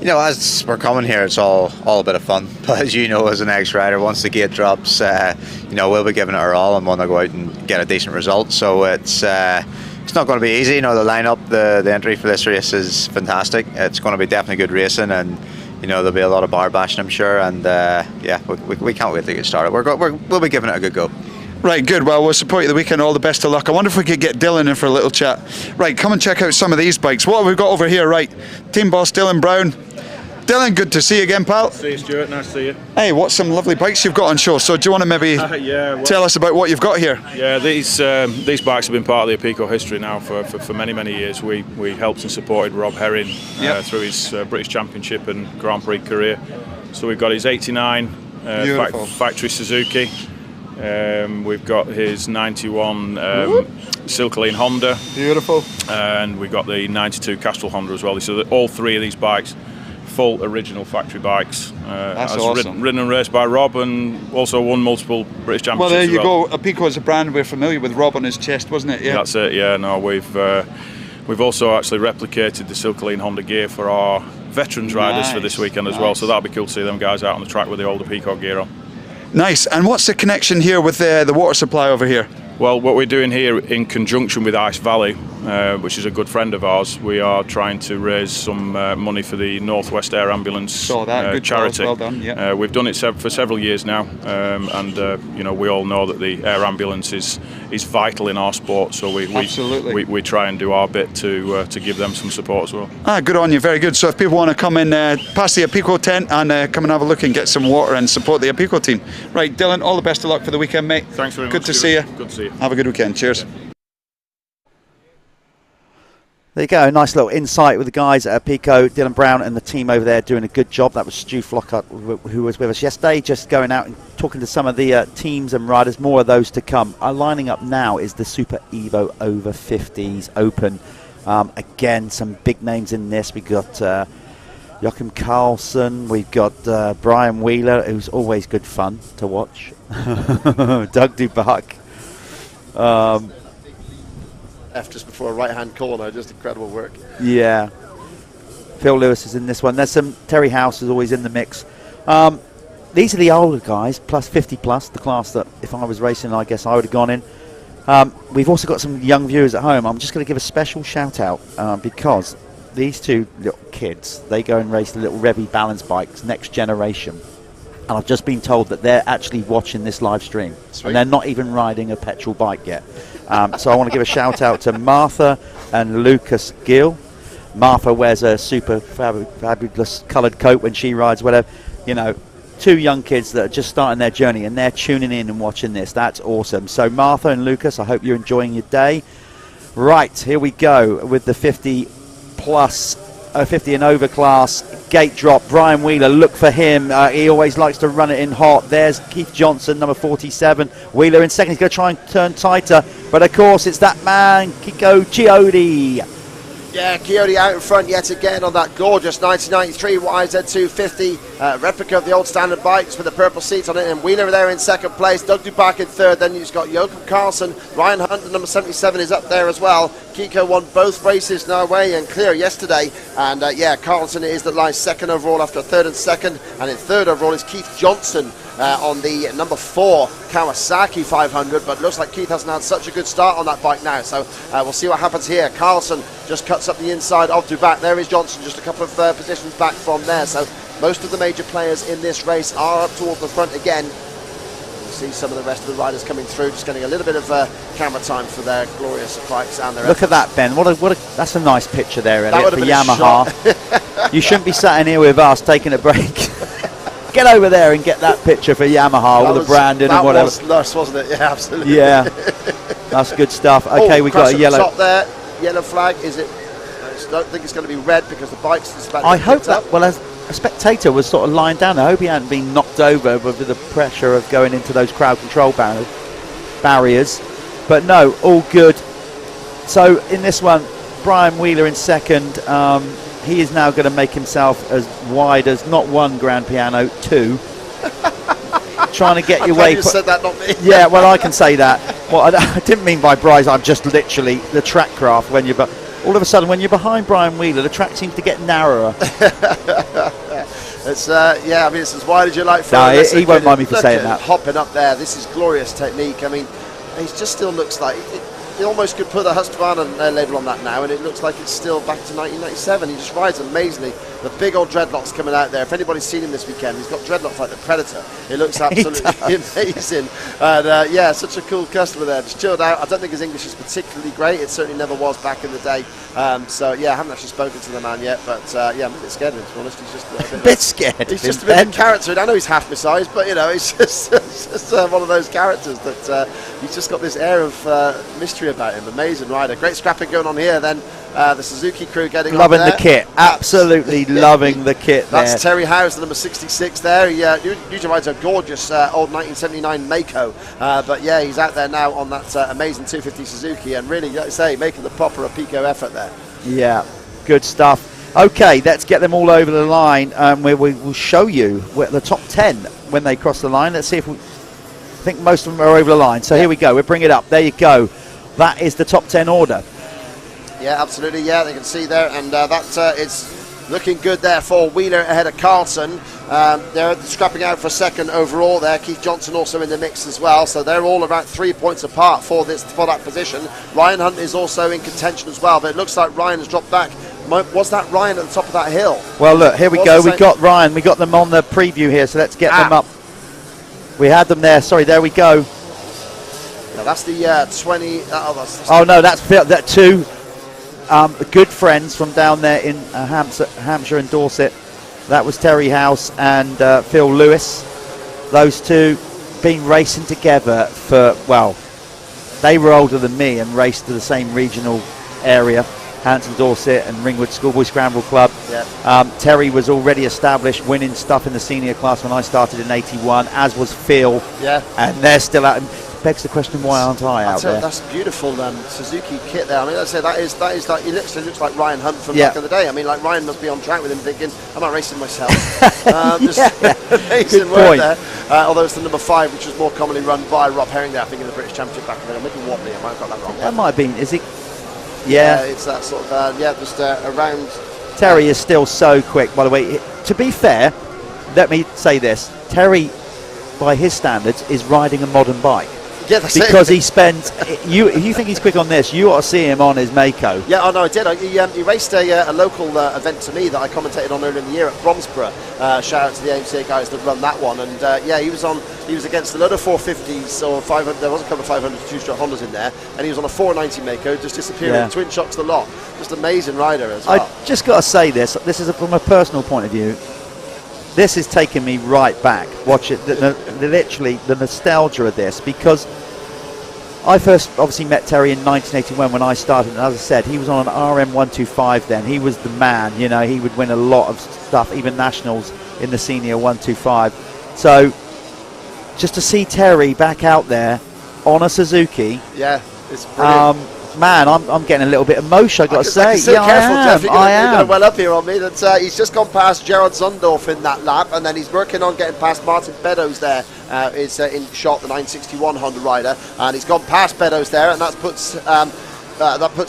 You know, as we're coming here, it's all a bit of fun. But as you know, as an ex-rider, once the gate drops, you know, we'll be giving it our all and want to go out and get a decent result. So it's not going to be easy. You know, the lineup, the entry for this race is fantastic. It's going to be definitely good racing, and you know, there'll be a lot of bar bashing, I'm sure. And yeah, we can't wait to get started. We'll be giving it a good go. Right, good. Well, we'll support you the weekend. All the best of luck. I wonder if we could get Dylan in for a little chat. Right, come and check out some of these bikes. What have we got over here? Right, team boss Dylan Brown. Dylan, good to see you again, pal. See you, Stuart. Nice to see you. Hey, what some lovely bikes you've got on show. So do you want to maybe tell us about what you've got here? Yeah, these bikes have been part of the Apico history now for many, many years. We helped and supported Rob Herring through his British Championship and Grand Prix career. So we've got his 89 factory Suzuki. We've got his 91 Silkaline Honda. Beautiful. And we've got the 92 Castrol Honda as well. So all three of these bikes, full original factory bikes. That's awesome. Ridden and raced by Rob, and also won multiple British championships. Well, there you go. Apico is a brand we're familiar with. Rob on his chest, wasn't it? Yeah. That's it. Yeah. No, we've also actually replicated the Silkaline Honda gear for our veterans riders for this weekend as well. So that'll be cool to see them guys out on the track with the old Apico gear on. Nice. And what's the connection here with the water supply over here? Well, what we're doing here in conjunction with Ice Valley, which is a good friend of ours, we are trying to raise some money for the Northwest Air Ambulance charity. Well done, yeah. We've done it for several years now, and you know, we all know that the air ambulance is vital in our sport. So we try and do our bit to give them some support as well. Good on you, very good. So if people want to come in past the Apico tent and come and have a look and get some water and support the Apico team. Right, Dylan, all the best of luck for the weekend, mate. Thanks very much. Good to see you. Good to see you. Have a good weekend. Cheers. There you go, nice little insight with the guys at Apico, Dylan Brown and the team over there doing a good job. That was Stu Flockhart who was with us yesterday, just going out and talking to some of the teams and riders. More of those to come. Lining up now is the Super Evo Over 50s Open. Again, some big names in this. We've got Joachim Carlson, we've got Brian Wheeler, who's always good fun to watch. Doug Dubuck. Just before a right-hand corner, just incredible work. Yeah. Phil Lewis is in this one. There's some Terry House is always in the mix. These are the older guys, plus 50 plus, the class that if I was racing, I guess I would have gone in. We've also got some young viewers at home. I'm just going to give a special shout out because these two little kids, they go and race the little Revy balance bikes, next generation. And I've just been told that they're actually watching this live stream. Sweet. And they're not even riding a petrol bike yet. So I want to give a shout out to Martha and Lucas Gill. Martha wears a super fabulous coloured coat when she rides, whatever. You know, two young kids that are just starting their journey and they're tuning in and watching this. That's awesome. So Martha and Lucas, I hope you're enjoying your day. Right, here we go with the 50 and over class gate drop. Brian Wheeler, look for him. He always likes to run it in hot. There's Keith Johnson, number 47. Wheeler in second. He's going to try and turn tighter. But of course, it's that man, Kiko Chiodi. Yeah, Chiodi out in front yet again on that gorgeous 1993 YZ250 replica of the old standard bikes with the purple seats on it. And Wheeler there in second place. Doug Dubac in third. Then you've got Joachim Carlson. Ryan Hunt, number 77, is up there as well. Kiko won both races now away and clear yesterday. And yeah, Carlson is the lies second overall after third and second. And in third overall is Keith Johnson on the number 4 Kawasaki 500. But looks like Keith hasn't had such a good start on that bike now. So we'll see what happens here. Carlson just cuts up the inside of Dubac. There is Johnson just a couple of positions back from there. So most of the major players in this race are up towards the front again. We'll see some of the rest of the riders coming through, just getting a little bit of camera time for their glorious bikes and their Look at that, Ben. That's a nice picture there, Elliot, for Yamaha. You shouldn't be sat in here with us taking a break. Get over there and get that picture for Yamaha, all the branding and whatever. That was lush, wasn't it? Yeah, absolutely. Yeah, that's good stuff. Okay, we've got a yellow. Top there, yellow flag. Is it? I don't think it's going to be red because the bike's just about to I hope that. up. Well, as a spectator was sort of lying down, I hope he hadn't been knocked over with the pressure of going into those crowd control barriers. But no, all good. So in this one, Brian Wheeler in second. He is now going to make himself as wide as not one grand piano, two. Trying to get your way. You said that, not me. Yeah, well, I can say that. Well, I didn't mean by Bryce. I'm just literally the track craft. When you're, all of a sudden, when you're behind Brian Wheeler, the track seems to get narrower. It's yeah. I mean, it's as wide as you like. No, he won't mind me for saying that. Hopping up there. This is glorious technique. I mean, he just still looks like. you almost could put a Husqvarna label on that now, and it looks like it's still back to 1997. He just rides amazingly. The big old dreadlocks coming out there. If anybody's seen him this weekend, he's got dreadlocks like the Predator. It looks absolutely amazing. And yeah, such a cool customer there. Just chilled out. I don't think his English is particularly great. It certainly never was back in the day. So yeah, I haven't actually spoken to the man yet, but yeah, I'm a bit scared of him, to be honest. He's just a bit scared. He's just a bit of a character. I know he's half my size, but you know, he's just, one of those characters that he's just got this air of mystery about him. Amazing rider. Great scrapping going on here then. The Suzuki crew getting loving on there. the kit, absolutely loving the kit there. That's Terry Howes, the number 66 there. He usually rides a gorgeous old 1979 Mako, but yeah, he's out there now on that amazing 250 Suzuki, and really, like I say, making the proper Pico effort there. Yeah, good stuff. Okay, let's get them all over the line. We will show you the top 10 when they cross the line. Let's see if I think most of them are over the line. So here we go. We'll bring it up. There you go. That is the top 10 order. Yeah, absolutely. Yeah, they can see there, and that is looking good there for Wheeler ahead of Carlson. They're scrapping out for second overall there. Keith Johnson also in the mix as well, so they're all about 3 points apart for that position. Ryan Hunt is also in contention as well, but it looks like Ryan has dropped back. Was that Ryan at the top of that hill? Well, look, here we go. We got Ryan. We got them on the preview here, so let's get them up. We had them there. Sorry, there we go. No, that's the 20. Oh no, that's Phil. That two good friends from down there in Hampshire and Dorset. That was Terry House and Phil Lewis. Those two been racing together for, well, they were older than me and raced to the same regional area, Hampton Dorset and Ringwood Schoolboy Scramble Club. Yeah. Terry was already established, winning stuff in the senior class when I started in '81, as was Phil. Yeah. And they're still out. Begs the question, why aren't I out there? That's beautiful Suzuki kit there. I mean, I'd say that is like, he looks like Ryan Hunt from back in the day. I mean, like, Ryan must be on track with him thinking, I'm not racing myself. Amazing work there. Although it's the number 5, which was more commonly run by Rob Herring there, I think, in the British Championship back then. Maybe Watley, I might have got that wrong. That might have been, is it? Yeah, it's that sort of, just around. Terry is still so quick, by the way. To be fair, let me say this. Terry, by his standards, is riding a modern bike. Yeah, that's because he spends. If you think he's quick on this, you ought to see him on his Mako. Yeah, I did. He raced a local event to me that I commentated on earlier in the year at Bromsborough. Shout out to the AMCA guys that run that one. And yeah, he was against a load of 450s or 500. There was a couple of 500 two-stroke Hondas in there, and he was on a 490 Mako, just disappearing. Twin shocks the lot. Just amazing rider as well. I just got to say this. This is from a personal point of view. This is taking me right back. Watch it, literally the nostalgia of this, because I first obviously met Terry in 1981 when I started, and as I said, he was on an RM125 then. He was the man, you know, he would win a lot of stuff, even nationals in the senior 125. So just to see Terry back out there on a Suzuki. Yeah, it's brilliant. Man, I'm getting a little bit emotional, I've got to say. So careful, Jeff. You're I am. Well up here on me. That he's just gone past Gerard Zundorf in that lap, and then he's working on getting past Martin Beddoes there. Is in shot, the 961 Honda rider, and he's gone past Beddoes there, and that puts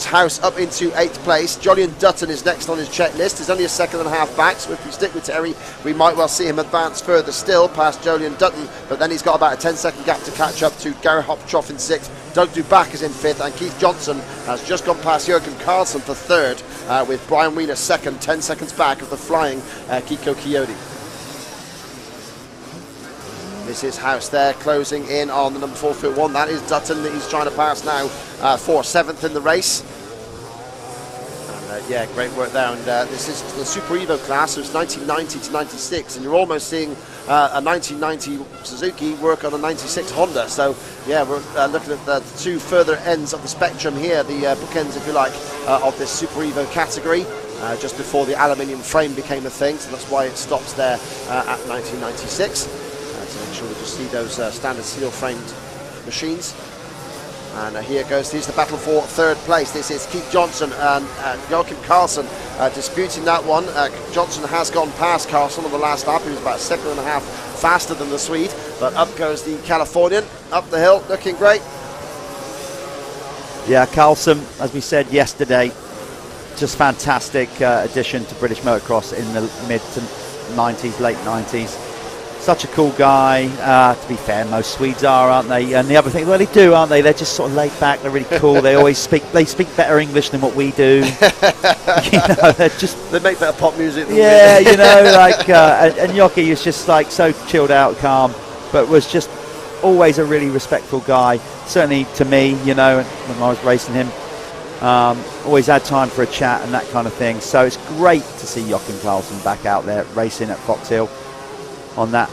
House up into 8th place. Jolyon Dutton is next on his checklist. He's only a second and a half back, so if we stick with Terry, we might well see him advance further still past Jolyon Dutton, but then he's got about a 10-second gap to catch up to Gary Hopchoff in 6th. Doug Dubach is in 5th, and Keith Johnson has just gone past Jurgen Carlson for 3rd, with Brian Wheeler 2nd, 10 seconds back of the flying Kiko Coyote. This is House there, closing in on the number 4-1. That is Dutton that he's trying to pass now for 7th in the race. And yeah, great work there. And this is the Super Evo class, so it's 1990 to 96, and you're almost seeing a 1990 Suzuki work on a 96 Honda. So yeah, we're looking at the two further ends of the spectrum here, the bookends, if you like, of this Super Evo category. Just before the aluminium frame became a thing, so that's why it stops there at 1996. To make sure we just see those standard steel framed machines. And here's the battle for 3rd place. This is Keith Johnson and Joachim Carlson disputing that one. Johnson has gone past Carlson on the last lap. He was about a second and a half faster than the Swede, but up goes the Californian up the hill, looking great. Yeah, Carlson, as we said yesterday, just fantastic addition to British motocross in the mid to 90s, late 90s. such a cool guy. To be fair, most Swedes are, aren't they? And the other thing, well, they do, aren't they? They're just sort of laid back. They're really cool. They speak better English than what we do. They make better pop music than yeah, we you know, like and Yoki is just like so chilled out, calm, but was just always a really respectful guy. Certainly to me, you know, when I was racing him, always had time for a chat and that kind of thing. So it's great to see Joachim Clausen back out there racing at Foxhill on that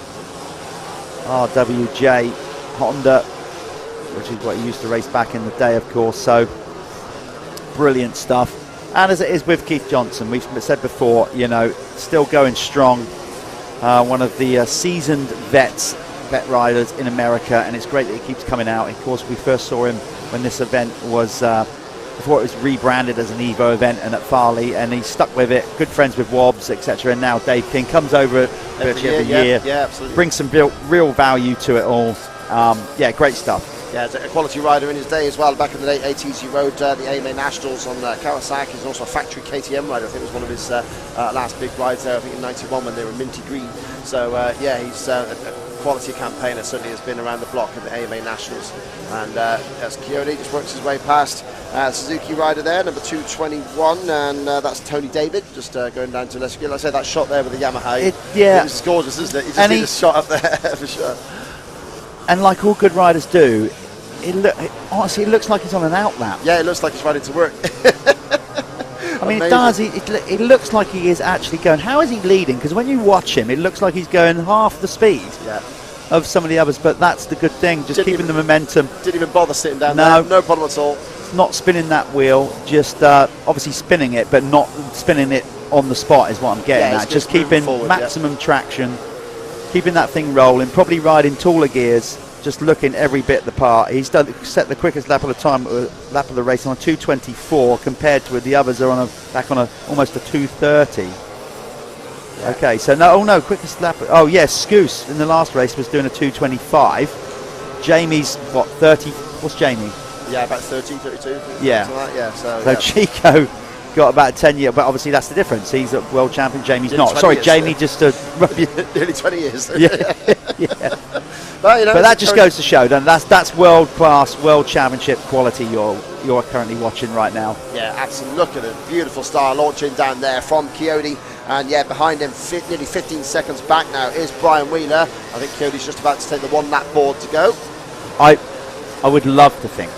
RWJ Honda, which is what he used to race back in the day, of course. So brilliant stuff. And as it is with Keith Johnson, we've said before, you know, still going strong. One of the seasoned vet riders in America, and it's great that he keeps coming out. Of course, we first saw him when this event was, before it was rebranded as an Evo event and at Farley, and he stuck with it. Good friends with Wobbs, etc. And now Dave King comes over virtually every year. Yeah, absolutely. Brings some real value to it all. Yeah, great stuff. Yeah, a quality rider in his day as well. Back in the late 80s, he rode the AMA Nationals on Kawasaki. He's also a factory KTM rider. I think it was one of his last big rides there, I think in 91 when they were minty green. So, yeah, he's a quality campaigner, certainly has been around the block at the AMA Nationals. And as Coyote just works his way past Suzuki rider there, number 221, and that's Tony David, just going down to Leslie. Like I said, that shot there with the Yamaha, it's gorgeous, isn't it? You just need a shot up there for sure. And like all good riders do, honestly, it looks like he's on an outlap. Yeah, it looks like he's riding to work. I mean, it does. It looks like he is actually going. How is he leading? Because when you watch him, it looks like he's going half the speed of some of the others. But that's the good thing, just keeping the momentum. Didn't even bother sitting down there. No problem at all. Not spinning that wheel, just obviously spinning it, but not spinning it on the spot is what I'm getting at. Just keeping maximum traction, keeping that thing rolling, probably riding taller gears. Just looking every bit the part. He's set the quickest lap of the race on a 2:24 compared to the others are back on almost a 2:30. Yeah. Okay, so quickest lap. Oh yes, Scoose in the last race was doing a 2:25. Jamie's what 30? What's Jamie? Yeah, about 30, 32. Yeah. Like that. Yeah. So Chico got about 10 years, but obviously that's the difference. He's a world champion. Jamie's not. Sorry, Jamie, just to rub you. Nearly 20 years. Yeah. Yeah. But that just goes to show, that's world class, world championship quality you're currently watching right now. Yeah, absolutely. Look at the beautiful star launching down there from Coyote, and yeah, behind him, nearly 15 seconds back now is Brian Wheeler. I think Coyote's just about to take the one lap board to go. I would love to think,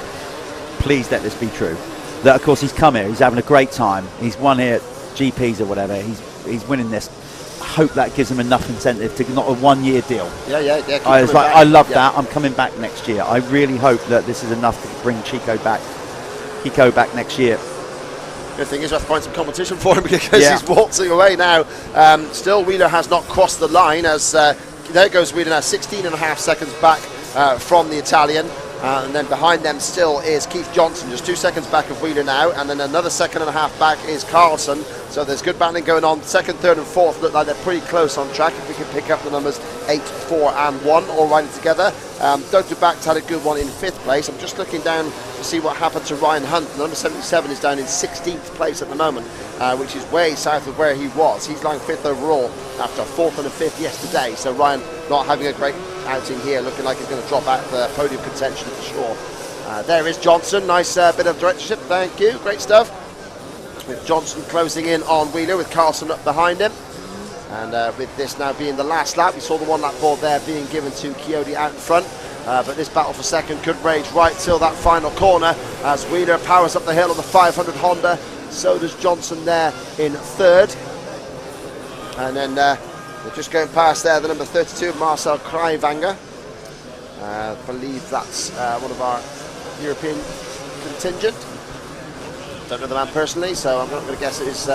please let this be true, that of course he's come here, he's having a great time, he's won here at GPs or whatever, he's winning this. I hope that gives him enough incentive to not a 1 year deal. Yeah. I love that. I'm coming back next year. I really hope that this is enough to bring Kiko back next year. Good thing is we have to find some competition for him because he's waltzing away now. Still, Wheeler has not crossed the line as there goes Wheeler now, 16.5 seconds back from the Italian. And then behind them still is Keith Johnson, just 2 seconds back of Wheeler now, and then another 1.5 seconds back is Carlson. So there's good battling going on. Second, third and fourth look like they're pretty close on track. If we can pick up the numbers 8, 4 and 1 all riding together. Doug DeBact had a good one in 5th place. I'm just looking down to see what happened to Ryan Hunt. Number 77 is down in 16th place at the moment, which is way south of where he was. He's lying 5th overall after a 4th and a 5th yesterday. So Ryan not having a great outing here, looking like he's going to drop out the podium contention for sure. There is Johnson, nice bit of directorship, thank you, great stuff. With Johnson closing in on Wheeler with Carlson up behind him. And with this now being the last lap, we saw the one lap board there being given to Coyote out in front. But this battle for second could rage right till that final corner as Wheeler powers up the hill on the 500 Honda. So does Johnson there in third. And then we're just going past there, the number 32, Marcel Kreivanger. I believe that's one of our European contingent. Don't know the man personally, so I'm not going to guess his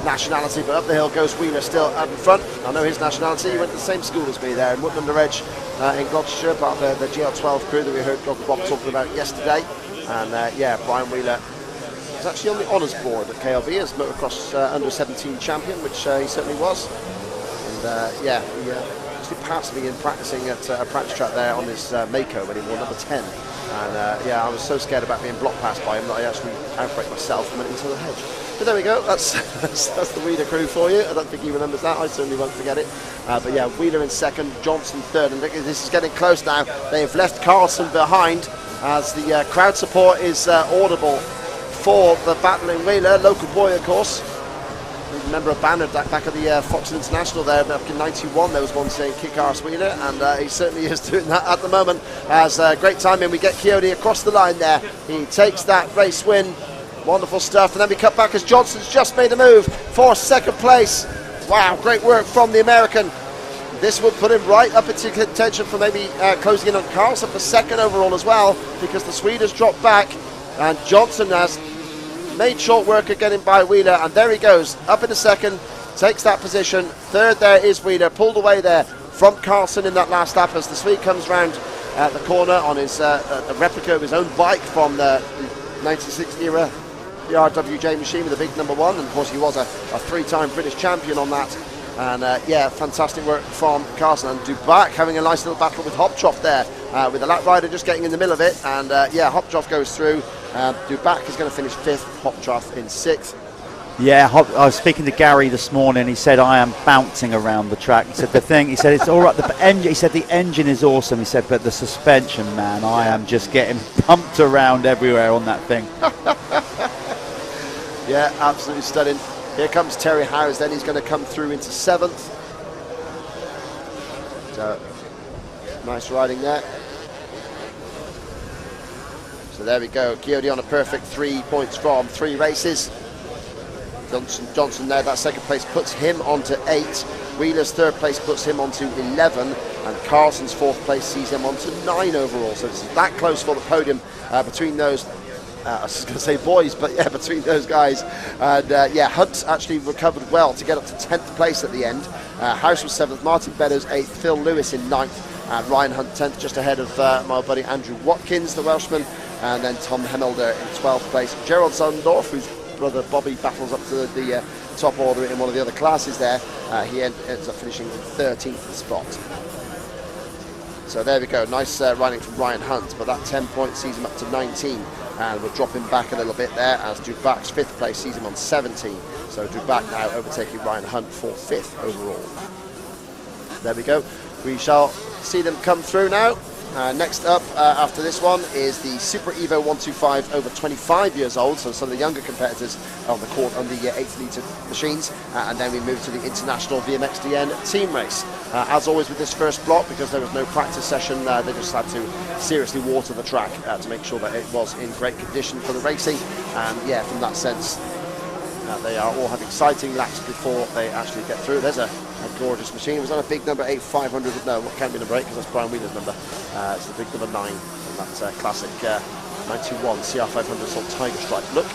nationality, but up the hill goes Wheeler still out in front. I know his nationality. He went to the same school as me there in Woodland-le-Edge in Gloucestershire, part of the GL12 crew that we heard Bob talking about yesterday. And yeah, Brian Wheeler is actually on the honours board at KLB as motocross under-17 champion, which he certainly was. And yeah, he perhaps been practicing at a practice track there on his Mako when he wore number 10. And yeah, I was so scared about being blocked past by him that I actually outbraked myself and went into the hedge. But there we go, that's the Wheeler crew for you. I don't think he remembers that, I certainly won't forget it. But yeah, Wheeler in second, Johnson third, and this is getting close now. They've left Carlson behind as the crowd support is audible for the battling Wheeler, local boy of course. I remember a banner back at the Foxhill International there back in '91. There was one saying "Kick Arse Wheeler," and he certainly is doing that at the moment. As great timing, we get Coyote across the line there. He takes that race win. Wonderful stuff. And then we cut back as Johnson's just made a move for second place. Wow, great work from the American. This would put him right up into contention for maybe closing in on Carlson for second overall as well, because the Swede has dropped back and Johnson has made short work of getting by Wheeler, and there he goes up into second, takes that position. Third there is Wheeler, pulled away there from Carlson in that last lap as the Swede comes round the corner on his a replica of his own bike from the 96 era the RWJ machine with a big number 1, and of course he was a 3-time British champion on that. And yeah, fantastic work from Carlson, and Dubac having a nice little battle with Hoptroff there, with the lap rider just getting in the middle of it, and yeah, Hoptroff goes through. Dubac is going to finish 5th, Hoptroff in 6th. Yeah, I was speaking to Gary this morning. He said I am bouncing around the track. He said the thing. He said it's all right. He said the engine is awesome. He said, but the suspension, man, I am just getting pumped around everywhere on that thing. Yeah, absolutely stunning. Here comes Terry Howes. Then he's going to come through into 7th. So nice riding there. So there we go. Coyote on a perfect 3 points from 3 races. Johnson there, that second place puts him onto 8. Wheeler's third place puts him onto 11, and Carlson's 4th place sees him onto 9 overall. So it's that close for the podium between those. I was going to say boys, but yeah, between those guys. And yeah, Hunt actually recovered well to get up to 10th place at the end. House was 7th, Martin Beddoes 8th, Phil Lewis in 9th, and Ryan Hunt 10th, just ahead of my buddy Andrew Watkins, the Welshman, and then Tom Hemelder in 12th place. Gerald Zundorf, whose brother Bobby battles up to the top order in one of the other classes there, he ends up finishing in 13th spot. So there we go, nice riding from Ryan Hunt, but that 10 points sees him up to 19, and we'll drop him back a little bit there as Dubac's 5th place sees him on 17. So Dubac now overtaking Ryan Hunt for 5th overall. There we go, we shall see them come through now. Next up after this one is the Super Evo 125 over 25 years old, so some of the younger competitors on the court on the 8-litre machines, and then we move to the International VMXdN team race. As always with this first block, because there was no practice session, they just had to seriously water the track to make sure that it was in great condition for the racing, and yeah, from that sense they are all having exciting laps before they actually get through. There's a gorgeous machine. It was on a big number 8 500. No, what can't be number 8 because that's Brian Wheeler's number. It's the big number 9. And that's classic 91 CR500 sort of tiger stripe look.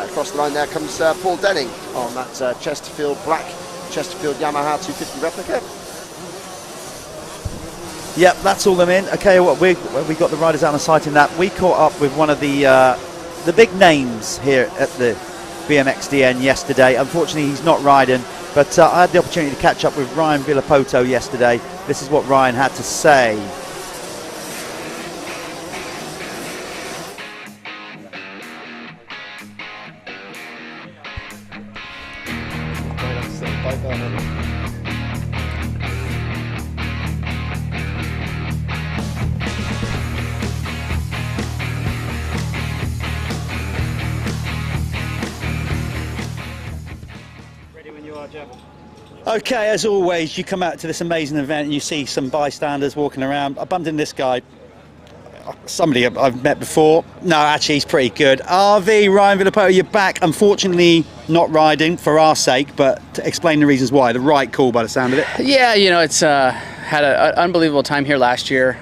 Across the line there comes Paul Denning on that Chesterfield black Chesterfield Yamaha 250 replica. Yep, that's all them in. Okay, we got the riders out on site in that. We caught up with one of the big names here at the VMXdN yesterday. Unfortunately, he's not riding, but I had the opportunity to catch up with Ryan Villopoto yesterday. This is what Ryan had to say. Okay, as always, you come out to this amazing event and you see some bystanders walking around. I bumped into this guy, somebody I've met before. No, actually, he's pretty good. RV, Ryan Villopoto, you're back. Unfortunately, not riding for our sake, but to explain the reasons why. The right call by the sound of it. Yeah, you know, it's had an unbelievable time here last year.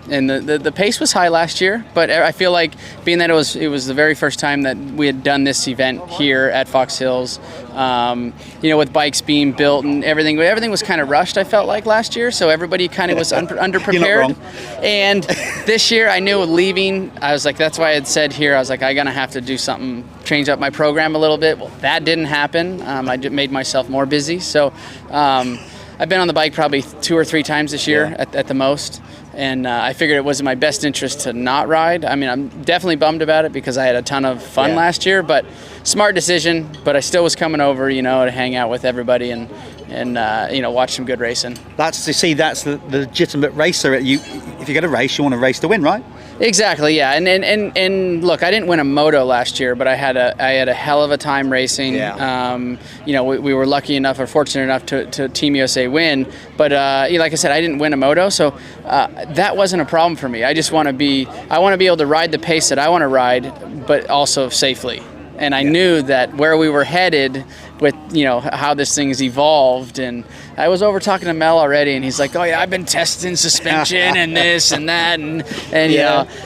And the pace was high last year, but I feel like being that it was the very first time that we had done this event here at Fox Hills, you know, with bikes being built and everything was kind of rushed, I felt like last year, so everybody kind of was underprepared. And this year I knew leaving, I was like, that's why I had said here, I was like, I'm gonna have to do something, change up my program a little bit. Well, that didn't happen. I made myself more busy, so I've been on the bike probably 2 or 3 times this year at the most. and I figured it was in my best interest to not ride. I mean, I'm definitely bummed about it because I had a ton of fun last year, but smart decision. But I still was coming over, you know, to hang out with everybody and you know, watch some good racing. That's the legitimate racer. If you're going to race, you want to race to win, right? Exactly, yeah. And look, I didn't win a moto last year, but I had a hell of a time racing. Yeah. You know, we were lucky enough or fortunate enough to Team USA win. But like I said, I didn't win a moto, so that wasn't a problem for me. I just want to be able to ride the pace that I want to ride, but also safely. And I knew that where we were headed with, you know, how this thing's evolved. And I was over talking to Mel already, and he's like, oh yeah, I've been testing suspension and this and that. And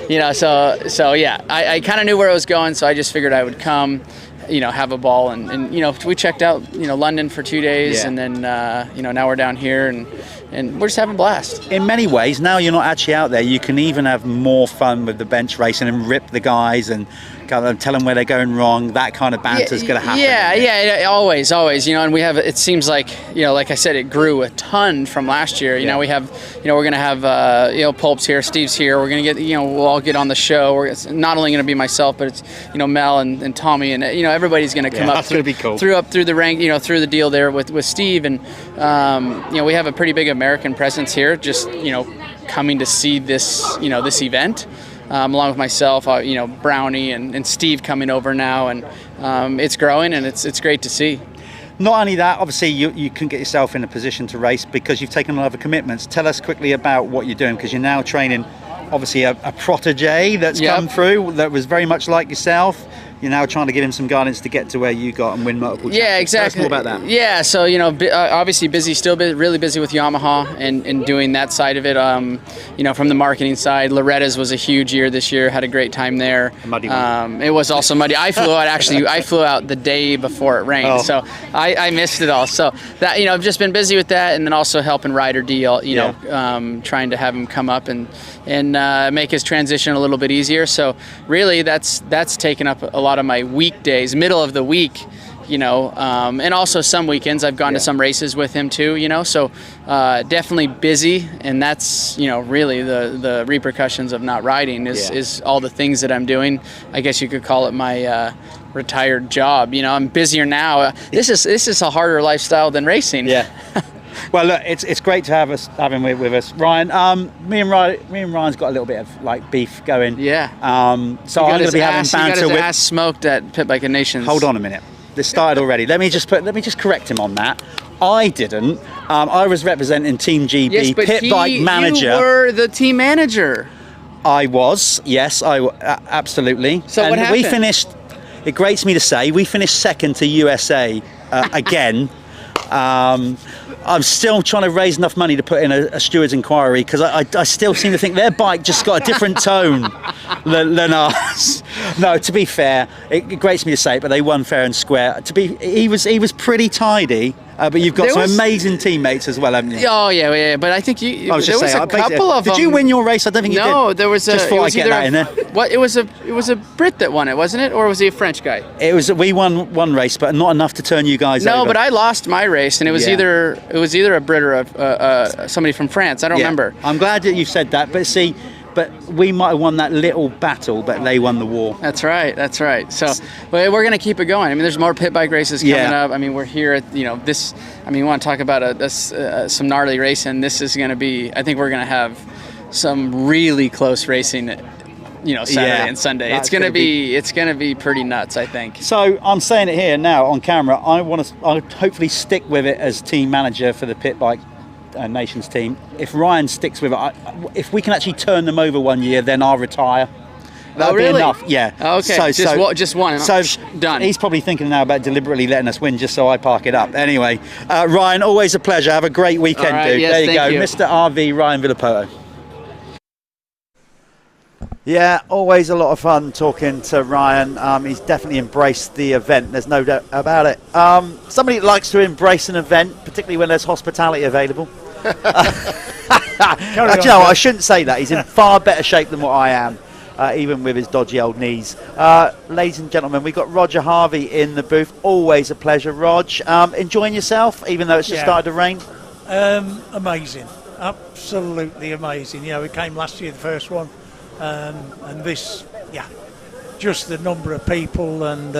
you know, so yeah, I kind of knew where I was going. So I just figured I would come, you know, have a ball. And you know, we checked out, you know, London for 2 days. And then, you know, now we're down here and we're just having a blast. In many ways, now you're not actually out there, you can even have more fun with the bench racing and rip the guys and kind of tell them where they're going wrong. That kind of banter is going to happen. Yeah, always, you know, and we have, it seems like, you know, like I said, it grew a ton from last year. You know, we have, you know, we're going to have, you know, Pulp's here, Steve's here. We're going to get, you know, we'll all get on the show. It's not only going to be myself, but it's, you know, Mel and Tommy and, you know, everybody's going to come up. That's going to be cool. Through the rank, you know, through the deal there with Steve. And, you know, we have a pretty big American presence here, just, you know, coming to see this, you know, this event. Along with myself, you know, Brownie and Steve coming over now, and it's growing and it's great to see. Not only that, obviously you can get yourself in a position to race because you've taken on other commitments. Tell us quickly about what you're doing, because you're now training obviously a protege that's come through that was very much like yourself. You're now trying to give him some guidance to get to where you got and win multiple championships. Yeah, exactly. Tell us more about that. Yeah, so, you know, obviously busy, still really busy with Yamaha and doing that side of it. You know, from the marketing side, Loretta's was a huge year this year. Had a great time there. A muddy one. It was also muddy. I flew out actually. I flew out the day before it rained, so I missed it all. So that, you know, I've just been busy with that, and then also helping Ryder D. You know, trying to have him come up and make his transition a little bit easier. So really, that's taken up a lot of my weekdays, middle of the week, you know, and also some weekends. I've gone to some races with him too, you know, so definitely busy. And that's, you know, really the repercussions of not riding is all the things that I'm doing. I guess you could call it my retired job. You know, I'm busier now. This is a harder lifestyle than racing. Yeah. Well, look, it's great to have him with us, Ryan. Me and Ryan's got a little bit of like beef going. Yeah. So I'm going to be having banter with. He got his ass smoked at Pit Bike Nations. Hold on a minute. This started already. Let me just correct him on that. I didn't. I was representing Team GB, Pit Bike Manager. You were the team manager. I was. Yes, absolutely. So what happened? We finished. It grates me to say we finished second to USA again. I'm still trying to raise enough money to put in a steward's inquiry, because I still seem to think their bike just got a different tone than ours. No, to be fair, it grates me to say it, but they won fair and square. He was pretty tidy, but you've got some amazing teammates as well, haven't you? Oh yeah. But I think there was a couple of them. Did you win your race? I don't think you did. No, there was just thought I'd get that in there. What it was a Brit that won it, wasn't it, or was he a French guy? We won one race, but not enough to turn you guys over. No, but I lost my race, and it was either a Brit or somebody from France. I don't remember. I'm glad that you said that, but we might have won that little battle, but they won the war. That's right. So we're going to keep it going. I mean, there's more pit bike races coming up. I mean, we're here at, you know, this. I mean, you want to talk about some gnarly racing. This is going to be. I think we're going to have some really close racing. You know, Saturday and Sunday. It's going to be pretty nuts, I think. So I'm saying it here now on camera. I'll hopefully stick with it as team manager for the Pit Bike Nations team. If Ryan sticks with it, if we can actually turn them over one year, then I'll retire. That'll be enough. Yeah. Okay. Just one. So done. He's probably thinking now about deliberately letting us win just so I park it up. Anyway, Ryan, always a pleasure. Have a great weekend, dude. Yes, there you go, Mr. RV Ryan Villopoto. Yeah, always a lot of fun talking to Ryan. He's definitely embraced the event. There's no doubt about it. Somebody that likes to embrace an event, particularly when there's hospitality available. Actually, no, I shouldn't say that. He's in far better shape than what I am, even with his dodgy old knees. Ladies and gentlemen, we've got Roger Harvey in the booth. Always a pleasure, Rog. Enjoying yourself, even though it's just started to rain? Amazing. absolutely amazing. You know, we came last year, the first one, and this, just the number of people, and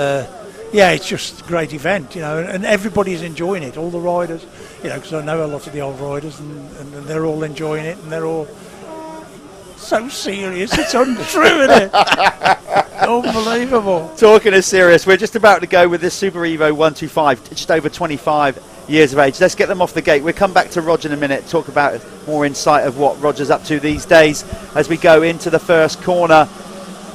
it's just a great event, you know, and everybody's enjoying it, all the riders, you know, because I know a lot of the old riders, and they're all enjoying it, and they're all so serious, it's untrue, isn't it? Unbelievable. Talking of serious, we're just about to go with this Super Evo 125, just over 25 years of age. Let's get them off the gate. We'll come back to Roger in a minute, talk about more insight of what Roger's up to these days as we go into the first corner.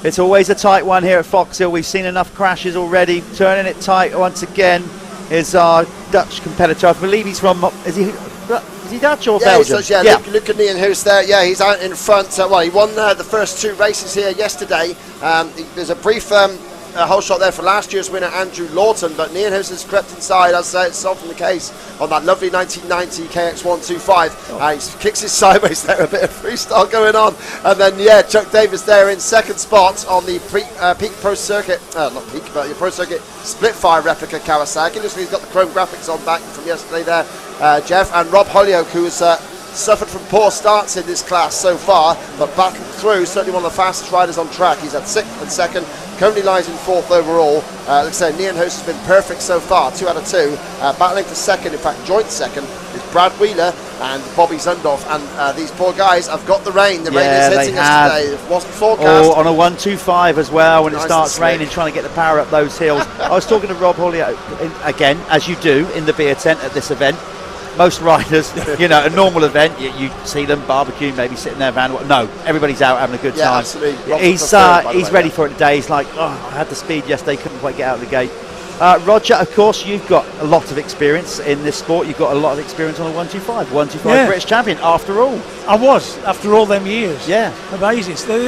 It's always a tight one here at Foxhill. We've seen enough crashes already. Turning it tight once again is our Dutch competitor. I believe he's from, is he Dutch or Belgium? Look at Nienhuis there. Yeah, he's out in front. Well, he won the first 2 races here yesterday. There's a brief whole shot there for last year's winner Andrew Lawton, but Nienhuis has crept inside, as it's often the case on that lovely 1990 KX125. He kicks his sideways there, a bit of freestyle going on, and then Chuck Davis there in second spot on the Peak Pro Circuit, not Peak, but the Pro Circuit Splitfire replica Kawasaki. Looks like he's got the chrome graphics on back from yesterday there, Jeff, and Rob Holyoke, who has suffered from poor starts in this class so far, but battled through, certainly one of the fastest riders on track. He's at 6th and 2nd, currently lies in 4th overall. Like I said, Nienhuis has been perfect so far, 2 out of 2. Battling for 2nd, in fact joint 2nd, is Brad Wheeler and Bobby Zundorf, and these poor guys have got the rain. The rain is hitting us today. It wasn't forecast. Oh, on a 125 as well, when it starts raining, trying to get the power up those hills. I was talking to Rob Holyoke, again, as you do in the beer tent at this event. Most riders, you know, a normal event, you see them barbecue, maybe sitting in their van. No, everybody's out having a good time. Absolutely. He's ready for it today. He's like, I had the speed yesterday, couldn't quite get out of the gate. Roger, of course, you've got a lot of experience in this sport. You've got a lot of experience on a 125 British champion, after all. I was, after all them years. Yeah. Amazing. They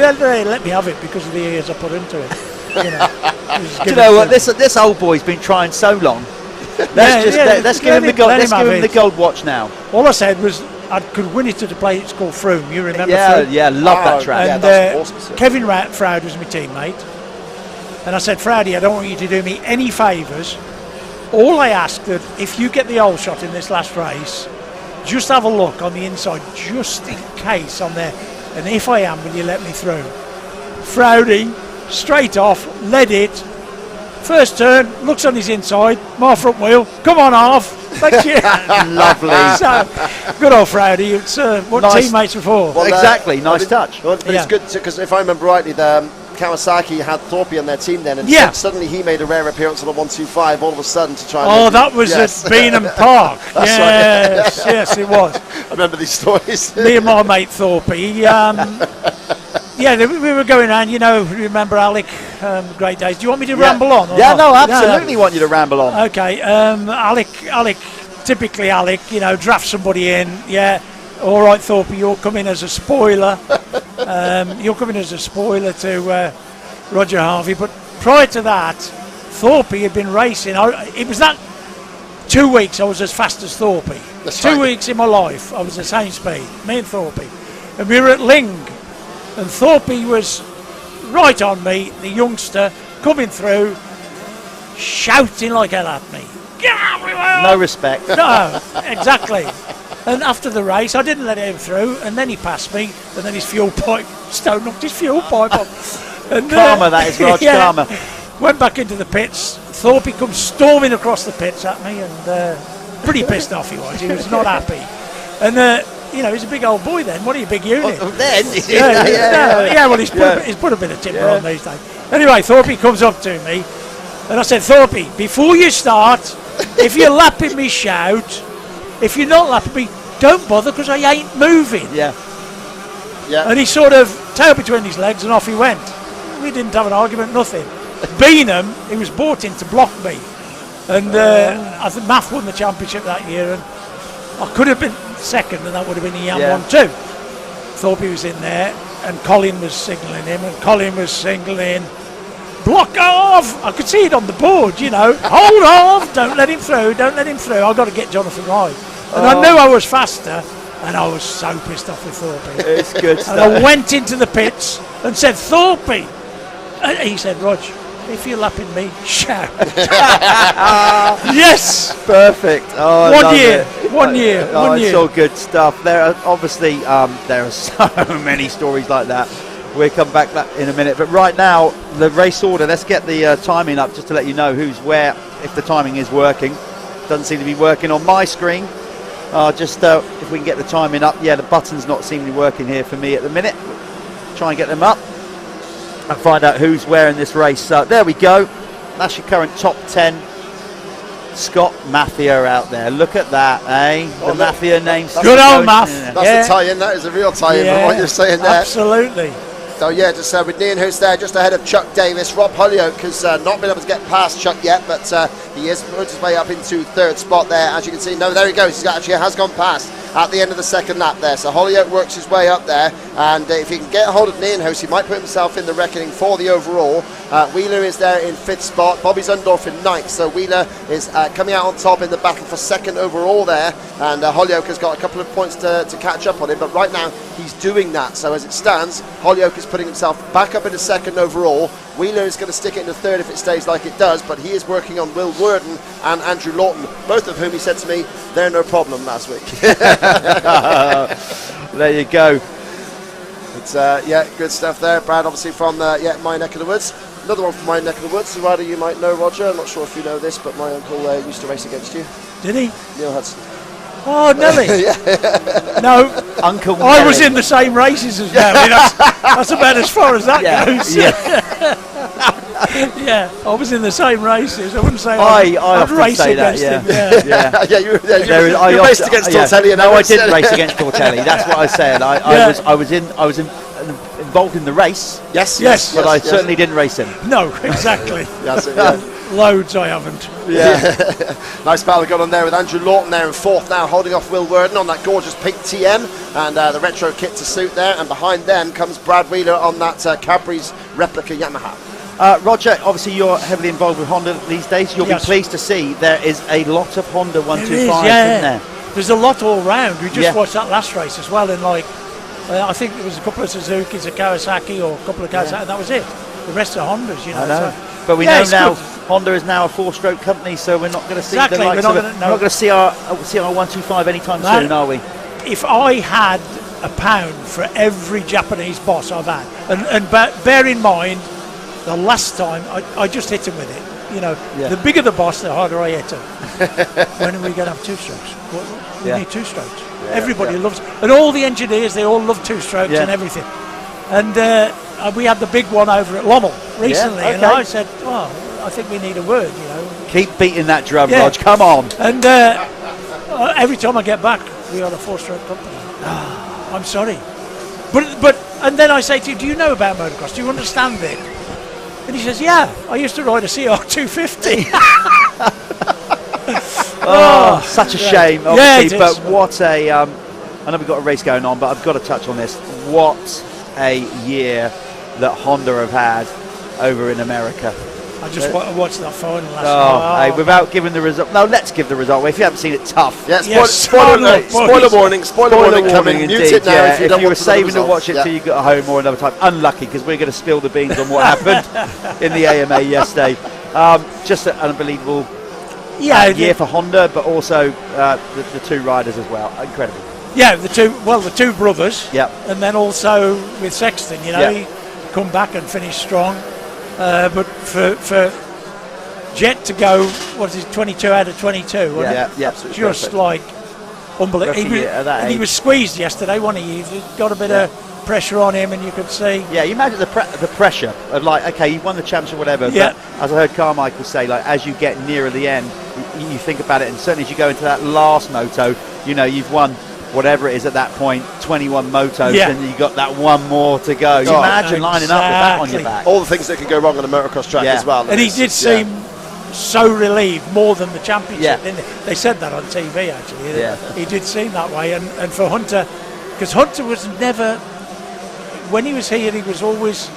let me have it because of the years I put into it. You know, do you know what? This old boy's been trying so long. Let's give him the gold watch now. All I said was I could win it at a place it's called Froome. You remember Froome? Yeah, love that track. And that's awesome. Kevin Froud was my teammate. And I said, Froudy, I don't want you to do me any favours. All I ask that if you get the hole shot in this last race, just have a look on the inside, just in case I'm there. And if I am, will you let me through? Froudy, straight off, led it. First turn, looks on his inside, my front wheel, come on off. Thank you. Lovely. So, good old Froudy. It's what nice. Teammates are for. Well, exactly, nice touch. Well, but it's good because if I remember rightly, the Kawasaki had Thorpe on their team then, and suddenly he made a rare appearance on a 125 all of a sudden to try and... Oh, that was at Beenham Park. Yes, right. Yes, it was. I remember these stories. Me and my mate Thorpe. Yeah, we were going on, you know, remember Alec, great days. Do you want me to ramble on? Yeah, no, absolutely want you to ramble on. Okay, Alec, typically Alec, you know, draft somebody in, all right, Thorpe, you'll come in as a spoiler. You'll come in as a spoiler to Roger Harvey, but prior to that, Thorpe had been racing. It was that 2 weeks I was as fast as Thorpe. That's 2 right. weeks in my life, I was the same speed, me and Thorpe. And we were at Ling. And Thorpe was right on me, the youngster, coming through, shouting like hell at me. No respect. No, exactly. And after the race, I didn't let him through, and then he passed me, and then his fuel pipe, Stone knocked his fuel pipe off. And, karma, that is, Rog, karma. Went back into the pits. Thorpe comes storming across the pits at me, and pretty pissed off he was not happy. And you know, he's a big old boy then. What are you, big unit? Well, he's put a bit of timber on these days. Anyway, Thorpe comes up to me, and I said, Thorpe, before you start, if you're lapping me, shout. If you're not lapping me, don't bother, because I ain't moving. Yeah. And he sort of tail between his legs, and off he went. We didn't have an argument, nothing. Beenham, he was brought in to block me. And I think Math won the championship that year, and I could have been second, and that would have been a Yam 1-2. Thorpe was in there, and Colin was signalling him, and Colin was signaling, block off! I could see it on the board, you know. Hold off! Don't let him through, don't let him through. I've got to get Jonathan right. And I knew I was faster, and I was so pissed off with Thorpe. It's good stuff. And I went into the pits and said, Thorpe! And he said, Rog, if you're lapping me, shout. Yes. Perfect. Oh, I One love year. it. One year. Oh, One it's year. all good stuff. There are obviously there are so many stories like that. We'll come back in a minute, but right now the race order. Let's get the timing up just to let you know who's where. If the timing is working, doesn't seem to be working on my screen. Just if we can get the timing up. Yeah, the button's not seemingly working here for me at the minute. Try and get them up and find out who's where in this race. There we go. That's your current top 10. Scott Mathia out there. Look at that, eh? The Mathia name. Good old Math. That's the tie-in. That is a real tie-in from what you're saying there. Absolutely. So yeah, just with Nian who's there just ahead of Chuck Davis. Rob Holyoke has not been able to get past Chuck yet, but he is worked his way up into third spot there. As you can see, no, there he goes. He actually has gone past at the end of the second lap there. So Holyoke works his way up there, and if he can get a hold of Nienhuis, he might put himself in the reckoning for the overall. Wheeler is there in fifth spot. Bobby Zundorf in ninth. So Wheeler is coming out on top in the battle for second overall there, and Holyoke has got a couple of points to catch up on him. But right now he's doing that. So as it stands, Holyoke is putting himself back up into second overall. Wheeler is going to stick it into third if it stays like it does, but he is working on Will Worden and Andrew Lawton, both of whom he said to me they're no problem last week. There you go. It's yeah, good stuff there. Brad, obviously from my neck of the woods. Another one from my neck of the woods. The rider you might know, Roger. I'm not sure if you know this, but my uncle used to race against you. Did he? Neil Hudson. Oh, Nelly. No, Uncle. I was in the same races as Nelly. That's about as far as that goes. Yeah. Yeah, I was in the same races. I wouldn't say I I'd often race say that, against yeah. him. Yeah, you raced against Tortelli. No, I didn't race against Tortelli. That's what I said. I was involved in the race. Yes, but I certainly didn't race him. No, exactly. Loads I haven't. Yeah. Nice battle got on there with Andrew Lawton there in fourth now, holding off Will Worden on that gorgeous pink TM and the retro kit to suit there. And behind them comes Brad Wheeler on that Cadbury's replica Yamaha. Roger, obviously you're heavily involved with Honda these days. You'll be pleased to see there is a lot of Honda 125s in there. There's a lot all round. We just Yeah. watched that last race as well, and I think there was a couple of Suzukis, a Kawasaki, or a couple of Kawasaki, and that was it. The rest are Hondas, you know. I know. So, But we know now good. Honda is now a four-stroke company, so we're not going to see Exactly, the likes we're not of gonna- it. no. We're not going to see our 125 anytime Man, soon, are we? If I had £1 for every Japanese boss I've had, and bear in mind, the last time I just hit him with it. You know, the bigger the boss, the harder I hit him. When are we going to have two strokes? We need two strokes. Everybody loves, and all the engineers, they all love two strokes and everything. And we had the big one over at Lommel recently, and I said, "Oh, I think we need a word." You know, Keep beating that drum, Rog. Come on. And every time I get back, we are a four-stroke company. I'm sorry, but and then I say to you, "Do you know about motocross? Do you understand it?" And he says, "Yeah, I used to ride a CR250." Such a great. shame, Yeah, obviously. it But is. what a, I know we've got a race going on, but I've got to touch on this. What a year that Honda have had over in America. I just watched that final last Hey, night. without giving the result. No, let's give the result away. If you haven't seen it, tough. Yeah, spoiler warning. Spoiler warning coming. Mute Indeed, it now yeah. if you don't were want to know the saving to watch it results. till you got home or another time, unlucky, because we're going to spill the beans on what happened in the AMA yesterday. Just an unbelievable year for Honda, but also the two riders as well. Incredible. Yeah, the two brothers. Yep. And then also with Sexton, you know, he come back and finished strong. But for Jet to go, what is it, 22 out of 22? Wasn't it? Absolutely. Just perfect. like unbelievable. Rookie at that He age. was squeezed yesterday, wasn't he? He got a bit of pressure on him, and you could see. Yeah, you imagine the pressure of like, okay, you won the championship, whatever. Yeah. But as I heard Carmichael say, like as you get nearer the end, you think about it, and certainly as you go into that last moto, you know you've won whatever it is at that point, 21 motos, and you got that one more to go. You imagine lining up with that on your back. All the things that can go wrong on a motocross track as well. And he did seem so relieved, more than the championship, didn't he? They said that on TV, actually. Yeah. He did seem that way. And for Hunter, because Hunter was never, when he was here, he was always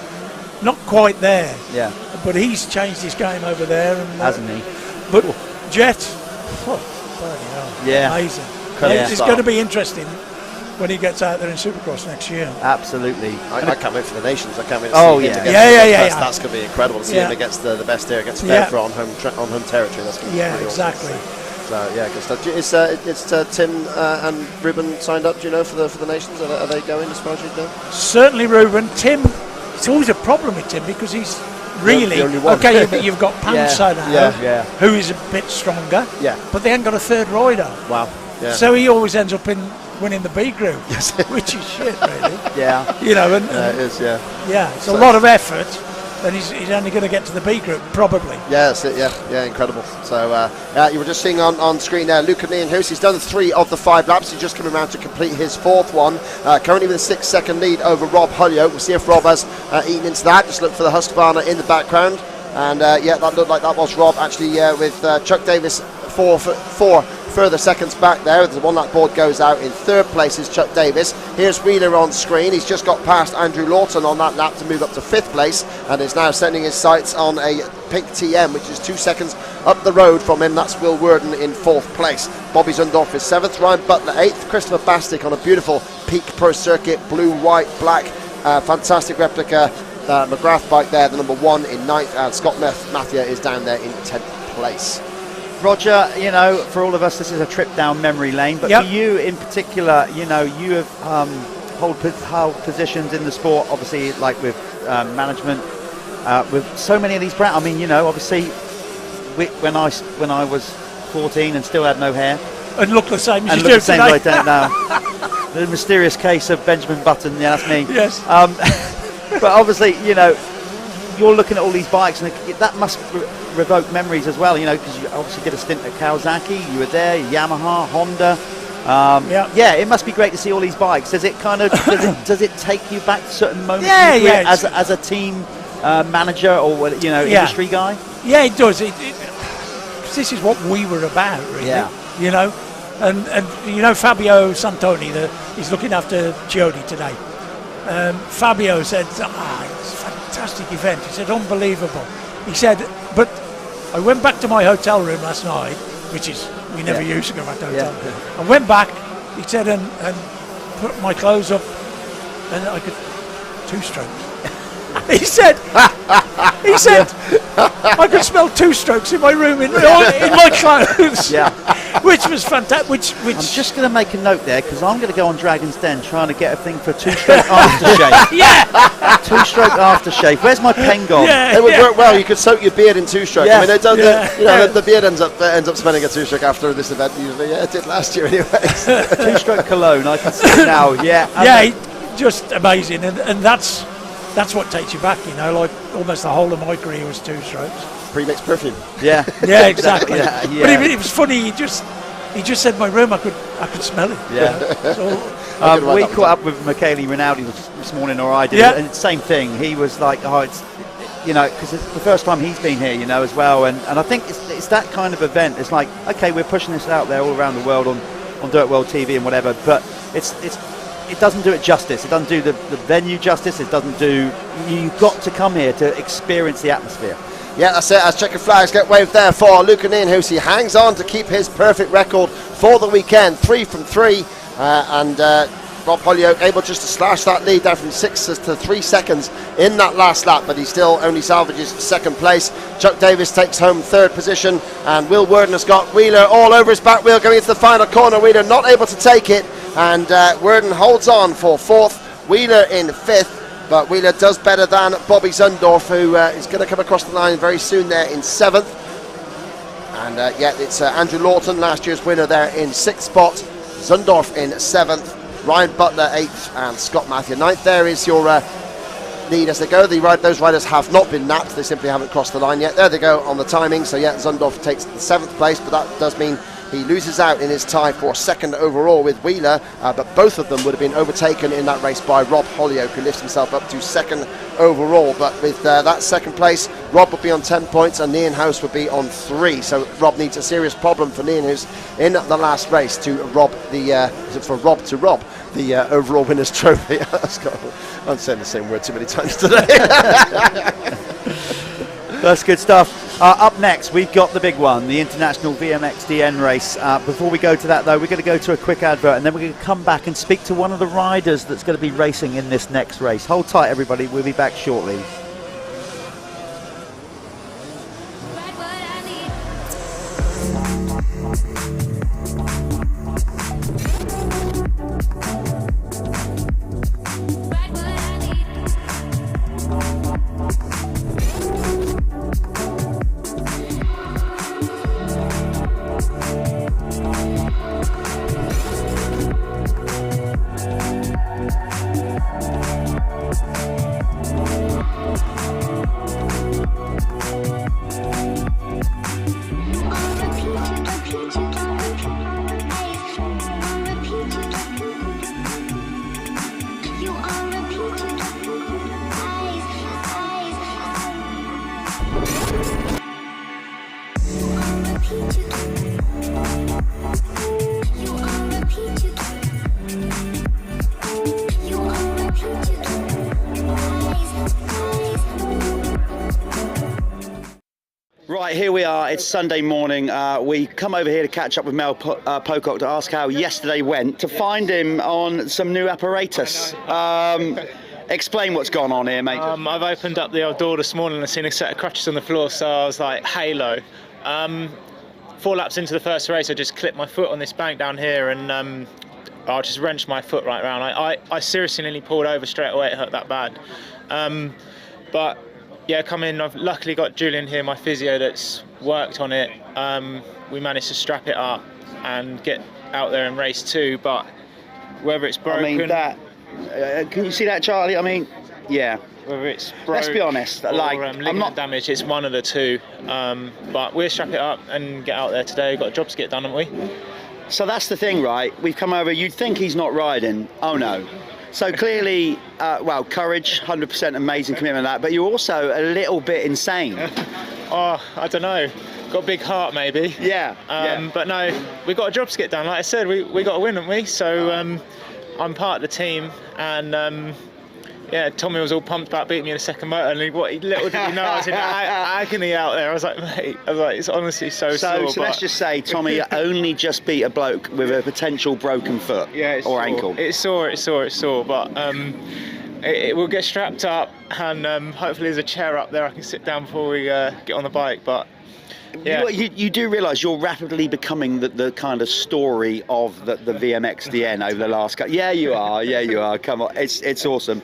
not quite there. Yeah. But he's changed his game over there. And, hasn't he? But Jet, bloody hell, amazing. Incredible It's start. going to be interesting when he gets out there in Supercross next year. Absolutely. I can't wait for the Nations. I can't wait to Oh, see yeah. him Yeah. That's going to be incredible to see him against the best there, against Fairford on home territory. That's going to be really exactly. Awesome. So yeah, good stuff. Is Tim and Ruben signed up? Do you know for the Nations? Are they going as far as you know? Certainly, Ruben. Tim. It's always a problem with Tim because he's really okay. But you've got Panzer now, who is a bit stronger. Yeah. But they ain't got a third rider. Wow. Yeah. So he always ends up in winning the B group, which is shit, really. Yeah. You know, and it is. Yeah. Yeah. It's a lot of effort. And he's only going to get to the B group, probably. Yeah, that's it, yeah, incredible. So, you were just seeing on screen there, Luca Nienhuis, he's done 3 of the 5 laps. He's just coming around to complete his 4th one. Currently with a 6-second lead over Rob Holyoke. We'll see if Rob has eaten into that. Just look for the Husqvarna in the background. And, that looked like that was Rob, actually, with Chuck Davis 4 further seconds back there. The 1 lap board goes out. In 3rd place is Chuck Davis. Here's Wheeler on screen. He's just got past Andrew Lawton on that lap to move up to 5th place and is now sending his sights on a pink TM, which is 2 seconds up the road from him. That's Will Worden in 4th place. Bobby Zundorf is 7th. Ryan Butler 8th. Christopher Bastick on a beautiful Peak Pro Circuit blue, white, black, fantastic replica McGrath bike there, the number 1 in 9th, and Scott Mathia is down there in 10th place. Roger, for all of us, this is a trip down memory lane, but for you in particular, you have hold positions in the sport, obviously, like with management, with so many of these brands. I mean, obviously, when I was 14 and still had no hair, and looked the same as you do today. I don't know. The mysterious case of Benjamin Button, that's me. Yes. But obviously, you're looking at all these bikes, and that must revoke memories as well, because you obviously did a stint at Kawasaki, you were there, Yamaha, Honda. It must be great to see all these bikes. Does it kind of does it take you back to certain moments as a team manager or industry guy? Yeah, it does. This is what we were about, really. Yeah. And Fabio Santoni, he's looking after Chiodi today. Fabio said, it's a fantastic event. He said, unbelievable. He said, but I went back to my hotel room last night, which is, we never used to go back to the hotel. I went back, he said, and put my clothes up, and I could 2-strokes. He said, I could smell 2-strokes in my room in my clothes. Yeah. Which was fantastic. Which I'm just going to make a note there because I'm going to go on Dragon's Den trying to get a thing for 2-stroke aftershave. Yeah. 2-stroke aftershave. Where's my pen gone? It would work well. You could soak your beard in 2-stroke. I mean, it does. The beard ends up smelling a 2-stroke after this event. Usually, it did last year anyway. 2-stroke cologne. I can see it now. Just amazing, and that's what takes you back. Like almost the whole of my career was 2-strokes. Pre-mixed perfume. Yeah. Yeah, exactly. Yeah. But it was funny. He just said my room. I could smell it. Yeah. So, we caught up with Michele Rinaldi this morning, or I did, and same thing. He was like, it's because it's the first time he's been here, as well. And I think it's that kind of event. It's like, okay, we're pushing this out there all around the world on DirtWorld-TV and whatever, but it doesn't do it justice. It doesn't do the venue justice. It doesn't do. You've got to come here to experience the atmosphere. Yeah, that's it. As checkered flags get waved there for Luca Nienhuis. He hangs on to keep his perfect record for the weekend, 3 from 3, and Rob Holyoke able just to slash that lead down from 6 to 3 seconds in that last lap, but he still only salvages 2nd place. Chuck Davis takes home 3rd position, and Will Worden has got Wheeler all over his back wheel going into the final corner. Wheeler not able to take it, and Worden holds on for 4th, Wheeler in 5th. But Wheeler does better than Bobby Zundorf, who is going to come across the line very soon there in 7th. And it's Andrew Lawton, last year's winner there in 6th spot. Zundorf in 7th. Ryan Butler 8th and Scott Mathia 9th. There is your lead as they go. Those riders have not been napped. They simply haven't crossed the line yet. There they go on the timing. So Zundorf takes the 7th place, but that does mean he loses out in his tie for 2nd overall with Wheeler, but both of them would have been overtaken in that race by Rob Holyoke, who lifts himself up to 2nd overall. But with that 2nd place, Rob would be on 10 points and Nienhuis would be on 3. So Rob needs a serious problem for Nienhuis in the last race to rob the overall winner's trophy. I'm saying the same word too many times today. That's good stuff. Up next, we've got the big one, the International VMXdN race. Before we go to that, though, we're going to go to a quick advert, and then we're going to come back and speak to one of the riders that's going to be racing in this next race. Hold tight, everybody. We'll be back shortly. Right, here we are. It's Sunday morning. We come over here to catch up with Mel Pocock to ask how yesterday went, to find him on some new apparatus. Explain what's gone on here, mate. I've opened up the old door this morning and seen a set of crutches on the floor, so I was like, halo. 4 laps into the first race, I just clipped my foot on this bank down here, and I just wrenched my foot right round. I seriously nearly pulled over straight away. It hurt that bad. But yeah, come in. I've luckily got Julian here, my physio, that's worked on it. We managed to strap it up and get out there and race too. But whether it's broken, I mean, that. Can you see that, Charlie? I mean, yeah. Whether it's broke, let's be honest. or, like, I'm not damaged. It's one of the two. But we'll strap it up and get out there today. We've got a job to get done, haven't we? So that's the thing, right? We've come over. You'd think he's not riding. Oh no. So clearly, well, courage, 100% amazing commitment to that, but you're also a little bit insane. Oh, I don't know. Got a big heart, maybe. Yeah, But no, we've got a job to get done. Like I said, we got to win, haven't we? So I'm part of the team, and yeah, Tommy was all pumped about beating me in the second motor, and little did he know I was in agony out there. I was like, mate, it's honestly so sore. So let's just say, Tommy only just beat a bloke with a potential broken foot or ankle. It's sore, but it will get strapped up, and hopefully there's a chair up there I can sit down before we get on the bike. But yeah. You do realise you're rapidly becoming the kind of story of the VMXdN over the last couple. Yeah, you are. Come on, it's awesome.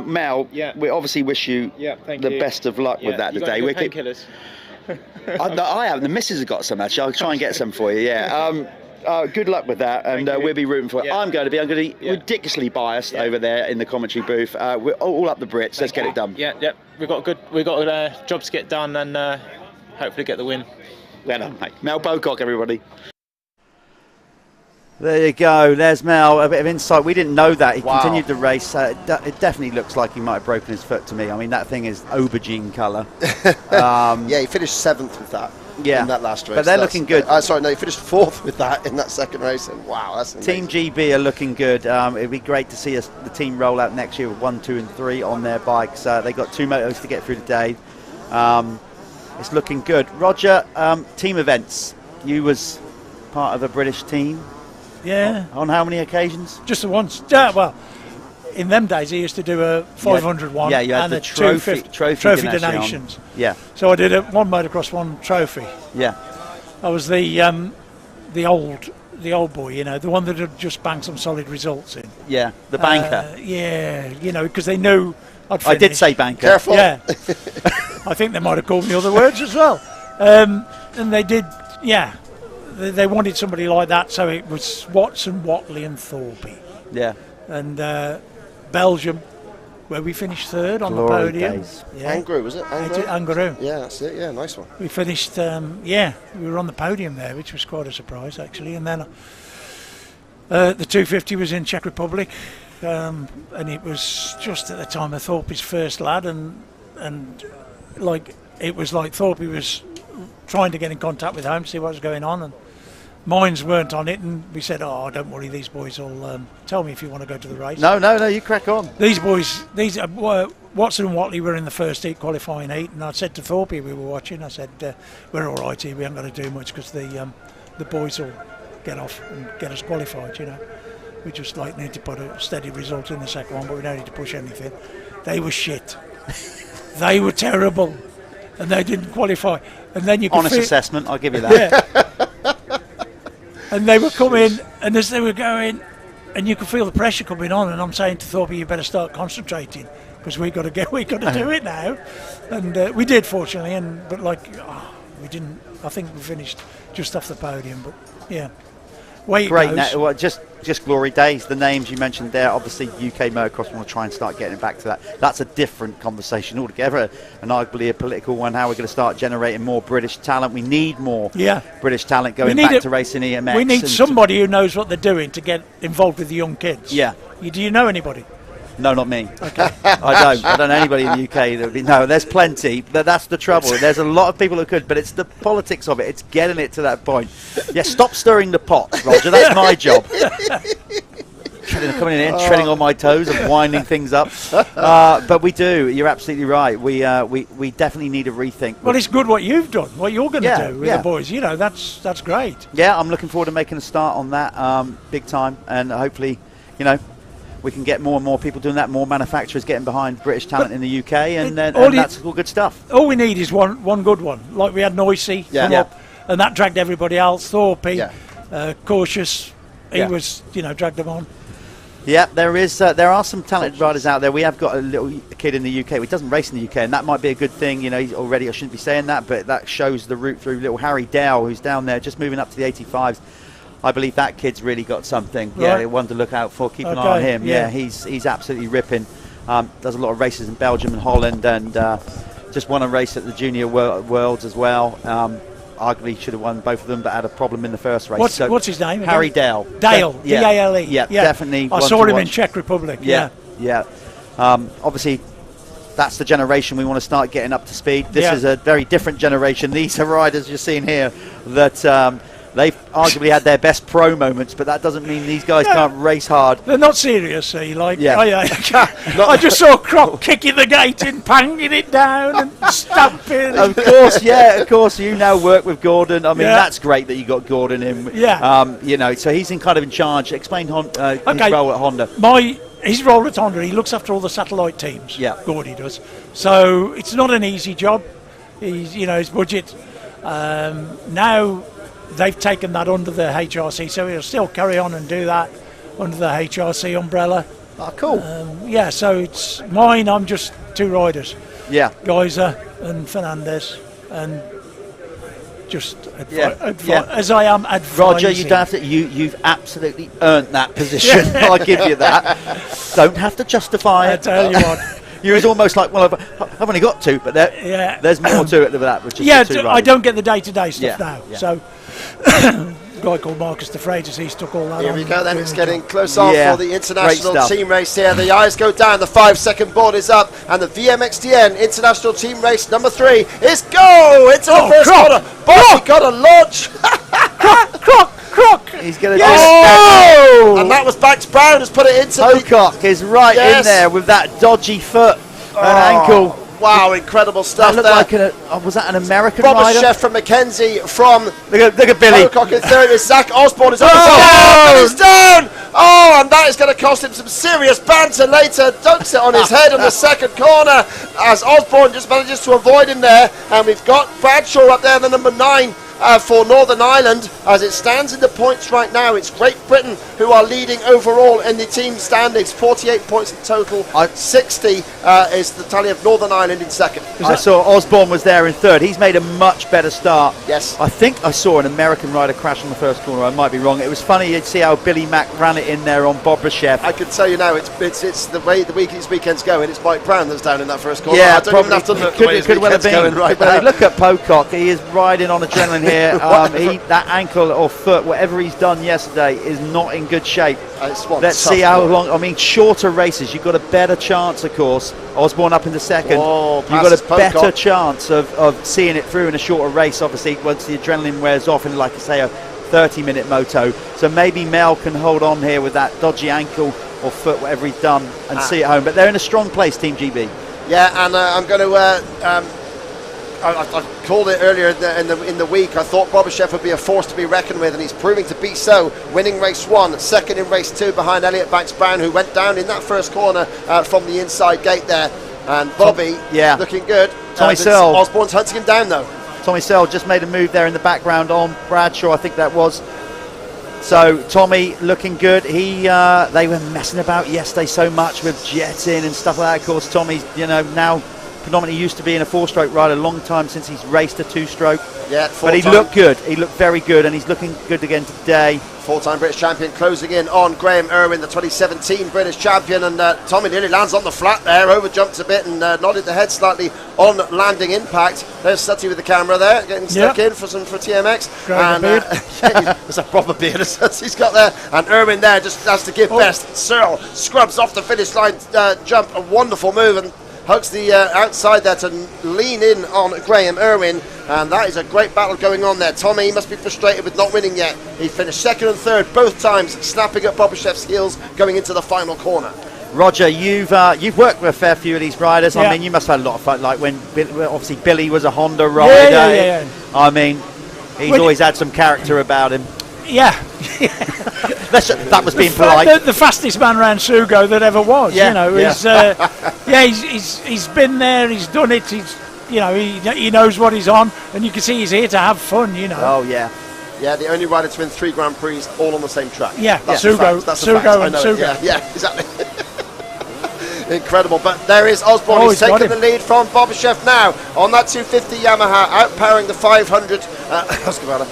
Mel, we obviously wish you the best of luck with that today. You got any painkillers? I have. The missus has got some actually. I'll try and get some for you. Yeah. Good luck with that, and we'll be rooting for it. I'm going to be ridiculously biased over there in the commentary booth. We're all up the Brits. Let's get it done. Yeah. We've got a job to get done, and hopefully get the win. Well done, mate. Mel Pocock, everybody. There you go. There's Mel. A bit of insight. We didn't know that. He continued the race. It definitely looks like he might have broken his foot to me. I mean, that thing is aubergine colour. Yeah, he finished 7th with that. Yeah, in that last race. But they're looking good. Sorry, no, he finished 4th with that in that second race. And wow, that's amazing. Team GB are looking good. It'd be great to see the team roll out next year with 1, 2 and 3 on their bikes. They got 2 motos to get through today. It's looking good. Roger, team events. You was part of a British team. Yeah. On how many occasions? Just the once. Well, in them days, he used to do a 500 one you had and the a trophy donations. Yeah. So I did one motocross, one trophy. Yeah. I was the old boy, you know, the one that had just banked some solid results in. Yeah, the banker. Yeah, you know, because they knew I'd finish. I did say banker. Careful. Yeah. I think they might have called me other words as well. And they did, yeah. They wanted somebody like that, so it was Watson, Watley and Thorpe. Yeah. And Belgium, where we finished 3rd on Glory the podium. Days. Angro, was it? Angro. Yeah, that's it. Yeah, nice one. We finished, we were on the podium there, which was quite a surprise, actually. And then the 250 was in Czech Republic, and it was just at the time of Thorpe's first lad, and like it was like Thorpe was trying to get in contact with home to see what was going on, and mines weren't on it, and we said, "Oh, don't worry, these boys will tell me if you want to go to the race." No, you crack on. These boys, Watson and Watley were in the first heat, qualifying heat, and I said to Thorpe, we were watching, I said, we're all right here, we haven't got to do much because the boys will get off and get us qualified, you know. We just like need to put a steady result in the second one, but we don't need to push anything. They were shit. They were terrible, and they didn't qualify. And then you could honest feel, assessment, I'll give you that. Yeah. And they were coming, and as they were going, and you could feel the pressure coming on. And I'm saying to Thorpe, you better start concentrating because we got to do it now. And we did, fortunately. But we didn't. I think we finished just off the podium. But yeah. Great. Well, just glory days. The names you mentioned there, obviously UK motocross want to try and start getting back to that. That's a different conversation altogether, and arguably a political one. How we're going to start generating more British talent. We need more British talent going back to racing EMX. We need somebody who knows what they're doing to get involved with the young kids. Yeah. Do you know anybody? No, not me. Okay. I don't know anybody in the UK that would be. No, there's plenty. That's the trouble. There's a lot of people who could, but it's the politics of it. It's getting it to that point. Yeah, stop stirring the pot, Roger. That's my job. Coming in here and treading on my toes and winding things up. But we do. You're absolutely right. We definitely need a rethink. Well, it's good what you've done, what you're going to do with the boys. You know, that's great. Yeah, I'm looking forward to making a start on that big time, and hopefully, you know, we can get more and more people doing that, more manufacturers getting behind British talent in the UK, and that's all good stuff. All we need is one good one. Like we had Noisy come up, and that dragged everybody else. Thorpe, Cautious, he was, dragged them on. Yeah, there are some talented riders out there. We have got a little kid in the UK. He doesn't race in the UK, and that might be a good thing. You know, he's already, I shouldn't be saying that, but that shows the route through little Harry Dow, who's down there just moving up to the 85s. I believe that kid's really got something. Right. Yeah, one to look out for. Keep an eye on him. Yeah, he's absolutely ripping. Does a lot of races in Belgium and Holland, and just won a race at the Junior Worlds as well. Arguably should have won both of them, but had a problem in the first race. What's his name? Harry Dale. D-A-L-E. Yeah, definitely. I saw him in Czech Republic. Yeah. Obviously, that's the generation we want to start getting up to speed. This is a very different generation. These are riders you're seeing here that they've arguably had their best pro moments, but that doesn't mean these guys can't race hard. They're not serious, I just saw Croc kicking the gate and banging it down and stamping. Of course, you now work with Gordon. I mean, that's great that you got Gordon in. Yeah. So he's in charge. Explain his role at Honda. His role at Honda, he looks after all the satellite teams. Yeah. Gordy does. So it's not an easy job. He's, his budget. Now they've taken that under the HRC, so he'll still carry on and do that under the HRC umbrella. Oh, cool. So it's mine. I'm just two riders. Yeah. Geyser and Fernandez, and just as I am advising. Roger, you don't have to. You've absolutely earned that position. I'll give you that. Don't have to justify it. I tell you what. You was almost like, well, I've only got two, but there's more to it than that. Which is I don't get the day-to-day stuff now. Yeah. So, a guy called Marcus de Freitas, he's took all that Here on. we go then, it's getting close on for the international team race here. The eyes go down, the 5-second board is up, and the VMXdN international team race number 3 is go! Into the first corner. Bossy got a launch. Croc! He's going to and that was Bax Brown has put it into Pocock is right in there with that dodgy foot and ankle. Wow, incredible stuff that looked like was that an American Robert rider? Chef from Mackenzie from look at Billy. Pocock in third is Zach Osborne is on the top. He's down! Oh, and that is going to cost him some serious banter later. Dunks it on his head in the second corner as Osborne just manages to avoid him there. And we've got Bradshaw up there, the number 9. For Northern Ireland. As it stands in the points right now, it's Great Britain who are leading overall in the team standings, 48 points in total. 60 is the tally of Northern Ireland in second. I saw Osborne was there in third. He's made a much better start. Yes. I think I saw an American rider crash on the first corner. I might be wrong. It was funny to see how Billy Mack ran it in there on Bobrashev. I can tell you now, it's the way these weekends go, and it's Mike Brown that's down in that first corner. Yeah, I don't even have to look the way his weekend's going right now. Look at Pocock. He is riding on adrenaline here. That ankle or foot, whatever he's done yesterday, is not in good shape. Let's see how long. I mean, shorter races, you've got a better chance, of course. Osborne up in the second. You've got a better chance of seeing it through in a shorter race, obviously, once the adrenaline wears off in, like I say, a 30-minute moto. So maybe Mel can hold on here with that dodgy ankle or foot, whatever he's done, and see it home. But they're in a strong place, Team GB. Yeah, and I'm going to. I called it earlier in the week. I thought Bobashev would be a force to be reckoned with, and he's proving to be so. Winning race 1, second in race 2 behind Elliot Banks-Brown, who went down in that first corner from the inside gate there. And Bobby, looking good. Tommy Searle. Osborne's hunting him down though. Tommy Searle just made a move there in the background on Bradshaw, I think that was. So Tommy looking good. They were messing about yesterday so much with jetting and stuff like that. Of course, Tommy's now predominantly used to being a 4-stroke rider, a long time since he's raced a 2-stroke. Yeah, but he looked good. He looked very good, and he's looking good again today. 4-time British champion closing in on Graham Irwin, the 2017 British champion, and Tommy nearly lands on the flat there, overjumps a bit and nodded the head slightly on landing impact. There's Sutty with the camera there, getting stuck in for TMX. And there's a proper beard he's got there, and Irwin there just has to give best. Searle scrubs off the finish line jump, a wonderful move, and hugs the outside there to lean in on Graham Irwin, and that is a great battle going on there. Tommy must be frustrated with not winning yet. He finished second and third both times, snapping at Bobashev's heels going into the final corner. Roger, you've worked with a fair few of these riders. I mean, you must have had a lot of fun. Like when obviously Billy was a Honda rider. Yeah. I mean, he's always had some character about him. Yeah. That was being polite. The fastest man around Sugo that ever was. He's been there. He's done it. He knows what he's on, and you can see he's here to have fun. Oh yeah. Yeah, the only rider to win 3 Grand Prix all on the same track. Yeah, that's Sugo. That's Sugo and Sugo. Yeah, exactly. Incredible, but there is Osborne. He's taking the lead from Bobashev now on that 250 Yamaha, outpowering the 500 Husqvarna,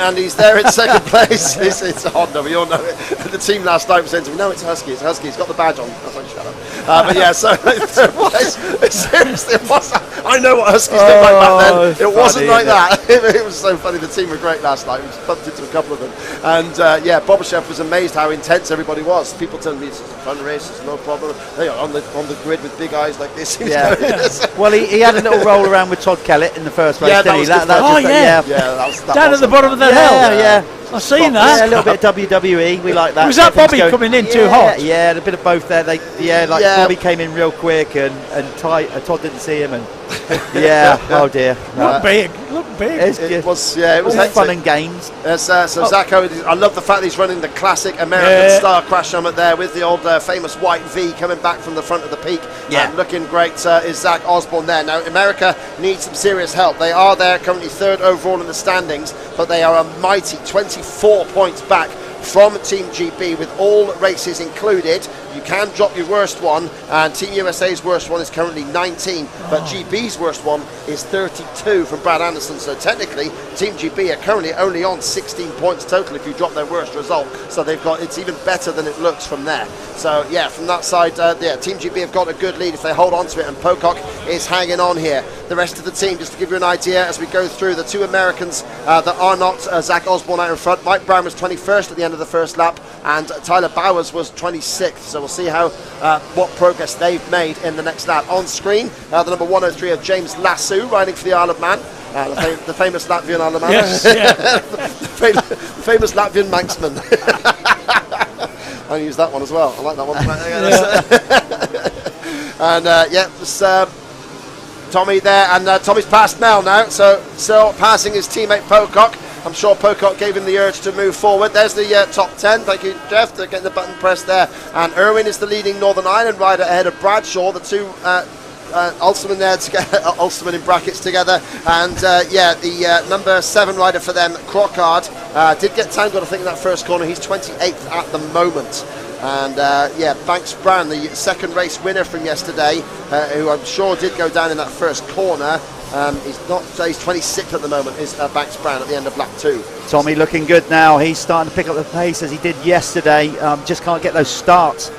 and he's there in second place. It's a Honda, we all know it. The team last night was saying to me, no, it's Husky, he's got the badge on. I was like, shut up. But yeah, so seriously, I know what Huskies look like back then. It wasn't like that. It was so funny. The team were great last night. We bumped into a couple of them, and Bobashev was amazed how intense everybody was. People telling me it's a fun race, it's no problem. They are on the grid with big eyes like this. Well, he had a little roll around with Todd Kellett in the first race, didn't he? That was down at the bottom of the hill. Yeah. I've seen that. Yeah, a little bit of WWE. We like that. Was that Bobby coming in too hot? Yeah, a bit of both there. Bobby came in real quick, and Todd didn't see him, and oh dear. Look big. It was fun and games. So Zacho, I love the fact that he's running the classic American style crash helmet there with the old famous white V coming back from the front of the peak. Looking great is Zach Osborne there. Now America needs some serious help. They are there currently 3rd overall in the standings, but they are a mighty 24 points back from Team GB with all races included. You can drop your worst one, and Team USA's worst one is currently 19, but GB's worst one is 32 from Brad Anderson. So technically, Team GB are currently only on 16 points total if you drop their worst result. So it's even better than it looks from there. So yeah, from that side, Team GB have got a good lead if they hold on to it, and Pocock is hanging on here. The rest of the team, just to give you an idea, as we go through the 2 Americans that are not Zach Osborne out in front. Mike Brown was 21st at the end of the first lap, and Tyler Bowers was 26th. So we'll see how what progress they've made in the next lap. On screen, the number 103 of James Lassou, riding for the Isle of Man. The famous Latvian Isle of Man. Yes, the famous Latvian Manxman. I use that one as well. I like that one. And Tommy there, and Tommy's passed Mel now. So passing his teammate Pocock. I'm sure Pocock gave him the urge to move forward. There's the top 10. Thank you, Jeff, for getting the button pressed there. And Irwin is the leading Northern Ireland rider ahead of Bradshaw, the 2 Ulsterman there together, Ulsterman in brackets together. And the number 7 rider for them, Crockard, did get tangled, I think, in that first corner. He's 28th at the moment. And Banks Brown, the second race winner from yesterday, who I'm sure did go down in that first corner. He's 26th at the moment, is Banks Brown at the end of lap 2. Tommy looking good now. He's starting to pick up the pace as he did yesterday. Just can't get those starts,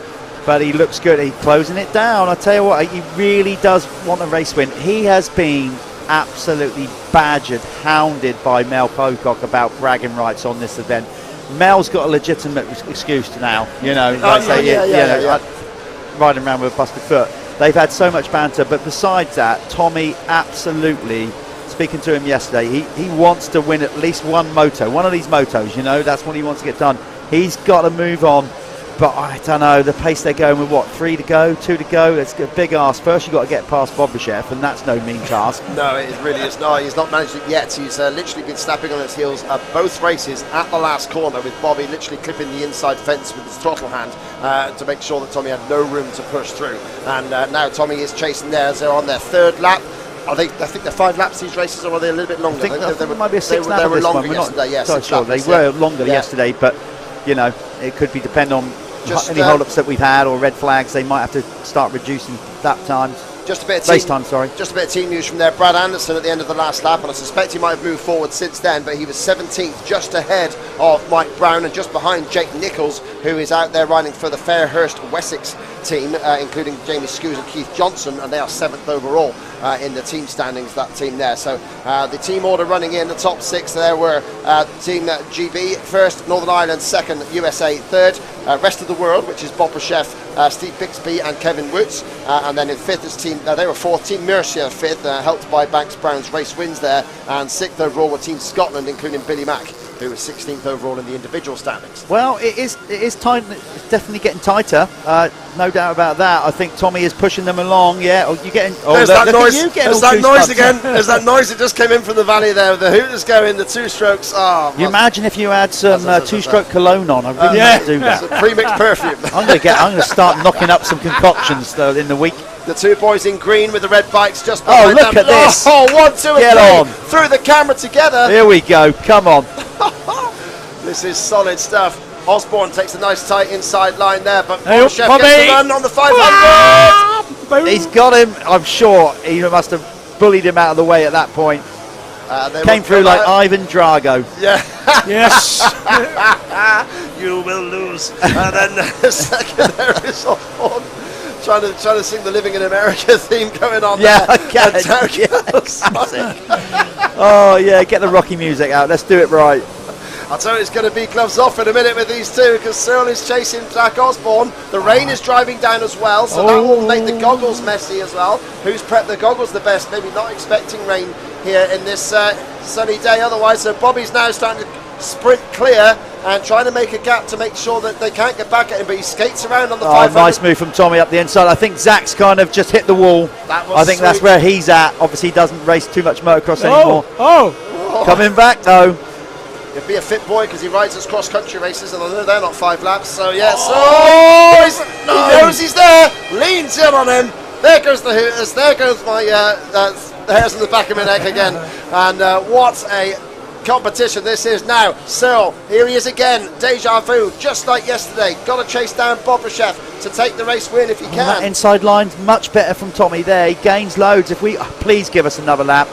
but he looks good. He's closing it down. I tell you what, he really does want a race win. He has been absolutely badgered, hounded by Mel Pocock about bragging rights on this event. Mel's got a legitimate excuse now, riding around with a busted foot. They've had so much banter, but besides that, Tommy absolutely, speaking to him yesterday, he wants to win at least one of these motos, that's what he wants to get done. He's got to move on But I don't know, the pace they're going with, what, 3 to go, 2 to go? It's a big ask. First, you've got to get past Bobryshev, and that's no mean task. No, it really is not. He's not managed it yet. He's literally been snapping on his heels both races at the last corner, with Bobby literally clipping the inside fence with his throttle hand to make sure that Tommy had no room to push through. And now Tommy is chasing there as they're on their third lap. I think they're 5 laps these races, or are they a little bit longer? I think it might be a 6 lap They were this longer one. We're not yesterday, yes. so sure. They were longer yesterday, but, you know, it could be depending on any hold-ups that we've had or red flags. They might have to start reducing lap times. Just a bit of race time, sorry. Just a bit of team news from there. Brad Anderson at the end of the last lap, and I suspect he might have moved forward since then, but he was 17th, just ahead of Mike Brown and just behind Jake Nichols, who is out there riding for the Fairhurst Wessex team, including Jamie Scoos and Keith Johnson, and they are 7th overall in the team standings, that team there. So the team order running in, the top 6 there were Team GB first, Northern Ireland second, USA third, rest of the world, which is Bobryshev, Steve Bixby and Kevin Woods, and then in 5th is Team, they were 4th, Team Mercia 5th, helped by Banks Brown's race wins there, and 6th overall were Team Scotland, including Billy Mack, who was 16th overall in the individual standings. Well, it is tight. It's definitely getting tighter. No doubt about that. I think Tommy is pushing them along. Yeah, you're getting. Oh, there's that noise. There's that noise again. again. There's that noise that just came in from the valley there. The hooters going, the 2 strokes. Oh, you imagine if you had some 2-stroke cologne on. I really want to do that. It's a pre-mixed perfume. I'm going to start knocking up some concoctions though in the week. The 2 boys in green with the red bikes just behind look them. at this. Oh, 1, 2, and Get 3 on. through the camera together. Here we go. Come on. This is solid stuff. Osborne takes a nice tight inside line there, but Hey, Bobryshev Bobby. gets the run on the 500. He's got him. I'm sure he must have bullied him out of the way at that point. Came through like Ivan Drago. Yeah. Yes. You will lose. And then the second there is Osborne trying to sing the Living in America theme going on. Yeah, there. yes. Oh yeah, get the Rocky music out. Let's do it right. I'll tell you, it's going to be gloves off in a minute with these two, because Searle is chasing Zach Osborne. The rain is driving down as well, so that will make the goggles messy as well. Who's prepped the goggles the best? Maybe not expecting rain here in this sunny day otherwise. So Bobby's now starting to sprint clear and trying to make a gap to make sure that they can't get back at him, but he skates around on the 500. Nice move from Tommy up the inside. I think Zach's kind of just hit the wall. I think that's where he's at. Obviously he doesn't race too much motocross anymore. Coming back though. He'll be a fit boy because he rides his cross-country races, and I know they're not 5 laps, so yes. He knows he's there, leans in on him. There goes the hooters, there goes my hairs on the back of my neck again. And what a competition this is now. Searle, here he is again, deja vu, just like yesterday. Got to chase down Bobryshev to take the race win if he can. That inside line's much better from Tommy there. He gains loads. If we please give us another lap.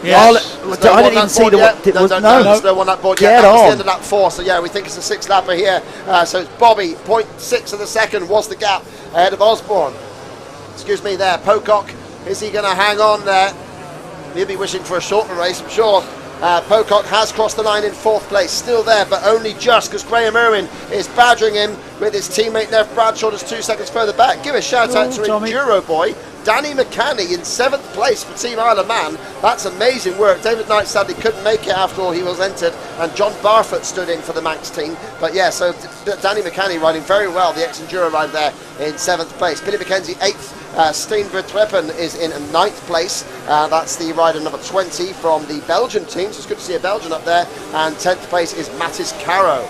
Yes. I didn't even see the one. There's no one that board yet. Get That was on. the end of lap 4, so yeah, we think it's a 6 lapper here. So it's Bobby, 0.6 of the second was the gap ahead of Osborne. Excuse me there, Pocock, is he going to hang on there? He'll be wishing for a shorter race, I'm sure. Pocock has crossed the line in 4th place, still there, but only just because Graham Irwin is badgering him with his teammate Nev Bradshaw just 2 seconds further back. Give a shout out to Tommy. Enduro boy, Danny McCanny in 7th place for Team Isle of Man. That's amazing work. David Knight sadly couldn't make it after all, he was entered, and John Barfoot stood in for the Manx team. But yeah, so Danny McCanny riding very well, the ex-Enduro rider there in 7th place. Billy McKenzie 8th. Steenver Treppen is in 9th place. That's the rider number 20 from the Belgian team, so it's good to see a Belgian up there. And 10th place is Mattis Caro.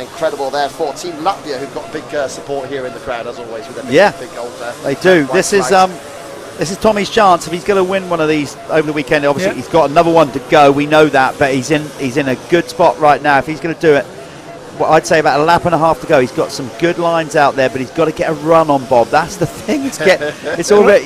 Incredible there for Team Latvia, who've got big support here in the crowd as always with their big gold there. They do. This is Tommy's chance if he's going to win one of these over the weekend. Obviously, he's got another one to go. We know that, but he's in a good spot right now. If he's going to do it, well, I'd say about a lap and a half to go. He's got some good lines out there, but he's got to get a run on Bob. That's the thing. It's all about.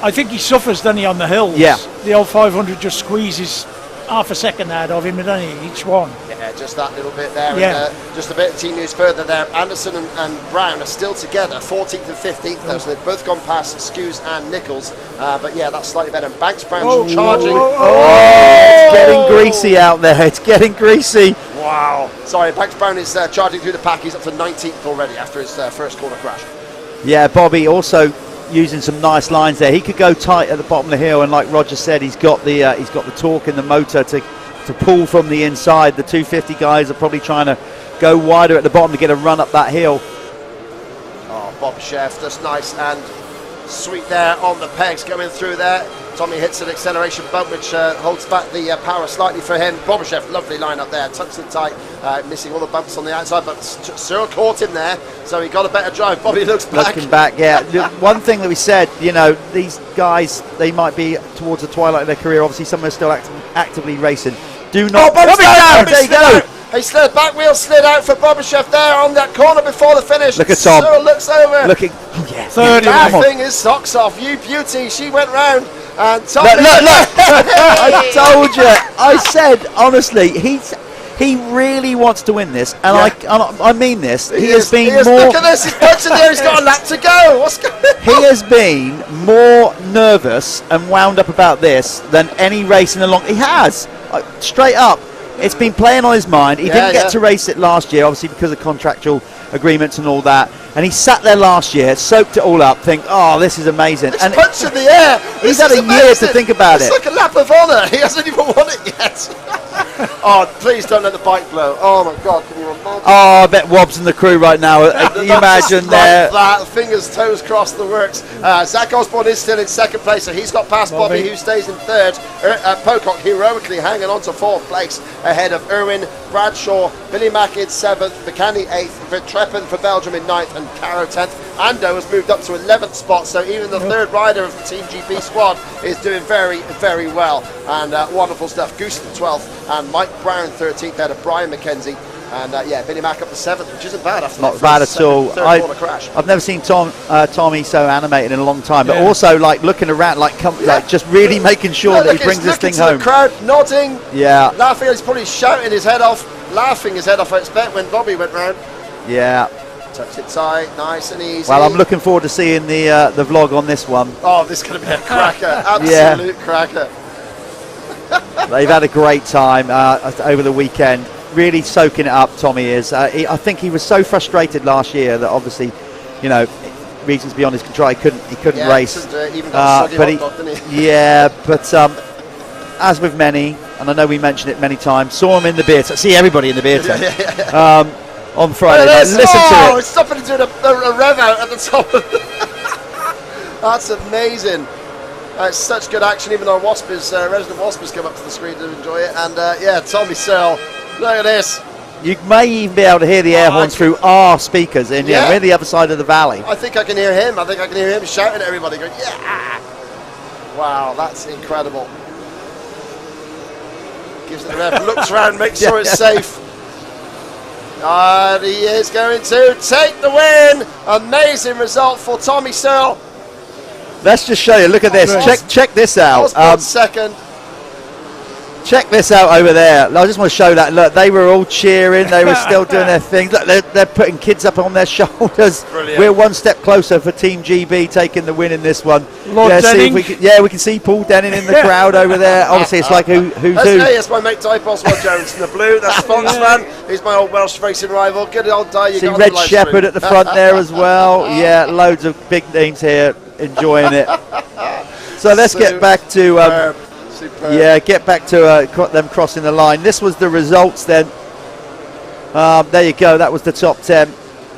I think he suffers, doesn't he, on the hills? Yeah. The old 500 just squeezes half a second out of him, doesn't he, each one? Yeah, just that little bit there. Yeah. And, just a bit of team news further there. Anderson and Brown are still together, 14th and 15th, though, so they've both gone past Scoos and Nichols. But yeah, that's slightly better. Banks Brown's charging. It's getting greasy out there. It's getting greasy. Wow. Sorry, Banks Brown is charging through the pack. He's up to 19th already after his first corner crash. Yeah, Bobby also using some nice lines there. He could go tight at the bottom of the hill, and like Roger said, he's got the torque in the motor to pull from the inside. The 250 guys are probably trying to go wider at the bottom to get a run up that hill. Oh, Bob Chef, just nice and sweet there on the pegs going through there. Tommy hits an acceleration bump which holds back the power slightly for him. Bobachev, lovely line up there, tucks it tight, missing all the bumps on the outside, but Cyril caught him there, so he got a better drive. Bobby looks back. Looking back, yeah. The one thing that we said, you know, these guys, they might be towards the twilight of their career. Obviously, some are still actively racing. Do not. Oh, Bobby's down! There you go. He slid, back wheel slid out for Bobachev there on that corner before the finish. Look at Tom. Cyril looks over. Looking. Oh, yeah. Laughing his socks off. You beauty. She went round. And Tommy. Look. I told you. I said, honestly, he really wants to win this, and I mean this. He has been more. Look at this. He's punching there. He's got a lap to go. What's going on? He has been more nervous and wound up about this than any race in a long. He has. Straight up. It's been playing on his mind. He didn't get to race it last year, obviously because of contractual agreements and all that. And he sat there last year, soaked it all up, think, oh, this is amazing. It's and punch in the air. He's had a year to think about it. It's like a lap of honour. He hasn't even won it yet. Oh, please don't let the bike blow. Oh my God, can you imagine? Oh, I bet Wobb's in the crew right now. Can you imagine there? Like that, fingers, toes crossed, the works. Zach Osborne is still in second place, so he's got past Bobby, who stays in third. Pocock heroically hanging on to fourth place ahead of Irwin, Bradshaw, Billy Mack in seventh, McCanny eighth, Vertreppen for Belgium in ninth, and Caro 10th. Ando has moved up to 11th spot, so even the third rider of the Team GP squad is doing very, very well. And wonderful stuff. Goose in 12th, and Mike Brown 13th out of Brian McKenzie. And Billy Mack up to 7th, which isn't bad after Not bad at all. Crash. I've never seen Tommy so animated in a long time, but also like looking around, like just really making sure that he brings this thing home. The crowd nodding, laughing. He's probably shouting his head off, laughing his head off, I expect, when Bobby went round. Yeah. Touch it tight, nice and easy. Well, I'm looking forward to seeing the vlog on this one. Oh, this is going to be a cracker, absolute cracker. They've had a great time over the weekend. Really soaking it up, Tommy is. I think he was so frustrated last year that obviously, you know, reasons beyond his control, he couldn't race. Even got a soggy hot dog, didn't he? Yeah, but as with many, and I know we mentioned it many times, saw him in the beer tent. See everybody in the beer tent. On Friday night. Listen to it. It's stopping and doing a rev out at the top. That's amazing. It's such good action. Even our resident Waspers come up to the screen to enjoy it. And Tommy Searle, look at this. You may even be able to hear the air horns through our speakers in we're the other side of the valley. I think I can hear him. I think I can hear him shouting at everybody, going, yeah! Wow, that's incredible. Gives it the rev, looks around, makes sure it's safe. And he is going to take the win. Amazing result for Tommy Searle. Let's just show you. Look at this. Check this out. Second. Check this out over there. I just want to show that. Look, they were all cheering. They were still doing their thing. Look, they're putting kids up on their shoulders. Brilliant. We're one step closer for Team GB taking the win in this one. Lord Denning. We can see Paul Denning in the crowd over there. Obviously, it's like who's who. That's my mate Ty Boswell Jones in the blue. That's Foxman. He's my old Welsh racing rival. Good old Ty. See Red Shepherd at the front there as well. Yeah, loads of big names here enjoying it. So let's get back to. Get back to them crossing the line. This was the results then. There you go. That was the top 10.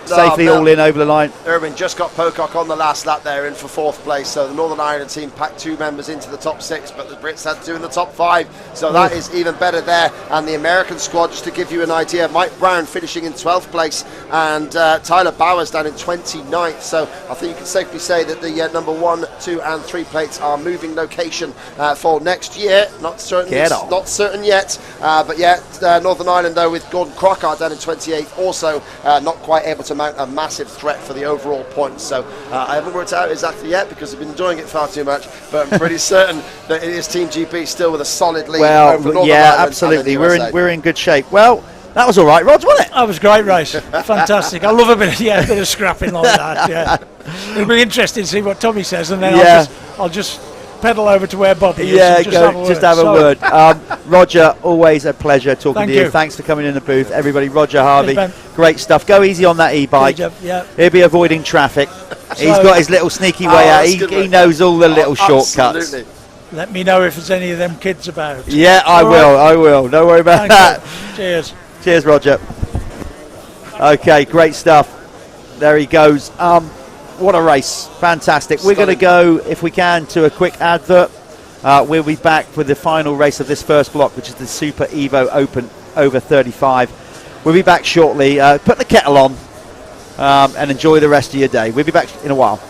Safely all in over the line. Irwin just got Pocock on the last lap there in for fourth place. So the Northern Ireland team packed 2 members into the top 6, but the Brits had 2 in the top 5. So that is even better there. And the American squad, just to give you an idea, Mike Brown finishing in 12th place and Tyler Bowers down in 29th. So I think you can safely say that the number 1, 2 and 3 plates are moving location for next year. Not certain yet. But Northern Ireland though with Gordon Crockart down in 28th, also not quite able to mount a massive threat for the overall points. So I haven't worked out exactly yet because I've been enjoying it far too much, but I'm pretty certain that it is Team GP still with a solid lead over Northern Ireland. Absolutely. We're in good shape. Well, that was all right, Rod, wasn't it? That was a great race. Fantastic. I love a bit of scrapping like that. Yeah. It'll be interesting to see what Tommy says, and then I'll just pedal over to where Bobby is. Yeah, just have a word. Roger, always a pleasure talking to you. Thanks for coming in the booth, everybody. Roger Harvey, great stuff. Go easy on that e-bike. He'll be avoiding traffic. He's got his little sneaky way out. He knows all the little shortcuts. Absolutely. Let me know if there's any of them kids about. Yeah, I will. Don't worry about that. Cheers. Cheers, Roger. Okay, great stuff. There he goes. What a race. Fantastic. We're going to go, if we can, to a quick advert. We'll be back with the final race of this first block, which is the Super Evo Open over 35. We'll be back shortly. Put the kettle on and enjoy the rest of your day. We'll be back in a while.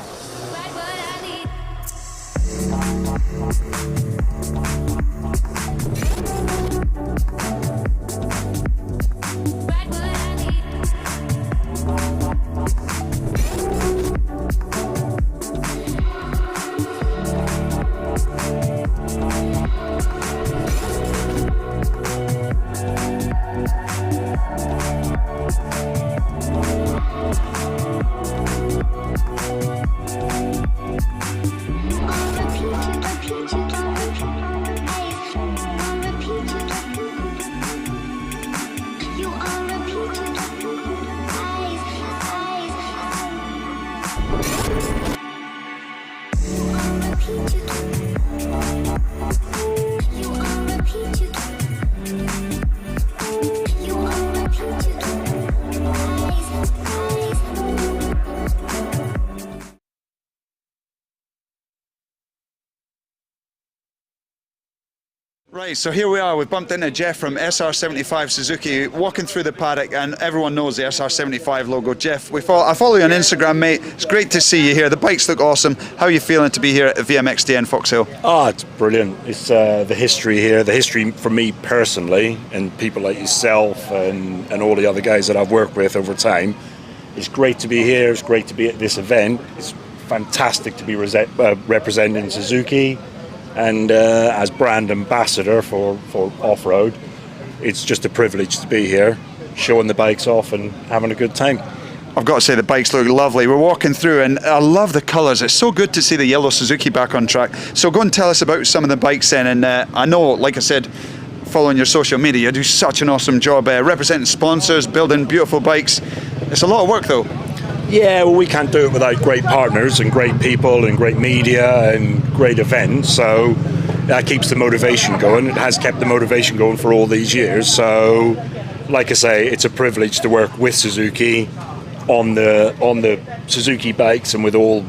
Right, so here we are. We've bumped into Jeff from SR75 Suzuki, walking through the paddock, and everyone knows the SR75 logo. Jeff, I follow you on Instagram, mate. It's great to see you here. The bikes look awesome. How are you feeling to be here at VMXdN Foxhill? Oh, it's brilliant. It's the history here, the history for me personally, and people like yourself and all the other guys that I've worked with over time. It's great to be here. It's great to be at this event. It's fantastic to be representing Suzuki. And as brand ambassador for off-road, it's just a privilege to be here, showing the bikes off and having a good time. I've got to say the bikes look lovely. We're walking through and I love the colours. It's so good to see the yellow Suzuki back on track. So go and tell us about some of the bikes then. And I know, like I said, following your social media, you do such an awesome job representing sponsors, building beautiful bikes. It's a lot of work though. Yeah, well, we can't do it without great partners and great people and great media and great events. So that keeps the motivation going. It has kept the motivation going for all these years. So, like I say, it's a privilege to work with Suzuki on the Suzuki bikes and with all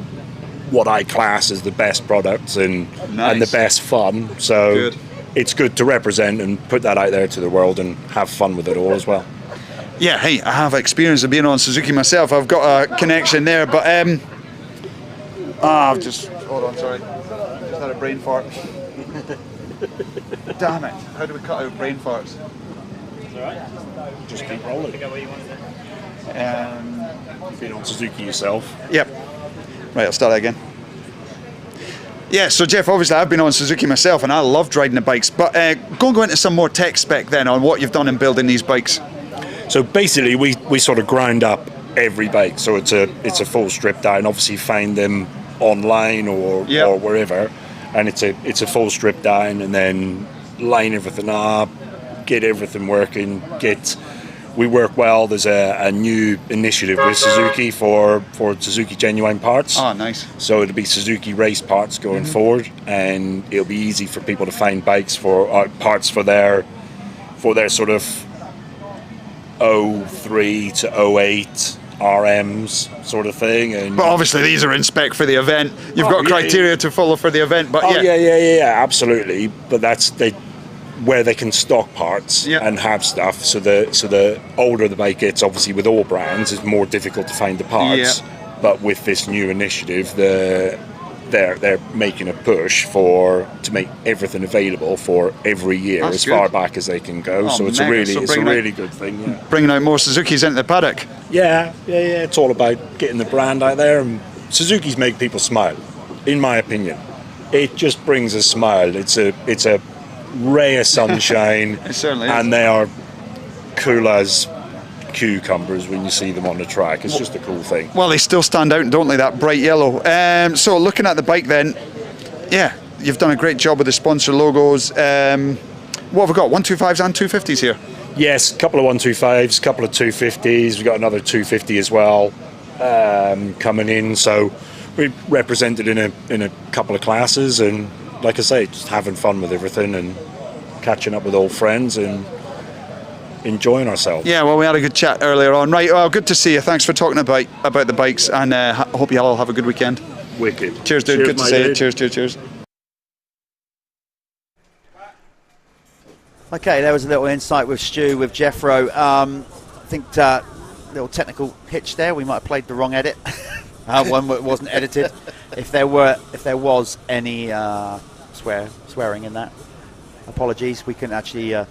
what I class as the best products and the best fun. So it's good to represent and put that out there to the world and have fun with it all as well. Yeah, hey, I have experience of being on Suzuki myself. I've got a connection there, but I've just, hold on, sorry. Just had a brain fart. Damn it, how do we cut out brain farts? It's alright. Just keep rolling. Been on Suzuki yourself. Yep. Right, I'll start that again. Yeah, so Jeff, obviously I've been on Suzuki myself and I loved riding the bikes, but go into some more tech spec then on what you've done in building these bikes. So basically, we sort of ground up every bike. So it's a full strip down. Obviously, find them online or wherever, and it's a full strip down, and then line everything up, get everything working. We work well. There's a new initiative with Suzuki for Suzuki genuine parts. Oh, nice. So it'll be Suzuki race parts going forward, and it'll be easy for people to find bikes for parts for their sort of 03 to 08 RMs sort of thing. But obviously these are in spec for the event. You've got criteria to follow for the event. But yeah, absolutely. But that's where they can stock parts and have stuff. So the older the bike gets, obviously with all brands, it's more difficult to find the parts. But with this new initiative, they're making a push to make everything available for every year. That's as good. Far back as they can go. So it's a really good thing. Yeah. Bringing out more Suzukis into the paddock. Yeah. It's all about getting the brand out there, and Suzukis make people smile. In my opinion, it just brings a smile. It's a ray of sunshine. It certainly is. And they are cool as cucumbers when you see them on the track. It's just a cool thing. Well, they still stand out, don't they, that bright yellow. So looking at the bike then, yeah, you've done a great job with the sponsor logos. What have we got, 125s and 250s here? Yes, a couple of 125s, a couple of 250s. We've got another 250 as well coming in. So we represented in a couple of classes, and like I say, just having fun with everything and catching up with old friends and enjoying ourselves. Yeah, well, we had a good chat earlier on. Right, well, good to see you. Thanks for talking about the bikes, and hope you all have a good weekend. Wicked. Cheers, dude. Good to see you. Cheers. Okay, there was a little insight with Stu, with Jeffro. I think little technical hitch there. We might have played the wrong edit. One that wasn't edited. If there was any swearing in that, apologies. We couldn't actually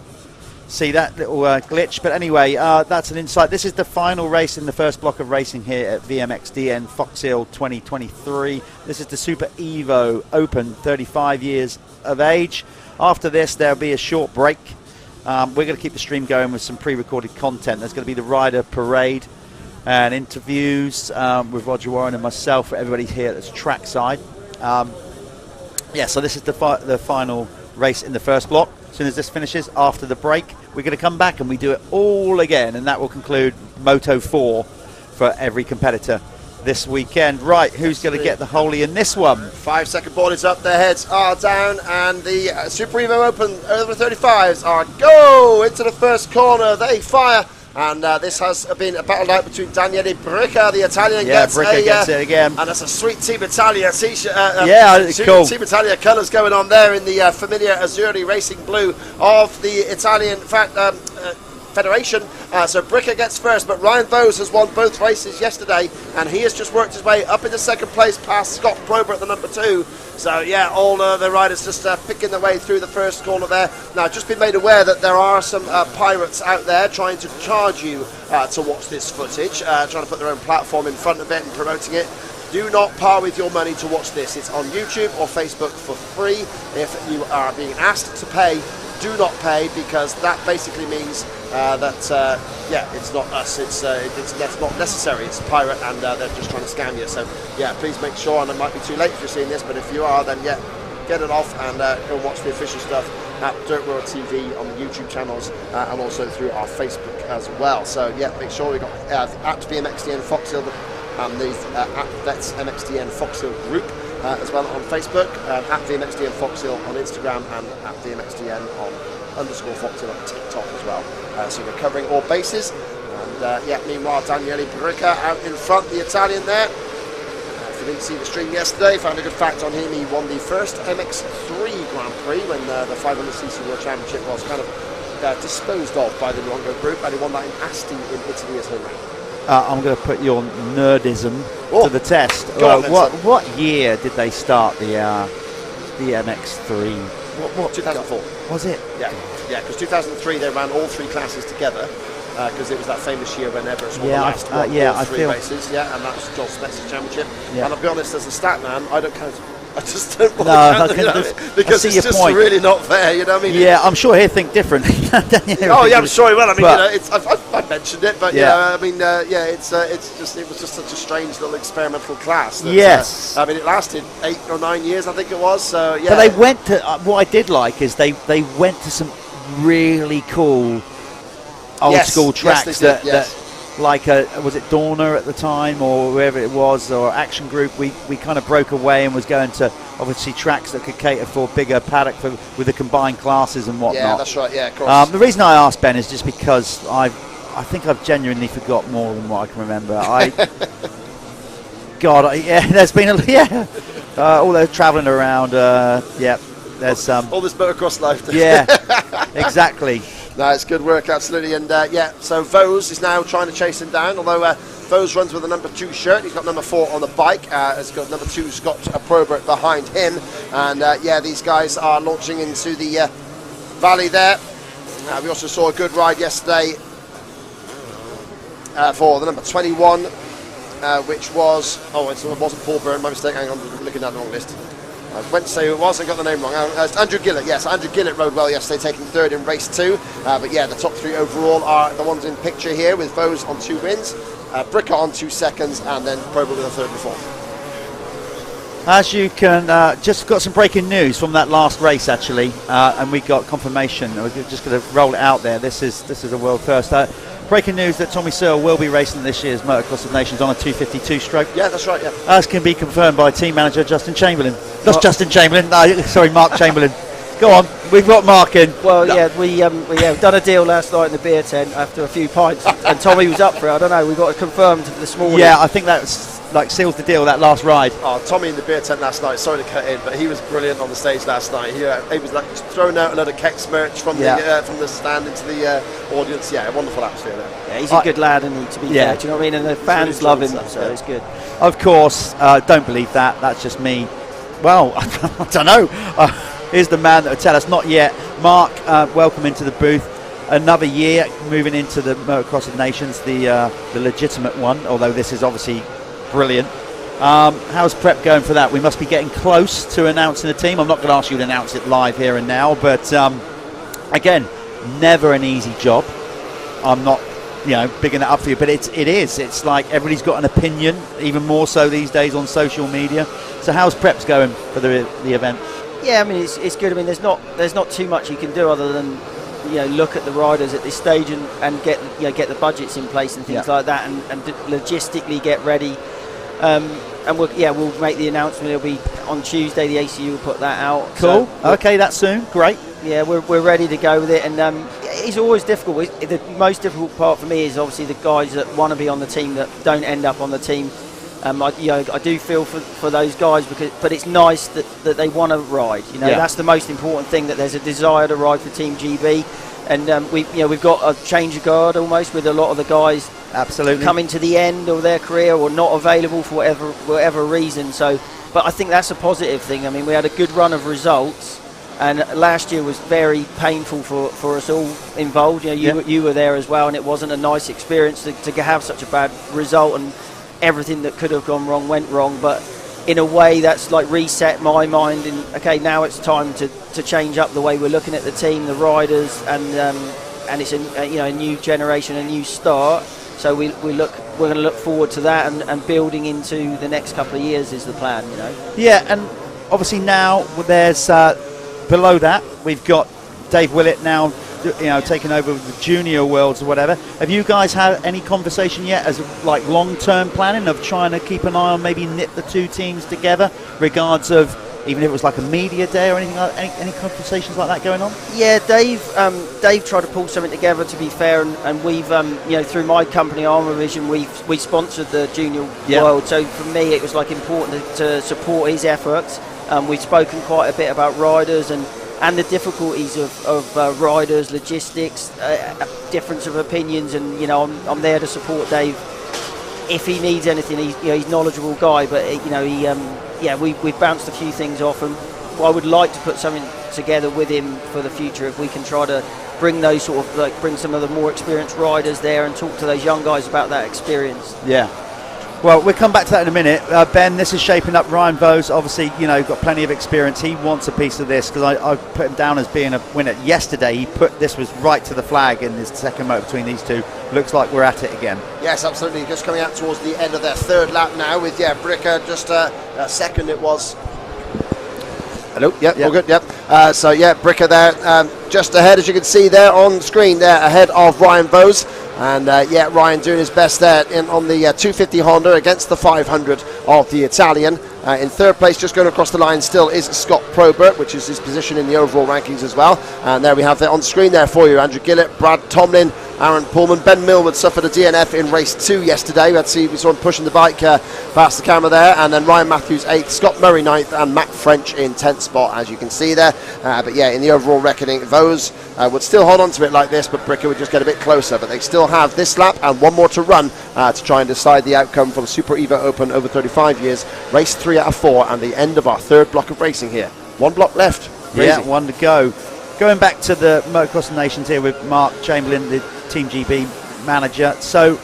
see that little glitch. But anyway, that's an insight. This is the final race in the first block of racing here at VMXdN Foxhill 2023. This is the Super Evo Open, 35 years of age. After this, there'll be a short break. We're going to keep the stream going with some pre-recorded content. There's going to be the rider parade and interviews with Roger Warren and myself for everybody here at the trackside. So this is the final race in the first block. As soon as this finishes, after the break, we're going to come back and we do it all again, and that will conclude Moto 4 for every competitor this weekend. Right, who's going to get the holy in this one? 5 second board is up, their heads are down, and the Super Evo Open over 35s are go into the first corner. They fire, and this has been a battle out between Daniele Bricca, the Italian, gets it again, and that's a sweet Team Italia t-shirt. Cool. Team Italia colours going on there in the familiar Azzurri racing blue of the Italian Federation. So Bricca gets first, but Ryan Vose has won both races yesterday, and he has just worked his way up into second place past Scott Probert, the number 2. So yeah, all the riders just picking their way through the first corner there. Now, just been made aware that there are some pirates out there trying to charge you to watch this footage, trying to put their own platform in front of it and promoting it. Do not par with your money to watch this. It's on YouTube or Facebook for free. If you are being asked to pay, do not pay, because that basically means it's not us. That's not necessary. It's a pirate, and they're just trying to scam you. So yeah, please make sure. And it might be too late if you're seeing this, but if you are, then yeah, get it off and go watch the official stuff at DirtWorld-TV on the YouTube channels and also through our Facebook as well. So yeah, make sure we got at VMXdN Foxhill and the at Vets MXDN Foxhill group. As well on Facebook, at VMXdN Foxhill on Instagram, and at VMXdN on _Foxhill on TikTok as well. So we're covering all bases. And meanwhile, Daniele Bricca out in front, the Italian there. If you didn't see the stream yesterday, found a good fact on him. He won the first MX3 Grand Prix when the 500cc World Championship was kind of disposed of by the Luongo group, and he won that in Asti in Italy as home round. I'm going to put your nerdism to the test. What year did they start the MX3? What 2004. Was it? Yeah, because 2003 they ran all 3 classes together, because it was that famous year when Everest won the last all 3 races. Yeah, and that was John Spencer's championship. Yeah. And I'll be honest, as a stat man, I don't count. I just don't want to count it, because it's just really not fair, you know what I mean? Yeah, I'm sure he'll think different. I'm sure he will. I mean, I've mentioned it, but it was just such a strange little experimental class. Yes. It lasted 8 or 9 years, I think it was. So yeah. But they went to what I did like is they went to some really cool old school tracks that like was it Dorna at the time or wherever it was, or Action Group. We kind of broke away and was going to obviously tracks that could cater for bigger paddock with the combined classes and whatnot. Yeah, that's right. Yeah, of course. The reason I asked Ben is just because I think I've genuinely forgot more than what I can remember. There's been all those travelling around. There's all this motocross life. Yeah, exactly. No, it's good work, absolutely. And so Vose is now trying to chase him down, although Vose runs with a number 2 shirt. He's got number 4 on the bike. Has got number 2 Scott Probert behind him. And these guys are launching into the valley there. We also saw a good ride yesterday for the number 21, which was, it wasn't Paul Byrne, my mistake. Hang on, I'm looking down the wrong list. I went to say who it was, I got the name wrong. Andrew Gillett, yes. Andrew Gillett rode well yesterday, taking 3rd in race 2. The top 3 overall are the ones in picture here, with Vose on 2 wins, Bricca on 2 seconds, and then Probert with a 3rd and 4th. As you can, just got some breaking news from that last race actually, and we got confirmation. We're just going to roll it out there. This is a world first. Breaking news that Tommy Searle will be racing this year's Motocross of Nations on a 252 stroke. Yeah, that's right, yeah. As can be confirmed by team manager Justin Chamberlain. Not Justin Chamberlain, sorry, Mark Chamberlain. Go on, we've got Mark in. Well, yeah, we done a deal last night in the beer tent after a few pints, and Tommy was up for it. I don't know. We got it confirmed this morning. Yeah, I think that's like seals the deal, that last ride. Oh, Tommy in the beer tent last night. Sorry to cut in, but he was brilliant on the stage last night. He was like throwing out a lot of Kex merch from the stand into the audience. Yeah, wonderful atmosphere there. Yeah, he's a good lad, and to be fair, do you know what I mean? And the fans love him, so it's good. Of course, don't believe that. That's just me. Well, I don't know. Here's the man that will tell us. Not yet. Mark, welcome into the booth. Another year moving into the Motocross of Nations, the legitimate one, although this is obviously brilliant. How's prep going for that? We must be getting close to announcing the team. I'm not going to ask you to announce it live here and now, but again, never an easy job. I'm not, bigging it up for you, but it is. It's like everybody's got an opinion, even more so these days on social media. So how's preps going for the event? Yeah, I mean it's good. I mean there's not too much you can do other than look at the riders at this stage and get the budgets in place and things like that, and logistically get ready. And we'll make the announcement. It'll be on Tuesday. The ACU will put that out. Cool. Okay, that's soon. Great. Yeah, we're ready to go with it, and it's always difficult. The most difficult part for me is obviously the guys that want to be on the team that don't end up on the team. I do feel for those guys, but it's nice that they want to ride. That's the most important thing. That there's a desire to ride for Team GB, and we've got a change of guard almost with a lot of the guys. Absolutely. Coming to the end of their career or not available for whatever reason. So, but I think that's a positive thing. I mean, we had a good run of results, and last year was very painful for us all involved. You were there as well, and it wasn't a nice experience to have such a bad result, and everything that could have gone wrong went wrong. But in a way, that's like reset my mind. And okay, now it's time to change up the way we're looking at the team, the riders, and it's a new generation, a new start. So we're going to look forward to that and building into the next couple of years is the plan, Yeah, and obviously now there's below that we've got Dave Willett now, taking over the junior worlds or whatever. Have you guys had any conversation yet as like long-term planning of trying to keep an eye on maybe knit the two teams together, regards of even if it was like a media day or anything like any conversations like that going on? Yeah, Dave tried to pull something together, to be fair, and we've through my company Armour Vision we sponsored the junior world. So for me it was like important to support his efforts. We've spoken quite a bit about riders and the difficulties of riders, logistics, difference of opinions, and I'm there to support Dave if he needs anything. He's a knowledgeable guy, but we've bounced a few things off, and I would like to put something together with him for the future if we can try to bring those bring some of the more experienced riders there and talk to those young guys about that experience. Yeah. Well, we'll come back to that in a minute. Ben, this is shaping up. Ryan Vose, obviously, got plenty of experience. He wants a piece of this because I put him down as being a winner. Yesterday, this was right to the flag in his second moto between these two. Looks like we're at it again. Yes, absolutely. Just coming out towards the end of their third lap now with, Bricker just second it was. Hello? Yep, all good, yep. Bricker there just ahead, as you can see there on screen there, ahead of Ryan Vose. And Ryan doing his best there on the 250 Honda against the 500 of the Italian. In third place, just going across the line still, is Scott Probert, which is his position in the overall rankings as well. And there we have it on screen there for you. Andrew Gillett, Brad Tomlin, Aaron Pullman. Ben Millward suffered a DNF in race 2 yesterday. We saw him pushing the bike past the camera there. And then Ryan Matthews 8th, Scott Murray 9th, and Matt French in 10th spot, as you can see there. In the overall reckoning, Vose would still hold on to it like this, but Bricker would just get a bit closer. But they still have this lap and one more to run to try and decide the outcome for the Super Evo Open over 35 years. Race 3 out of 4 and the end of our third block of racing here. One block left. Crazy. Yeah, one to go. Going back to the Motocross of Nations here with Mark Chamberlain, the Team GB manager. So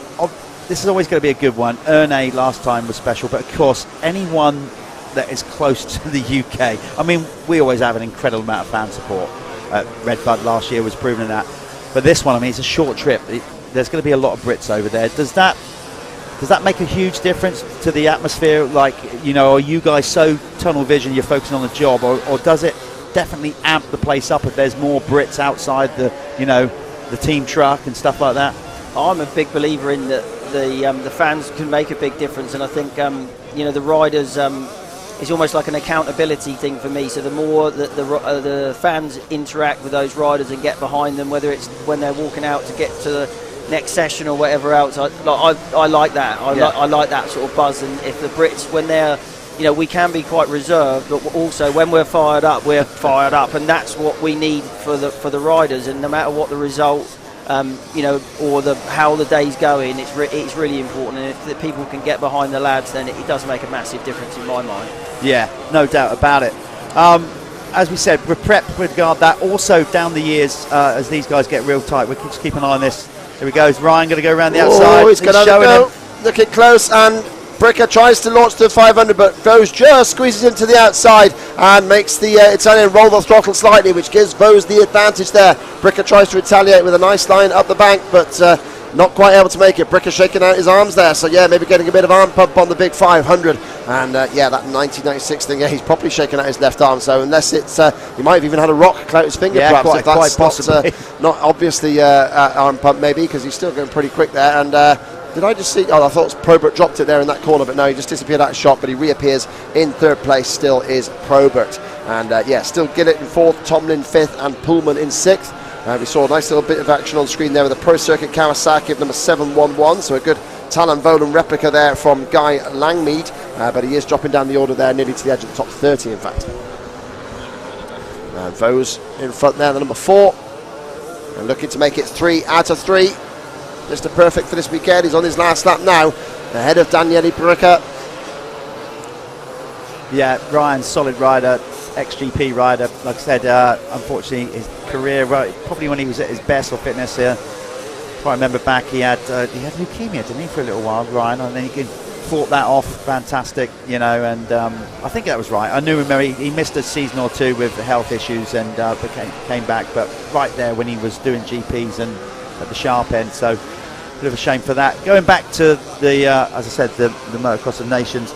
this is always going to be a good one. Erne last time was special, but of course anyone that is close to the UK. I mean, we always have an incredible amount of fan support. Red Bud last year was proving that. But this one, I mean, it's a short trip. There's going to be a lot of Brits over there. Does that make a huge difference to the atmosphere? Like, are you guys so tunnel vision, you're focusing on the job, or does it definitely amp the place up if there's more Brits outside the team truck and stuff like that? I'm a big believer in that the fans can make a big difference, and I think the riders it's almost like an accountability thing for me. So the more that the fans interact with those riders and get behind them, whether it's when they're walking out to get to the next session or whatever else, I like that. I like that sort of buzz. And if the Brits, when they're, you know, we can be quite reserved, but also when we're fired up, and that's what we need for the riders. And no matter what the result, you know, or how the day's going, it's really important. And if the people can get behind the lads, then it does make a massive difference in my mind. Yeah, no doubt about it. As we said, we're prepped with regard that. Also, down the years, as these guys get real tight, we'll just keep an eye on this. Here he goes. Ryan going to go around the outside. Oh, he's going to go. Looking close, and Bricker tries to launch to 500, but Vose just squeezes into the outside and makes the Italian roll the throttle slightly, which gives Vose the advantage there. Bricker tries to retaliate with a nice line up the bank, but not quite able to make it. Bricker shaking out his arms there, so yeah, maybe getting a bit of arm pump on the big 500. And yeah, that 1996 thing, yeah, he's probably shaking out his left arm, so unless it's, he might have even had a rock clout his finger, perhaps, if that's quite possibly. Not obviously arm pump maybe, because he's still going pretty quick there. And did I just see, I thought it was Probert dropped it there in that corner, but no, he just disappeared out of shot, but he reappears in third place, still is Probert. And yeah, still Gillett in fourth, Tomlin fifth, and Pullman in sixth. We saw a nice little bit of action on screen there with the Pro Circuit Kawasaki of number 711, so a good Talon Volan replica there from Guy Langmead, but he is dropping down the order there, nearly to the edge of the top 30 in fact. Vose in front there, the number 4, and looking to make it 3 out of 3. Mr. Perfect for this weekend. He's on his last lap now, ahead of Daniele Bricker. Yeah, Ryan's solid rider, XGP rider. Like I said, unfortunately his career, probably when he was at his best or fitness here, if I remember back, he had leukemia, didn't he, for a little while, Ryan, and then he fought that off, fantastic, you know, and I think that was right. I knew him, he missed a season or two with health issues and came back, but right there when he was doing GPs and at the sharp end, so a bit of a shame for that. Going back to the, as I said, the Motocross of Nations,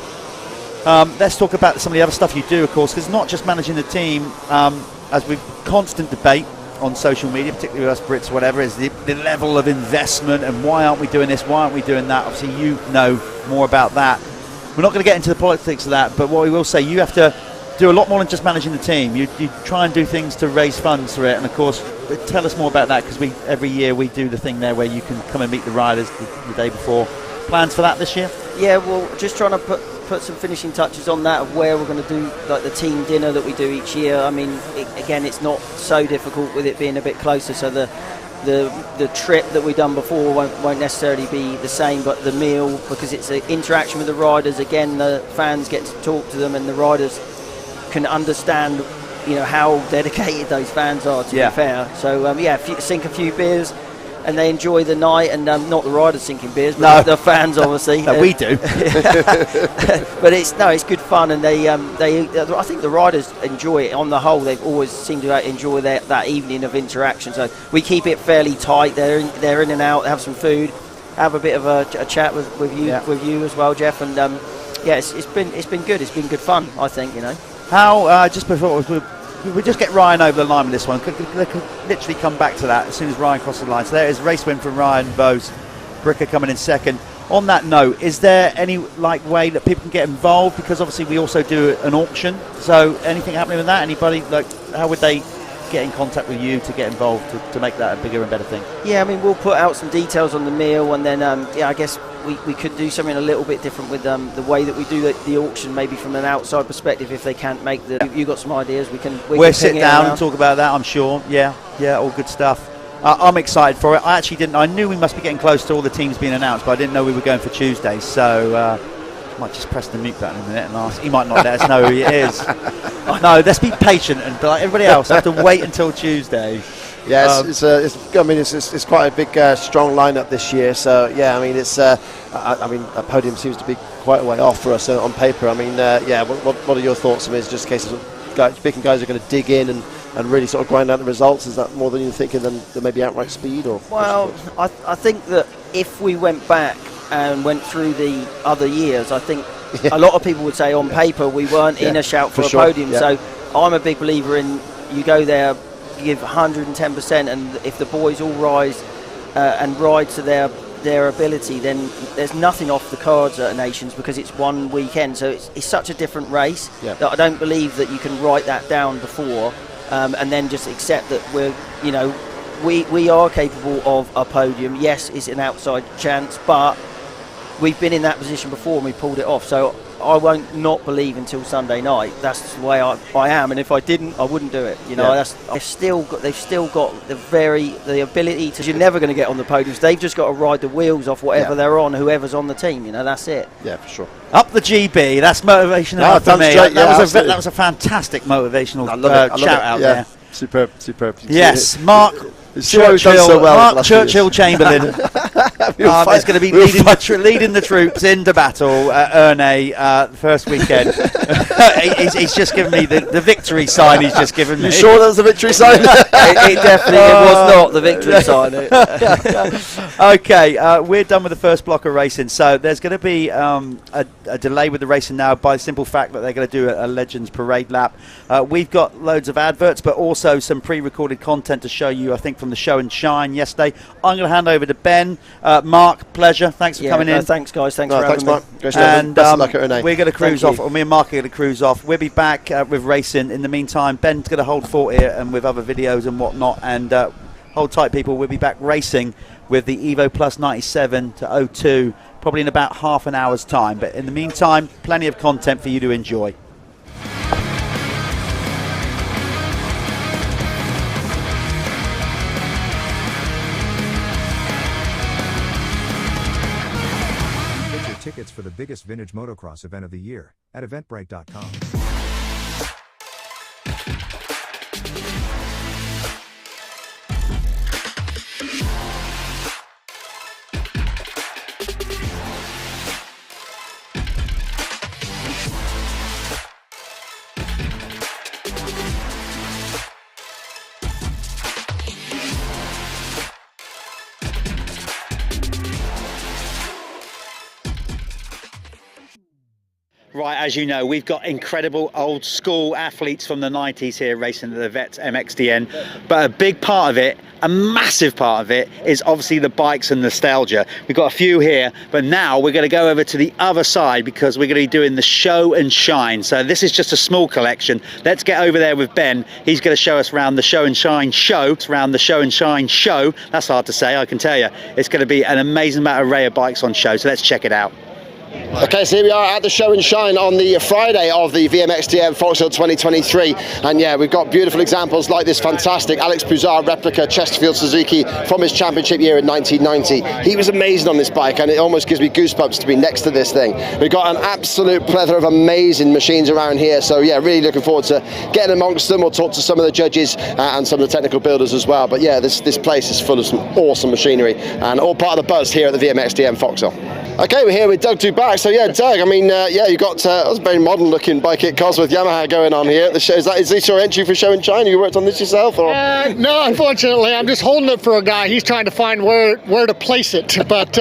let's talk about some of the other stuff you do, of course, because it's not just managing the team, as we've constant debate on social media, particularly with us Brits, whatever, is the level of investment and why aren't we doing this, why aren't we doing that. Obviously you know more about that. We're not going to get into the politics of that, but what we will say, you have to do a lot more than just managing the team. You try and do things to raise funds for it, and of course tell us more about that, because every year we do the thing there where you can come and meet the riders the day before. Plans for that this year? Yeah, well, just trying to put some finishing touches on that, of where we're going to do like the team dinner that we do each year. I mean, again, it's not so difficult with it being a bit closer, so the trip that we've done before won't necessarily be the same, but the meal, because it's an interaction with the riders, again, the fans get to talk to them and the riders can understand, you know, how dedicated those fans are, to be fair. So yeah, sink a few beers and they enjoy the night, and not the riders sinking beers, but the fans obviously. No, we do. But it's good fun, and they I think the riders enjoy it on the whole. They've always seemed to enjoy that evening of interaction. So we keep it fairly tight. They're in and out, have some food, have a bit of a chat with you as well, Jeff. And yeah, it's been good. It's been good fun, I think. You know. How just before we just get Ryan over the line with this one. Could literally come back to that as soon as Ryan crosses the line. So there is race win from Ryan Vose. Bricker coming in second. On that note, is there any way that people can get involved? Because obviously we also do an auction. So anything happening with that? Anybody, how would they get in contact with you to get involved to make that a bigger and better thing? Yeah, I mean, we'll put out some details on the meal, and then yeah, I guess we could do something a little bit different with the way that we do the auction, maybe from an outside perspective. If they can't make you got some ideas, we'll sit down and talk about that, I'm sure. Yeah, all good stuff. I'm excited for it. I knew we must be getting close to all the teams being announced, but I didn't know we were going for Tuesday, so I might just press the mute button in a minute and ask. He might not let us know who he is. No, let's be patient and like everybody else have to wait until Tuesday. Yeah, it's quite a big, strong lineup this year. So yeah, I mean, a podium seems to be quite a way off for us on paper. I mean, yeah, what are your thoughts? I mean, it's just cases of guys are going to dig in and really sort of grind out the results. Is that more than you're thinking than maybe outright speed? Or well, I think that if we went back and went through the other years, I think a lot of people would say on paper we weren't in a shout for a podium. So I'm a big believer in you go there, you give 110%, and if the boys all rise and ride to their their ability, then there's nothing off the cards at Nations because it's one weekend. So it's such a different race that I don't believe that you can write that down before and then just accept that we are capable of a podium. Yes, it's an outside chance, but we've been in that position before and we pulled it off. So I won't not believe until Sunday night. That's the way I am, and if I didn't, I wouldn't do it. They've still got the ability to. You're never going to get on the podiums. They've just got to ride the wheels off whatever they're on, whoever's on the team. That's it. Yeah, for sure. Up the GB. That's motivation enough for me. That was a fantastic motivational shout out there. Superb. Yes, Mark Churchill Chamberlain is going to be leading the troops into battle at Ernay the first weekend. He's just given me the victory sign. He's just given me. You sure that was the victory sign? it definitely was not the victory sign. Okay, we're done with the first block of racing. So there's going to be a delay with the racing now by the simple fact that they're going to do a Legends Parade lap. We've got loads of adverts, but also some pre-recorded content to show you, I think, from the show and shine yesterday. I'm going to hand over to Ben. Mark, pleasure. Thanks for coming in. Thanks, guys. Thanks for having Mark. me. And we're going to cruise off. Me and Mark are going to cruise off. We'll be back with racing. In the meantime, Ben's going to hold fort here and with other videos and whatnot. And hold tight, people. We'll be back racing with the Evo Plus 97 to 02, probably in about half an hour's time. But in the meantime, plenty of content for you to enjoy. Tickets for the biggest vintage motocross event of the year at eventbrite.com. Right, as you know, we've got incredible old school athletes from the 90s here racing the Vets MXDN, but a big part of it, a massive part of it, is obviously the bikes and nostalgia. We've got a few here, but now we're going to go over to the other side because we're going to be doing the show and shine. So this is just a small collection. Let's get over there with Ben. He's going to show us around the show and shine show. It's around the show and shine show. That's hard to say, I can tell you. It's going to be an amazing amount of array of bikes on show, so let's check it out. Okay, so here we are at the show and shine on the Friday of the VMXdN Foxhill 2023, and yeah, we've got beautiful examples like this fantastic Alex Puzar replica Chesterfield Suzuki from his championship year in 1990. He was amazing on this bike, and it almost gives me goosebumps to be next to this thing. We've got an absolute plethora of amazing machines around here, so yeah, really looking forward to getting amongst them. We'll talk to some of the judges and some of the technical builders as well, but yeah, this place is full of some awesome machinery, and all part of the buzz here at the VMXdN Foxhill. Okay, we're here with Doug Dubac. So yeah, Doug, I mean, yeah, you got a very modern looking bike at Cosworth Yamaha going on here at the show. Is this your entry for show and shine? You worked on this yourself? Or? No, unfortunately, I'm just holding it for a guy. He's trying to find where to place it. But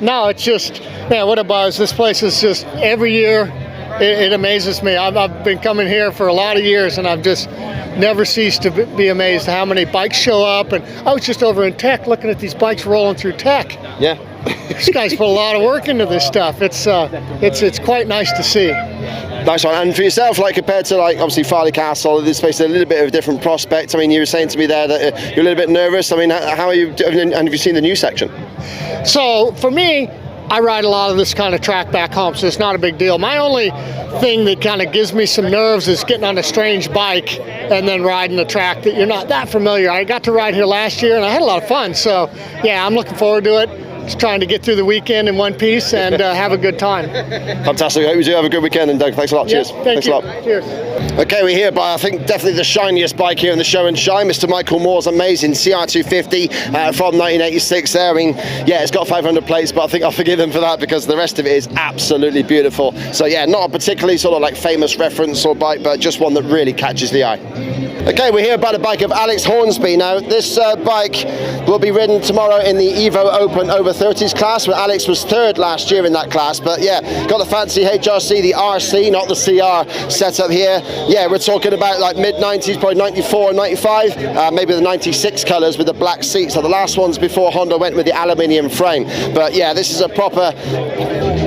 no, it's just, man, what a buzz. This place is just, every year, it amazes me. I've been coming here for a lot of years, and I've just never ceased to be amazed at how many bikes show up. And I was just over in Tech looking at these bikes rolling through Tech. Yeah. This guy's put a lot of work into this stuff. It's quite nice to see. Nice one. And for yourself, like compared to like obviously Farley Castle, this place is a little bit of a different prospect. I mean, you were saying to me there that you're a little bit nervous. I mean, how are you? And have you seen the new section? So for me, I ride a lot of this kind of track back home, so it's not a big deal. My only thing that kind of gives me some nerves is getting on a strange bike and then riding a track that you're not that familiar. I got to ride here last year and I had a lot of fun, so yeah, I'm looking forward to it. Just trying to get through the weekend in one piece and have a good time. Fantastic. I hope you do have a good weekend, and Doug, thanks a lot. Yeah, Cheers. Thanks a lot. Cheers. Okay, we're here by, I think, definitely the shiniest bike here in the show and shine, Mr. Michael Moore's amazing CR250 from 1986 there. I mean, yeah, it's got 500 plates, but I think I'll forgive him for that because the rest of it is absolutely beautiful. So yeah, not a particularly sort of like famous reference or bike, but just one that really catches the eye. Okay, we're here by the bike of Alex Hornsby. Now, this bike will be ridden tomorrow in the Evo Open over over 30s class, where Alex was third last year in that class. But yeah, got the fancy HRC, the RC, not the CR setup here. Yeah, we're talking about like mid-90s, probably 94 and 95, maybe the 96 colours with the black seats. So the last ones before Honda went with the aluminium frame. But yeah, this is a proper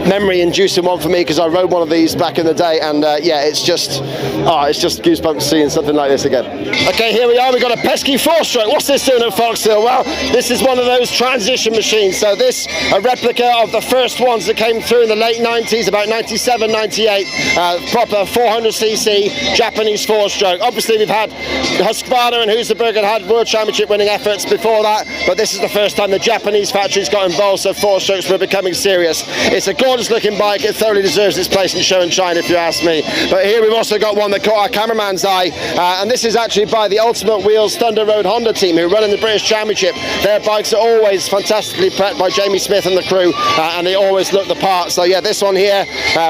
memory-inducing one for me, because I rode one of these back in the day, and yeah, it's just goosebumps seeing something like this again. Okay, here we are. We've got a pesky 4-stroke. What's this doing at Foxhill? Well, this is one of those transition machines. So this, a replica of the first ones that came through in the late 90s, about 97, 98. Proper 400cc Japanese 4-stroke. Obviously, we've had Husqvarna and Husaberg had World Championship winning efforts before that, but this is the first time the Japanese factories got involved, so 4-strokes were becoming serious. It's a gorgeous looking bike. It thoroughly deserves its place in show and shine, if you ask me. But here we've also got one that caught our cameraman's eye, and this is actually by the Ultimate Wheels Thunder Road Honda team, who run in the British Championship. Their bikes are always fantastically prepped by Jamie Smith and the crew, and they always look the part. So yeah, this one here,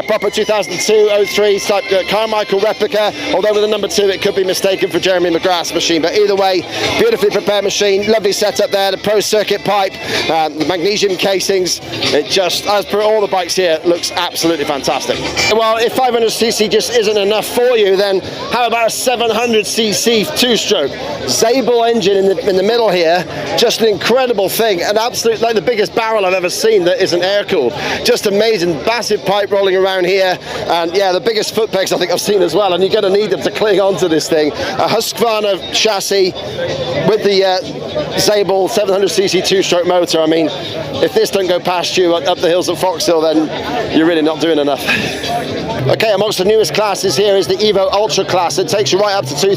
proper 2002-03 type Carmichael replica, although with the number 2 it could be mistaken for Jeremy McGrath's machine. But either way, beautifully prepared machine, lovely setup there, the Pro Circuit pipe, the magnesium casings. It just, as per all the bikes here, looks absolutely fantastic. Well, if 500cc just isn't enough for you, then how about a 700cc 2-stroke? Zabel engine in the middle here, just an incredible thing, an absolute, like the biggest barrel I've ever seen that isn't air-cooled. Just amazing, massive pipe rolling around here, and yeah, the biggest foot pegs I think I've seen as well, and you're going to need them to cling onto this thing. A Husqvarna chassis with the Zabel 700cc 2-stroke motor. I mean, if this don't go past you up the hills at Foxhill, then you're really not doing enough. Okay, amongst the newest classes here is the Evo Ultra class. It takes you right up to 2000.